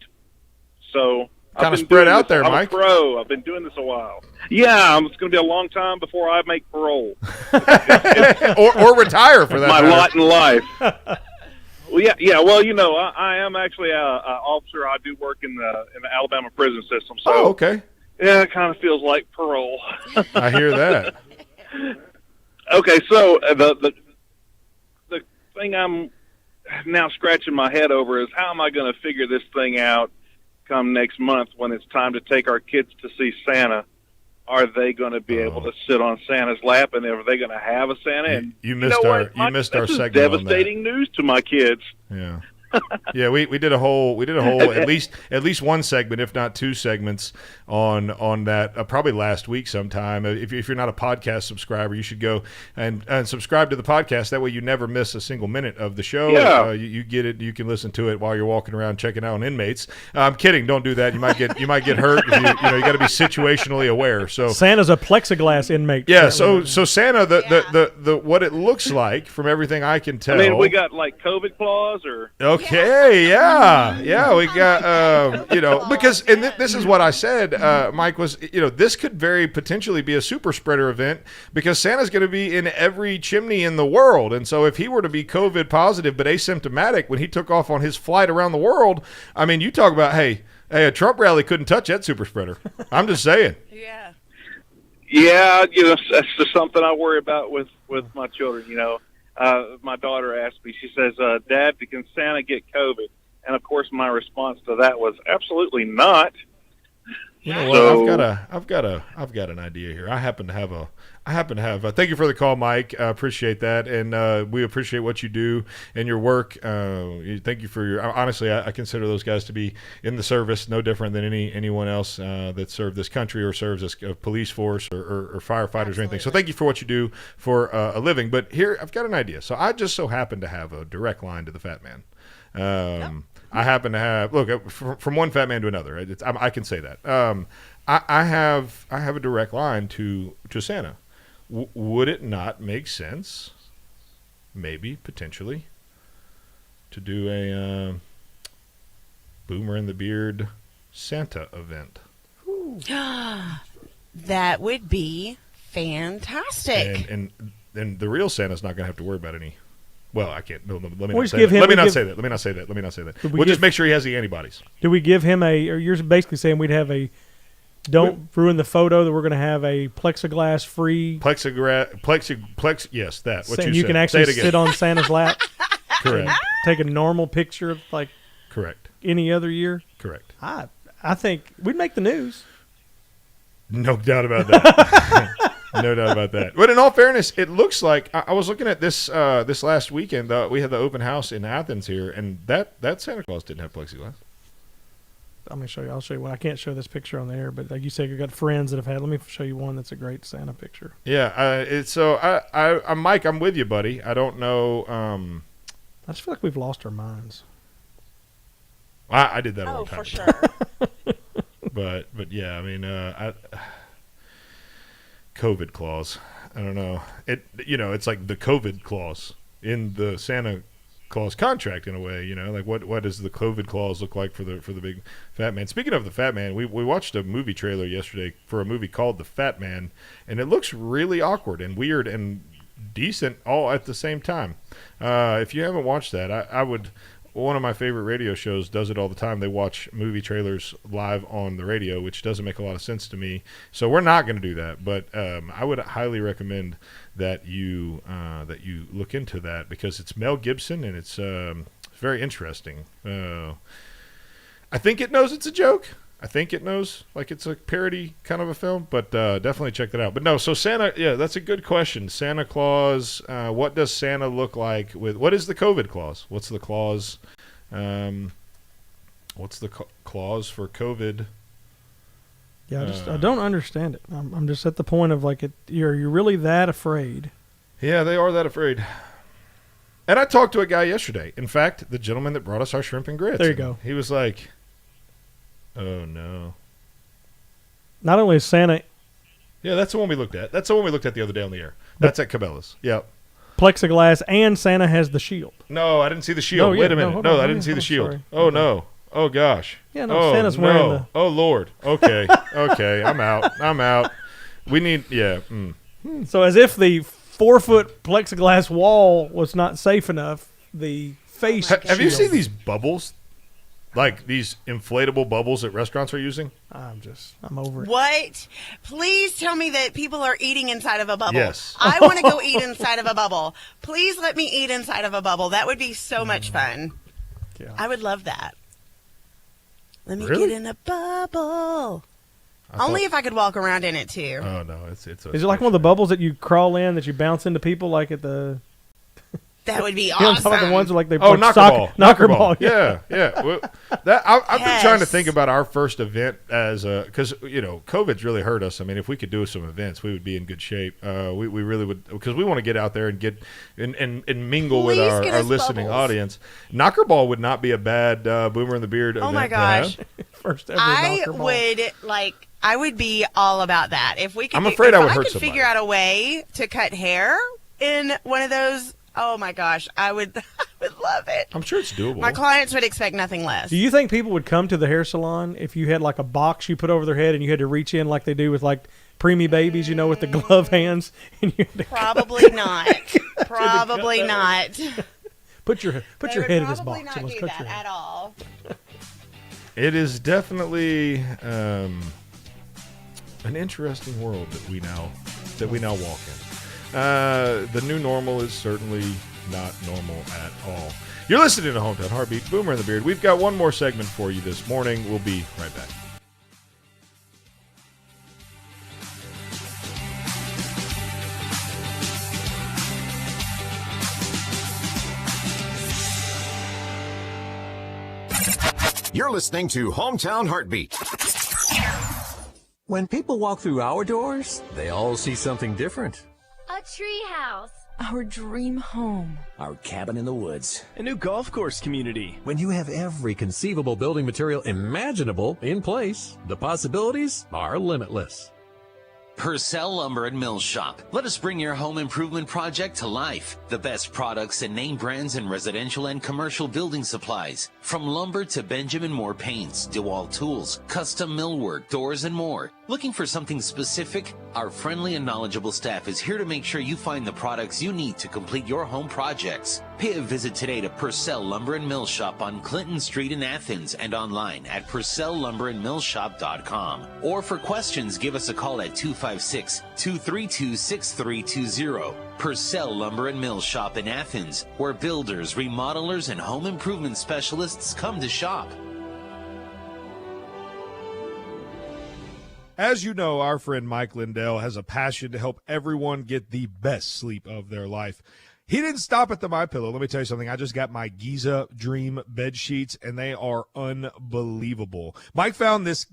Speaker 11: So
Speaker 2: kind of spread out there, Mike.
Speaker 11: I'm a pro. I've been doing this a while. Yeah, it's going to be a long time before I make parole.
Speaker 2: or retire for that
Speaker 11: my
Speaker 2: matter.
Speaker 11: lot in life. Well, yeah. Well, I am actually a officer. I do work in the Alabama prison system. So,
Speaker 2: okay.
Speaker 11: Yeah, it kind of feels like parole.
Speaker 2: I hear that.
Speaker 11: Okay, so the thing I'm now scratching my head over is how am I going to figure this thing out come next month when it's time to take our kids to see Santa? Are they going to be able to sit on Santa's lap, and are they going to have a Santa? And
Speaker 2: you missed our
Speaker 11: this
Speaker 2: segment
Speaker 11: is
Speaker 2: on that.
Speaker 11: devastating news to my kids.
Speaker 2: Yeah. Yeah, we did a whole at least one segment, if not 2 segments on that probably last week sometime. If you're not a podcast subscriber, you should go and subscribe to the podcast. That way you never miss a single minute of the show.
Speaker 11: Yeah.
Speaker 2: You get it. You can listen to it while you're walking around checking out on inmates. I'm kidding. Don't do that. You might get hurt. If you got to be situationally aware. So
Speaker 3: Santa's a plexiglass inmate.
Speaker 2: Yeah. So Santa, the what it looks like from everything I can tell.
Speaker 11: I mean, we got like COVID claws or.
Speaker 2: Okay, yeah, we got, because, and this is what I said, Mike, was, this could very potentially be a super spreader event because Santa's going to be in every chimney in the world. And so if he were to be COVID positive but asymptomatic when he took off on his flight around the world, I mean, you talk about, hey, a Trump rally couldn't touch that super spreader. I'm just saying.
Speaker 11: Yeah, that's just something I worry about with my children, my daughter asked me, she says, Dad, can Santa get COVID? And of course my response to that was absolutely not.
Speaker 2: You know what? I've got an idea here. I happen to have thank you for the call, Mike. I appreciate that. And we appreciate what you do and your work. Thank you for honestly, I consider those guys to be in the service, no different than anyone else that served this country or serves as a police force or firefighters or anything. So thank you for what you do for a living. But here, I've got an idea. So I just so happen to have a direct line to the Fat Man. I happen to have, look, from one fat man to another. Right? I can say that. I have a direct line to Santa. Would it not make sense, maybe, potentially, to do a Boomer and the Beard Santa event?
Speaker 6: That would be fantastic.
Speaker 2: And the real Santa's not going to have to worry about any. Well, I can't. No, let me
Speaker 3: We'll
Speaker 2: not say
Speaker 3: give
Speaker 2: that.
Speaker 3: him-
Speaker 2: Let me
Speaker 3: we
Speaker 2: not
Speaker 3: give-
Speaker 2: say that. Let me not say that. Let me not say that.
Speaker 3: Did we
Speaker 2: We'll just
Speaker 3: give-
Speaker 2: make sure he has the antibodies.
Speaker 3: Do we give him or you're basically saying we'd have don't ruin the photo, that we're going to have a plexiglass free.
Speaker 2: Yes, that. What
Speaker 3: saying
Speaker 2: you
Speaker 3: you
Speaker 2: said.
Speaker 3: can
Speaker 2: Say
Speaker 3: actually
Speaker 2: it again.
Speaker 3: sit on Santa's lap.
Speaker 2: Correct.
Speaker 3: and take a normal picture of like
Speaker 2: Correct.
Speaker 3: any other year.
Speaker 2: Correct.
Speaker 3: I think we'd make the news.
Speaker 2: No doubt about that. No doubt about that. But in all fairness, it looks like I was looking at this this last weekend. We had the open house in Athens here, and that Santa Claus didn't have plexiglass.
Speaker 3: I'm gonna show you. I'll show you one. I can't show this picture on the air, but like you said, you've got friends that have had. Let me show you one that's a great Santa picture.
Speaker 2: Yeah. I'm Mike. I'm with you, buddy. I don't know.
Speaker 3: I just feel like we've lost our minds.
Speaker 2: I did that a long time
Speaker 6: for
Speaker 2: ago.
Speaker 6: sure.
Speaker 2: But yeah, I mean, COVID clause. I don't know. It's like the COVID clause in the Santa Claus contract in a way. Like what does the COVID clause look like for the big fat man? Speaking of the fat man, we watched a movie trailer yesterday for a movie called The Fat Man, and it looks really awkward and weird and decent all at the same time. If you haven't watched that, I would. One of my favorite radio shows does it all the time. They watch movie trailers live on the radio, which doesn't make a lot of sense to me. So we're not going to do that. But I would highly recommend that you look into that because it's Mel Gibson and it's very interesting. I think it knows it's a joke. I think it knows like it's a parody kind of a film, but definitely check that out. But no, so Santa, yeah, that's a good question. Santa Claus, what does Santa look like what is the COVID clause? What's the clause? What's the clause for COVID?
Speaker 3: Yeah, I don't understand it. I'm just at the point of like, you're really that afraid?
Speaker 2: Yeah, they are that afraid. And I talked to a guy yesterday. In fact, the gentleman that brought us our shrimp and grits.
Speaker 3: There you go.
Speaker 2: He was like, "Oh no."
Speaker 3: Not only is Santa.
Speaker 2: Yeah, that's the one we looked at. That's the one we looked at the other day on the air. That's at Cabela's. Yep.
Speaker 3: Plexiglass, and Santa has the shield.
Speaker 2: No, I didn't see the shield.
Speaker 3: No,
Speaker 2: Wait
Speaker 3: yeah,
Speaker 2: a minute.
Speaker 3: no,
Speaker 2: I didn't see the shield.
Speaker 3: sorry.
Speaker 2: Oh, no. Oh, gosh.
Speaker 3: Yeah, no, Santa's wearing the...
Speaker 2: Oh, Lord. Okay. Okay, I'm out. We need... Yeah.
Speaker 3: So as if the 4-foot plexiglass wall was not safe enough, the face
Speaker 2: Have you
Speaker 3: shield-
Speaker 2: seen these bubbles? Like these inflatable bubbles that restaurants are using?
Speaker 3: I'm over it.
Speaker 6: What? Please tell me that people are eating inside of a bubble.
Speaker 2: Yes.
Speaker 6: I want to go eat inside of a bubble. Please let me eat inside of a bubble. That would be so much fun.
Speaker 3: Yeah.
Speaker 6: I would love that. Let me
Speaker 2: Really?
Speaker 6: get in a bubble. Only if I could walk around in it too.
Speaker 2: Oh, no. It's
Speaker 3: Is it like one of the bubbles that you crawl in that you bounce into people like at the...
Speaker 6: That would be
Speaker 3: You know,
Speaker 6: awesome.
Speaker 3: some of the ones like they
Speaker 2: Oh,
Speaker 3: like
Speaker 2: knocker ball.
Speaker 3: ball.
Speaker 2: Yeah. Well, I've been trying to
Speaker 6: Yes.
Speaker 2: think about our first event as because COVID's really hurt us. I mean, if we could do some events, we would be in good shape. We really would, because we want to get out there and get and mingle with
Speaker 6: Please
Speaker 2: our
Speaker 6: get us
Speaker 2: listening
Speaker 6: bubbles.
Speaker 2: audience. Knocker ball would not be a bad Boomer in the Beard event.
Speaker 6: Oh my
Speaker 2: to have.
Speaker 6: gosh.
Speaker 3: First ever
Speaker 6: I
Speaker 3: knocker ball.
Speaker 6: would be all about that. If we could
Speaker 2: I'm afraid I would
Speaker 6: if
Speaker 2: hurt
Speaker 6: could
Speaker 2: somebody.
Speaker 6: figure out a way to cut hair in one of those, oh my gosh, I would love it.
Speaker 2: I'm sure it's doable.
Speaker 6: My clients would expect nothing less.
Speaker 3: Do you think people would come to the hair salon if you had like a box you put over their head and you had to reach in like they do with like preemie babies, with the glove hands? And you had to
Speaker 6: Probably not. Probably not.
Speaker 3: put your
Speaker 6: They
Speaker 3: head
Speaker 6: would
Speaker 3: in this
Speaker 6: probably
Speaker 3: box
Speaker 6: not
Speaker 3: and let's
Speaker 6: do
Speaker 3: cut
Speaker 6: that
Speaker 3: your head.
Speaker 6: at all.
Speaker 2: It is definitely an interesting world that we now walk in. The new normal is certainly not normal at all. You're listening to Hometown Heartbeat, Boomer in the Beard. We've got one more segment for you this morning. We'll be right back.
Speaker 21: You're listening to Hometown Heartbeat.
Speaker 18: When people walk through our doors, they all see something different.
Speaker 19: A tree house.
Speaker 22: Our dream home.
Speaker 18: Our cabin in the woods.
Speaker 8: A new golf course community.
Speaker 18: When you have every conceivable building material imaginable in place, the possibilities are limitless.
Speaker 23: Purcell Lumber and Mill Shop. Let us bring your home improvement project to life. The best products and name brands in residential and commercial building supplies. From lumber to Benjamin Moore paints, DeWalt tools, custom millwork, doors, and more. Looking for something specific? Our friendly and knowledgeable staff is here to make sure you find the products you need to complete your home projects. Pay a visit today to Purcell Lumber and Mill Shop on Clinton Street in Athens and online at PurcellLumberandMillShop.com. Or for questions, give us a call at 256-232-6320. Purcell Lumber and Mill Shop in Athens, where builders, remodelers, and home improvement specialists come to shop.
Speaker 2: As you know, our friend Mike Lindell has a passion to help everyone get the best sleep of their life. He didn't stop at the MyPillow. Let me tell you something. I just got my Giza Dream bed sheets, and they are unbelievable. Mike found this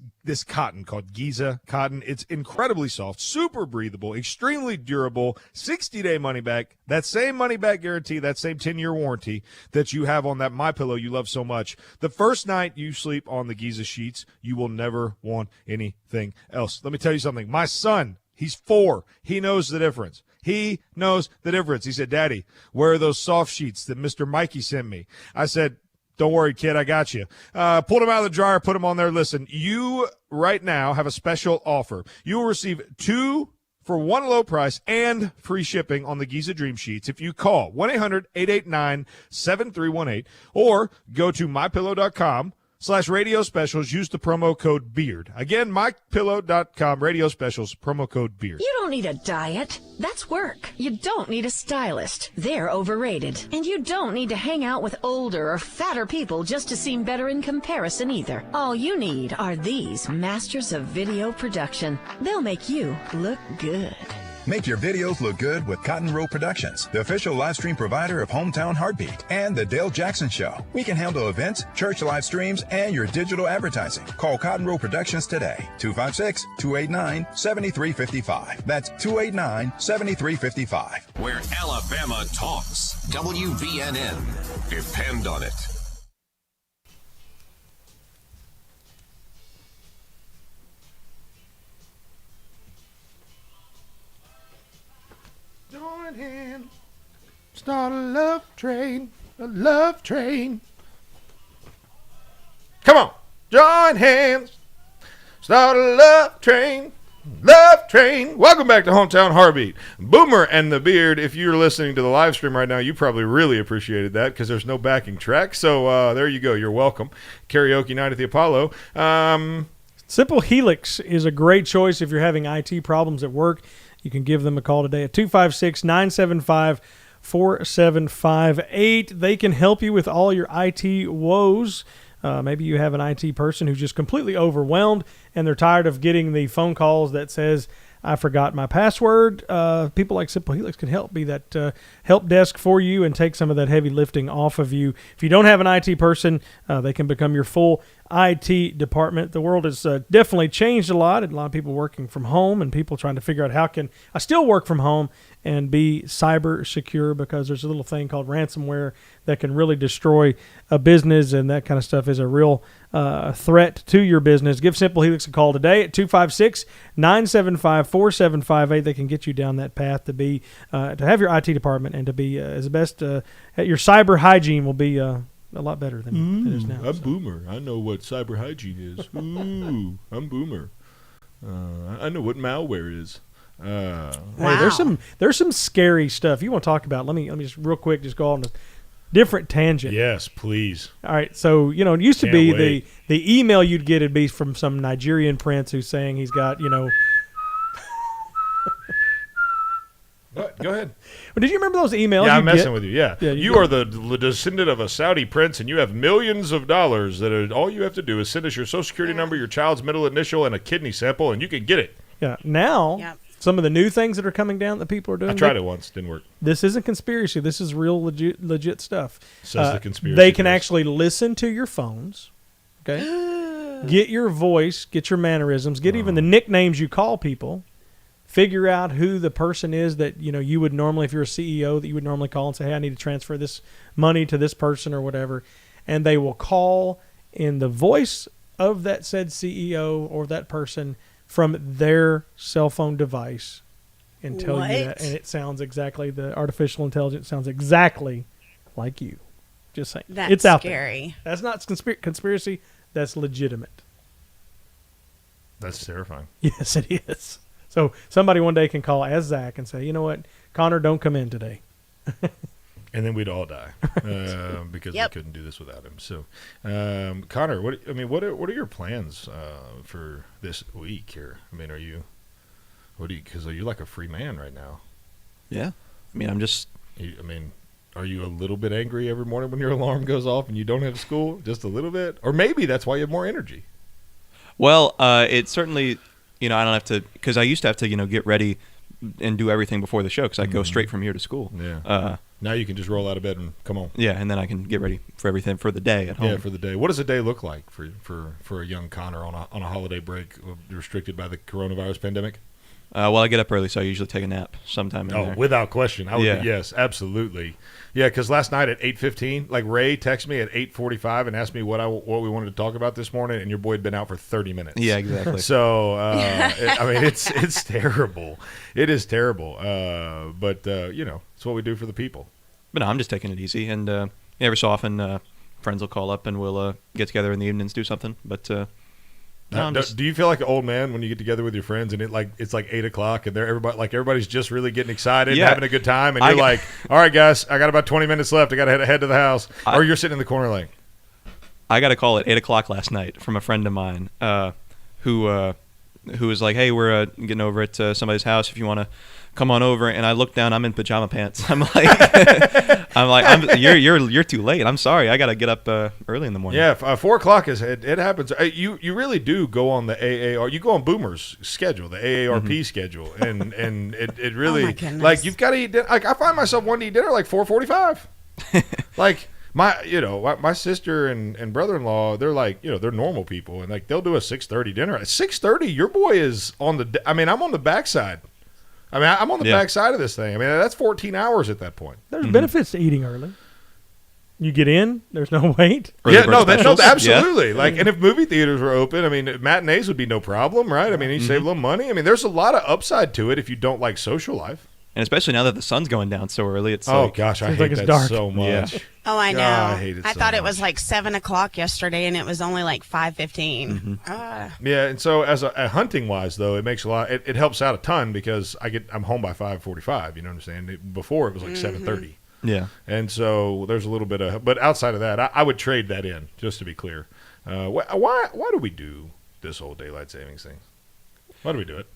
Speaker 2: cotton called Giza cotton. It's incredibly soft, super breathable, extremely durable, 60-day money back. That same money back guarantee, that same 10-year warranty that you have on that MyPillow you love so much. The first night you sleep on the Giza sheets, you will never want anything else. Let me tell you something. My son, he's 4. He knows the difference. He knows the difference. He said, "Daddy, where are those soft sheets that Mr. Mikey sent me?" I said, "Don't worry, kid, I got you." Pulled them out of the dryer, put them on there. Listen, you right now have a special offer. You will receive 2 for one low price and free shipping on the Giza Dream Sheets if you call 1-800-889-7318 or go to mypillow.com/radio specials. Use the promo code BEARD. Again, mypillow.com, radio specials, promo code BEARD.
Speaker 22: You don't need a diet. That's work. You don't need a stylist. They're overrated. And you don't need to hang out with older or fatter people just to seem better in comparison either. All you need are these masters of video production. They'll make you look good.
Speaker 1: Make your videos look good with Cotton Row Productions, the official live stream provider of Hometown Heartbeat and The Dale Jackson Show. We can handle events, church live streams, and your digital advertising. Call Cotton Row Productions today, 256-289-7355. That's 289-7355.
Speaker 21: Where Alabama talks. WVNN. Depend on it.
Speaker 2: Join hands, start a love train, a love train. Come on, join hands, start a love train, love train. Welcome back to Hometown Heartbeat. Boomer and the Beard. If you're listening to the live stream right now, you probably really appreciated that because there's no backing track. So there you go. You're welcome. Karaoke night at the Apollo.
Speaker 3: Simple Helix is a great choice if you're having IT problems at work. You can give them a call today at 256-975-4758. They can help you with all your IT woes. Maybe you have an IT person who's just completely overwhelmed and they're tired of getting the phone calls that says, I forgot my password. People like Simple Helix can help be that help desk for you and take some of that heavy lifting off of you. If you don't have an IT person, they can become your full IT department. The world has definitely changed a lot, and a lot of people working from home and people trying to figure out how can I still work from home and be cyber secure, because there's a little thing called ransomware that can really destroy a business, and that kind of stuff is a real threat to your business. Give Simple Helix a call today at 256-975-4758. They can get you down that path to be to have your IT department and to be as best your cyber hygiene will be a lot better than it is now.
Speaker 2: I'm Boomer. I know what cyber hygiene is. Ooh, I'm Boomer. I know what malware is.
Speaker 3: Hey, there's some scary stuff you want to talk about. Let me just real quick just go on a different tangent.
Speaker 2: Yes, please.
Speaker 3: All right, so it used to be the email you'd get would be from some Nigerian prince who's saying he's got
Speaker 2: What? Go ahead.
Speaker 3: Well, did you remember those emails?
Speaker 2: Yeah, I'm messing with you. Yeah,
Speaker 3: you
Speaker 2: you are the descendant of a Saudi prince, and you have millions of dollars. All you have to do is send us your social security number, your child's middle initial, and a kidney sample, and you can get it.
Speaker 3: Yeah. Now, some of the new things that are coming down that people are doing.
Speaker 2: I tried it once, didn't work.
Speaker 3: This isn't conspiracy. This is real legit stuff.
Speaker 2: Says the conspiracy.
Speaker 3: They can actually listen to your phones. Okay. Get your voice, get your mannerisms, get even the nicknames you call people. Figure out who the person is that you would normally, if you're a CEO, that you would normally call and say, hey, I need to transfer this money to this person or whatever. And they will call in the voice of that said CEO or that person from their cell phone device and tell you that. And it sounds exactly, the artificial intelligence sounds exactly like you. Just saying. It's out
Speaker 6: scary.
Speaker 3: There. That's not conspiracy. That's legitimate.
Speaker 2: That's terrifying.
Speaker 3: Yes, it is. So somebody one day can call as Zach and say, you know what, Connor, don't come in today.
Speaker 2: And then we'd all die because we couldn't do this without him. So, Connor, what are your plans for this week here? I mean, because you're like a free man right now.
Speaker 5: Yeah. I mean,
Speaker 2: are you a little bit angry every morning when your alarm goes off and you don't have school? Just a little bit? Or maybe that's why you have more energy.
Speaker 5: Well, it certainly, I don't have to, because I used to have to, get ready and do everything before the show because I go straight from here to school.
Speaker 2: Yeah. Now you can just roll out of bed and come on.
Speaker 5: Yeah, and then I can get ready for everything for the day at home.
Speaker 2: Yeah, for the day. What does a day look like for a young Connor on a holiday break restricted by the coronavirus pandemic?
Speaker 5: Well, I get up early, so I usually take a nap sometime in there.
Speaker 2: Without question. Yes, absolutely. Yeah, because last night at 8:15, like Ray texted me at 8:45 and asked me what we wanted to talk about this morning, and your boy had been out for 30 minutes.
Speaker 5: Yeah, exactly.
Speaker 2: So, it's terrible. It is terrible. But it's what we do for the people.
Speaker 5: But no, I'm just taking it easy, and every so often friends will call up and we'll get together in the evenings, do something. But
Speaker 2: do you feel like an old man when you get together with your friends and it's like 8 o'clock and everybody's just really getting excited and having a good time, and you're like, all right, guys, I got about 20 minutes left. I got to head to the house. Or you're sitting in the corner like.
Speaker 5: I got a call at 8 o'clock last night from a friend of mine who was like, hey, we're getting over at somebody's house. If you want to come on over, and I look down. I'm in pajama pants. I'm like, you're too late. I'm sorry. I got to get up early in the morning.
Speaker 2: Yeah, 4 o'clock it happens. You really do go on the AAR. You go on Boomer's schedule, the AARP schedule, and it really like you've got to eat dinner. Like I find myself wanting to eat dinner like 4:45. Like my sister and brother-in-law, they're like they're normal people, and like they'll do a 6:30 dinner. At 6:30, your boy is on the. I mean, I'm on the backside. I mean, I'm on the backside of this thing. I mean, that's 14 hours at that point.
Speaker 3: There's benefits to eating early. You get in, there's no wait.
Speaker 2: Absolutely. Yeah. Like, and if movie theaters were open, I mean, matinees would be no problem, right? I mean, you save a little money. I mean, there's a lot of upside to it if you don't like social life.
Speaker 5: And especially now that the sun's going down so early, it's
Speaker 2: gosh, I hate that dark. So much.
Speaker 5: Yeah.
Speaker 6: Oh, I know.
Speaker 2: God, I hate it.
Speaker 6: I thought it was like 7 o'clock yesterday, and it was only like 5:15.
Speaker 2: Yeah, and so as a hunting wise though, it makes a lot. It helps out a ton because I'm home by 5:45. You know what I'm saying? Before it was like 7:30.
Speaker 5: Yeah,
Speaker 2: and so there's a little bit of. But outside of that, I would trade that in just to be clear. Why do we do this whole daylight savings thing? Why do we do it?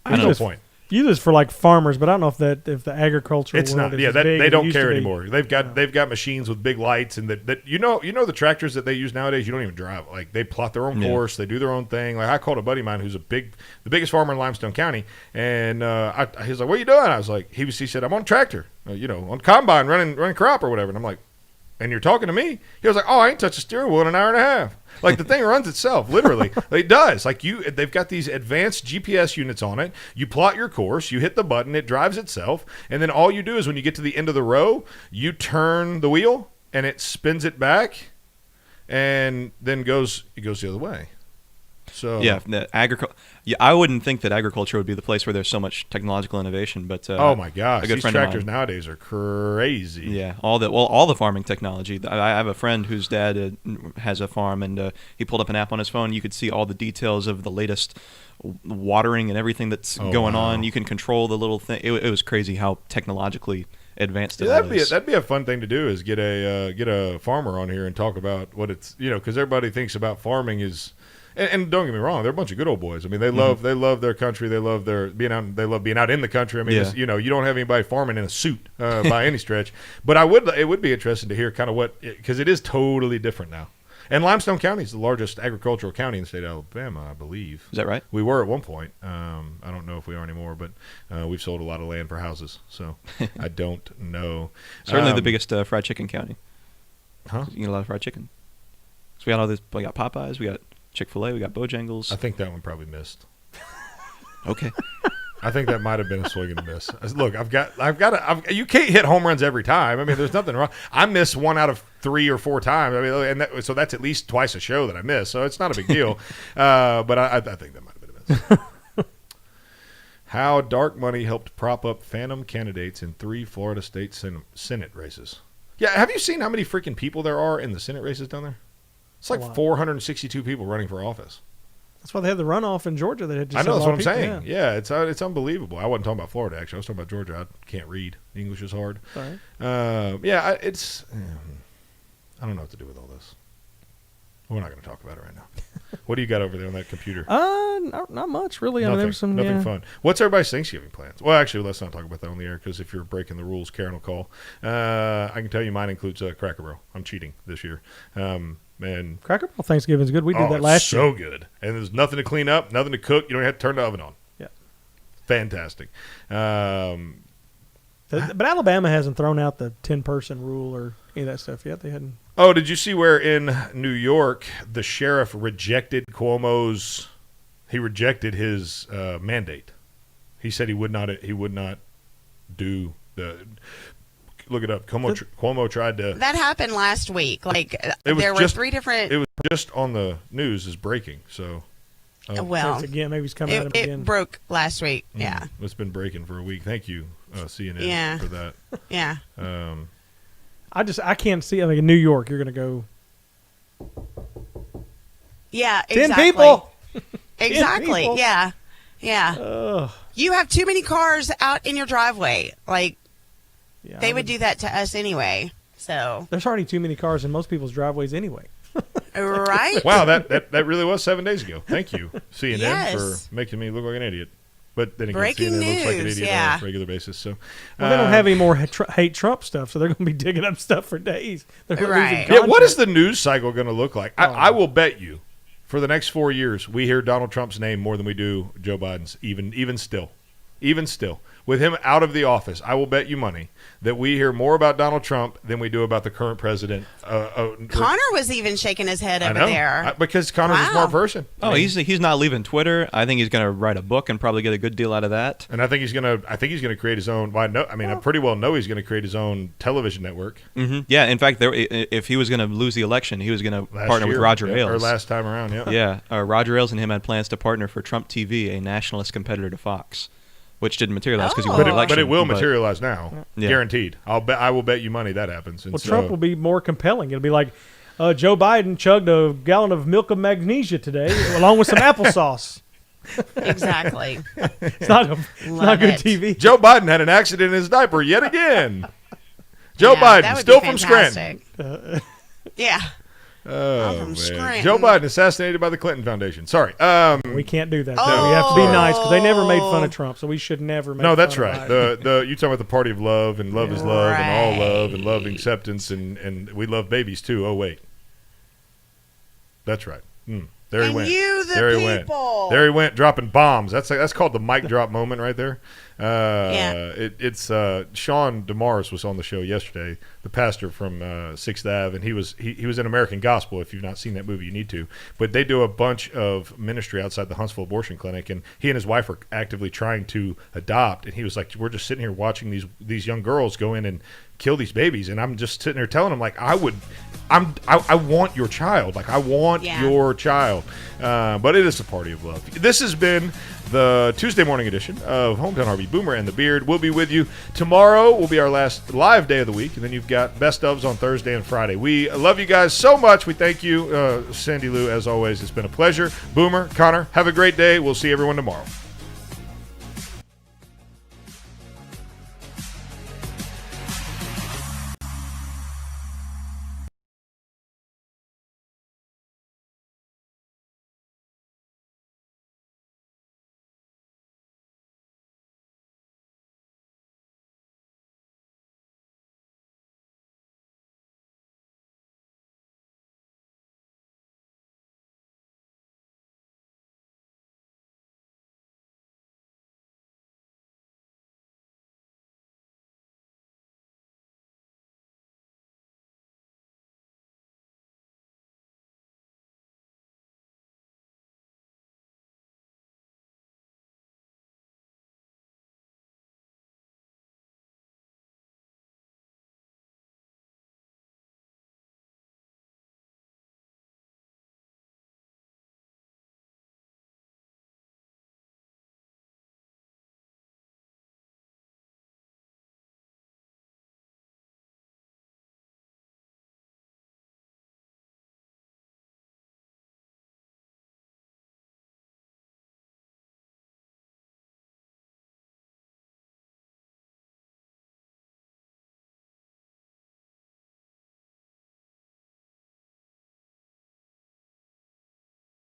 Speaker 2: There's no point.
Speaker 3: Use this for like farmers, but I don't know if the agricultural
Speaker 2: it's
Speaker 3: world
Speaker 2: not.
Speaker 3: is
Speaker 2: Yeah,
Speaker 3: as big
Speaker 2: they don't
Speaker 3: as it
Speaker 2: care
Speaker 3: used to be.
Speaker 2: anymore. They've got machines with big lights, and that the tractors that they use nowadays. You don't even drive. Like they plot their own course, they do their own thing. Like I called a buddy of mine who's the biggest farmer in Limestone County, and he was like, "What are you doing?" I was like, he said, "I'm on a tractor, on combine running crop or whatever." And I'm like, "And you're talking to me?" He was like, "Oh, I ain't touched a steering wheel in an hour and a half." Like the thing runs itself, literally. It does. Like they've got these advanced GPS units on it. You plot your course, you hit the button, it drives itself, and then all you do is when you get to the end of the row, you turn the wheel and it spins it back, and then it goes the other way. So
Speaker 5: yeah, I wouldn't think that agriculture would be the place where there's so much technological innovation. But
Speaker 2: oh my gosh,
Speaker 5: a good
Speaker 2: these
Speaker 5: friend
Speaker 2: tractors
Speaker 5: of mine,
Speaker 2: nowadays are crazy.
Speaker 5: Yeah, all the farming technology. I have a friend whose dad has a farm, and he pulled up an app on his phone. You could see all the details of the latest watering and everything that's going on. You can control the little thing. It was crazy how technologically advanced it was.
Speaker 2: That'd be a fun thing to do. Is get a farmer on here and talk about what it's because everybody thinks about farming is. And don't get me wrong, they're a bunch of good old boys. I mean, they love their country. They love being out in the country. I mean, you don't have anybody farming in a suit by any stretch. But it would be interesting to hear kind of because it is totally different now. And Limestone County is the largest agricultural county in the state of Alabama, I believe.
Speaker 5: Is that right?
Speaker 2: We were at one point. I don't know if we are anymore, but we've sold a lot of land for houses, so I don't know.
Speaker 5: Certainly the biggest fried chicken county.
Speaker 2: Huh?
Speaker 5: You get a lot of fried chicken. So we got all this. We got Popeyes. We got Chick-fil-A, we got Bojangles.
Speaker 2: I think that one probably missed.
Speaker 5: Okay.
Speaker 2: I think that might have been a swing and a miss. Look, you can't hit home runs every time. I mean, there's nothing wrong. I miss 1 out of 3 or 4 times. I mean, so that's at least twice a show that I miss. So it's not a big deal. But I think that might have been a miss. How dark money helped prop up phantom candidates in 3 Florida state Senate races. Yeah, have you seen how many freaking people there are in the Senate races down there? It's like 462 people running for office.
Speaker 3: That's why they had the runoff in Georgia. They had just
Speaker 2: I know, that's what I'm saying. Yeah, it's unbelievable. I wasn't talking about Florida, actually. I was talking about Georgia. I can't read. English is hard.
Speaker 3: All right.
Speaker 2: It's I don't know what to do with all this. We're not going to talk about it right now. What do you got over there on that computer?
Speaker 3: Not much, really.
Speaker 2: Nothing,
Speaker 3: I mean, there was some
Speaker 2: nothing fun. What's everybody's Thanksgiving plans? Well, actually, let's not talk about that on the air because if you're breaking the rules, Karen will call. I can tell you mine includes Cracker Barrel. I'm cheating this year. And
Speaker 3: Cracker Barrel Thanksgiving is good. We did that last year.
Speaker 2: So good. And there's nothing to clean up, nothing to cook. You don't have to turn the oven on.
Speaker 3: Yeah.
Speaker 2: Fantastic.
Speaker 3: But Alabama hasn't thrown out the 10-person rule or any of that stuff yet. They hadn't.
Speaker 2: Oh, did you see where in New York the sheriff rejected his mandate? He said he would not do the. Look it up. Cuomo tried to.
Speaker 6: That happened last week. Like there were 3 different.
Speaker 2: It was just on the news as breaking. So.
Speaker 6: Well,
Speaker 3: again, maybe he's coming out again.
Speaker 6: It broke last week. Yeah.
Speaker 2: It's been breaking for a week. Thank you, CNN, for that.
Speaker 6: Yeah.
Speaker 3: I can't see. Like in New York, you're going to go.
Speaker 6: Yeah.
Speaker 3: 10
Speaker 6: exactly.
Speaker 3: people.
Speaker 6: Exactly.
Speaker 3: 10 people.
Speaker 6: Yeah. Yeah.
Speaker 3: Ugh.
Speaker 6: You have too many cars out in your driveway. Like.
Speaker 3: Yeah,
Speaker 6: they would do that to us anyway. So
Speaker 3: there's already too many cars in most people's driveways anyway.
Speaker 6: Right?
Speaker 2: Wow, that really was 7 days ago. Thank you, CNN,
Speaker 6: Yes.
Speaker 2: for making me look like an idiot. But then again,
Speaker 6: Breaking
Speaker 2: CNN looks like an
Speaker 6: news,
Speaker 2: idiot
Speaker 6: yeah.
Speaker 2: on a regular basis. So
Speaker 3: Well, they don't have any more hate Trump stuff, so they're going to be digging up stuff for days. They're gonna lose
Speaker 6: Right.
Speaker 2: yeah, what is the news cycle going to look like? I will bet you for the next 4 years we hear Donald Trump's name more than we do Joe Biden's, even still. With him out of the office, I will bet you money that we hear more about Donald Trump than we do about the current president.
Speaker 6: Connor was even shaking his head over there.
Speaker 2: Because Connor's a smart person.
Speaker 5: Oh, he's not leaving Twitter. I think he's going to write a book and probably get a good deal out of that.
Speaker 2: And I think he's going to create his own. I pretty well know he's going to create his own television network.
Speaker 5: Mm-hmm. Yeah, in fact, if he was going to lose the election, he was going to partner with Roger Ailes.
Speaker 2: Or last time around, yeah.
Speaker 5: Yeah, Roger Ailes and him had plans to partner for Trump TV, a nationalist competitor to Fox. Which didn't materialize because he won the election.
Speaker 2: But it will materialize now, guaranteed. I will bet you money that happens. And
Speaker 3: Trump will be more compelling. It'll be like Joe Biden chugged a gallon of milk of magnesia today, along with some applesauce.
Speaker 6: Exactly.
Speaker 3: It's not good TV.
Speaker 2: Joe Biden had an accident in his diaper yet again. Joe Biden, still from Scranton.
Speaker 6: Yeah.
Speaker 2: Oh, man. Joe Biden assassinated by the Clinton Foundation. Sorry.
Speaker 3: We can't do that. No. We have to be nice because they never made fun of Trump, so we should never make fun of
Speaker 2: No, that's right. You talking about the party of love, and love is love, and all love, and love and acceptance, and we love babies, too. Oh, wait. That's right. There he went. There he went, dropping bombs. That's called the mic drop moment right there. It's Sean DeMaris was on the show yesterday, the pastor from 6th Ave, and he was in American Gospel. If you've not seen that movie, you need to. But they do a bunch of ministry outside the Huntsville abortion clinic, and he and his wife are actively trying to adopt. And he was like, "We're just sitting here watching these young girls go in and kill these babies," and I'm just sitting there telling him, like, I want your child. Like, I want your child. But it is a party of love. This has been the Tuesday morning edition of Hometown Harvey. Boomer and the Beard. We'll be with you tomorrow. Will be our last live day of the week, and then you've got best ofs on Thursday and Friday. We love you guys so much. We thank you, Sandee Lou, as always. It's been a pleasure. Boomer, Connor, have a great day. We'll see everyone tomorrow.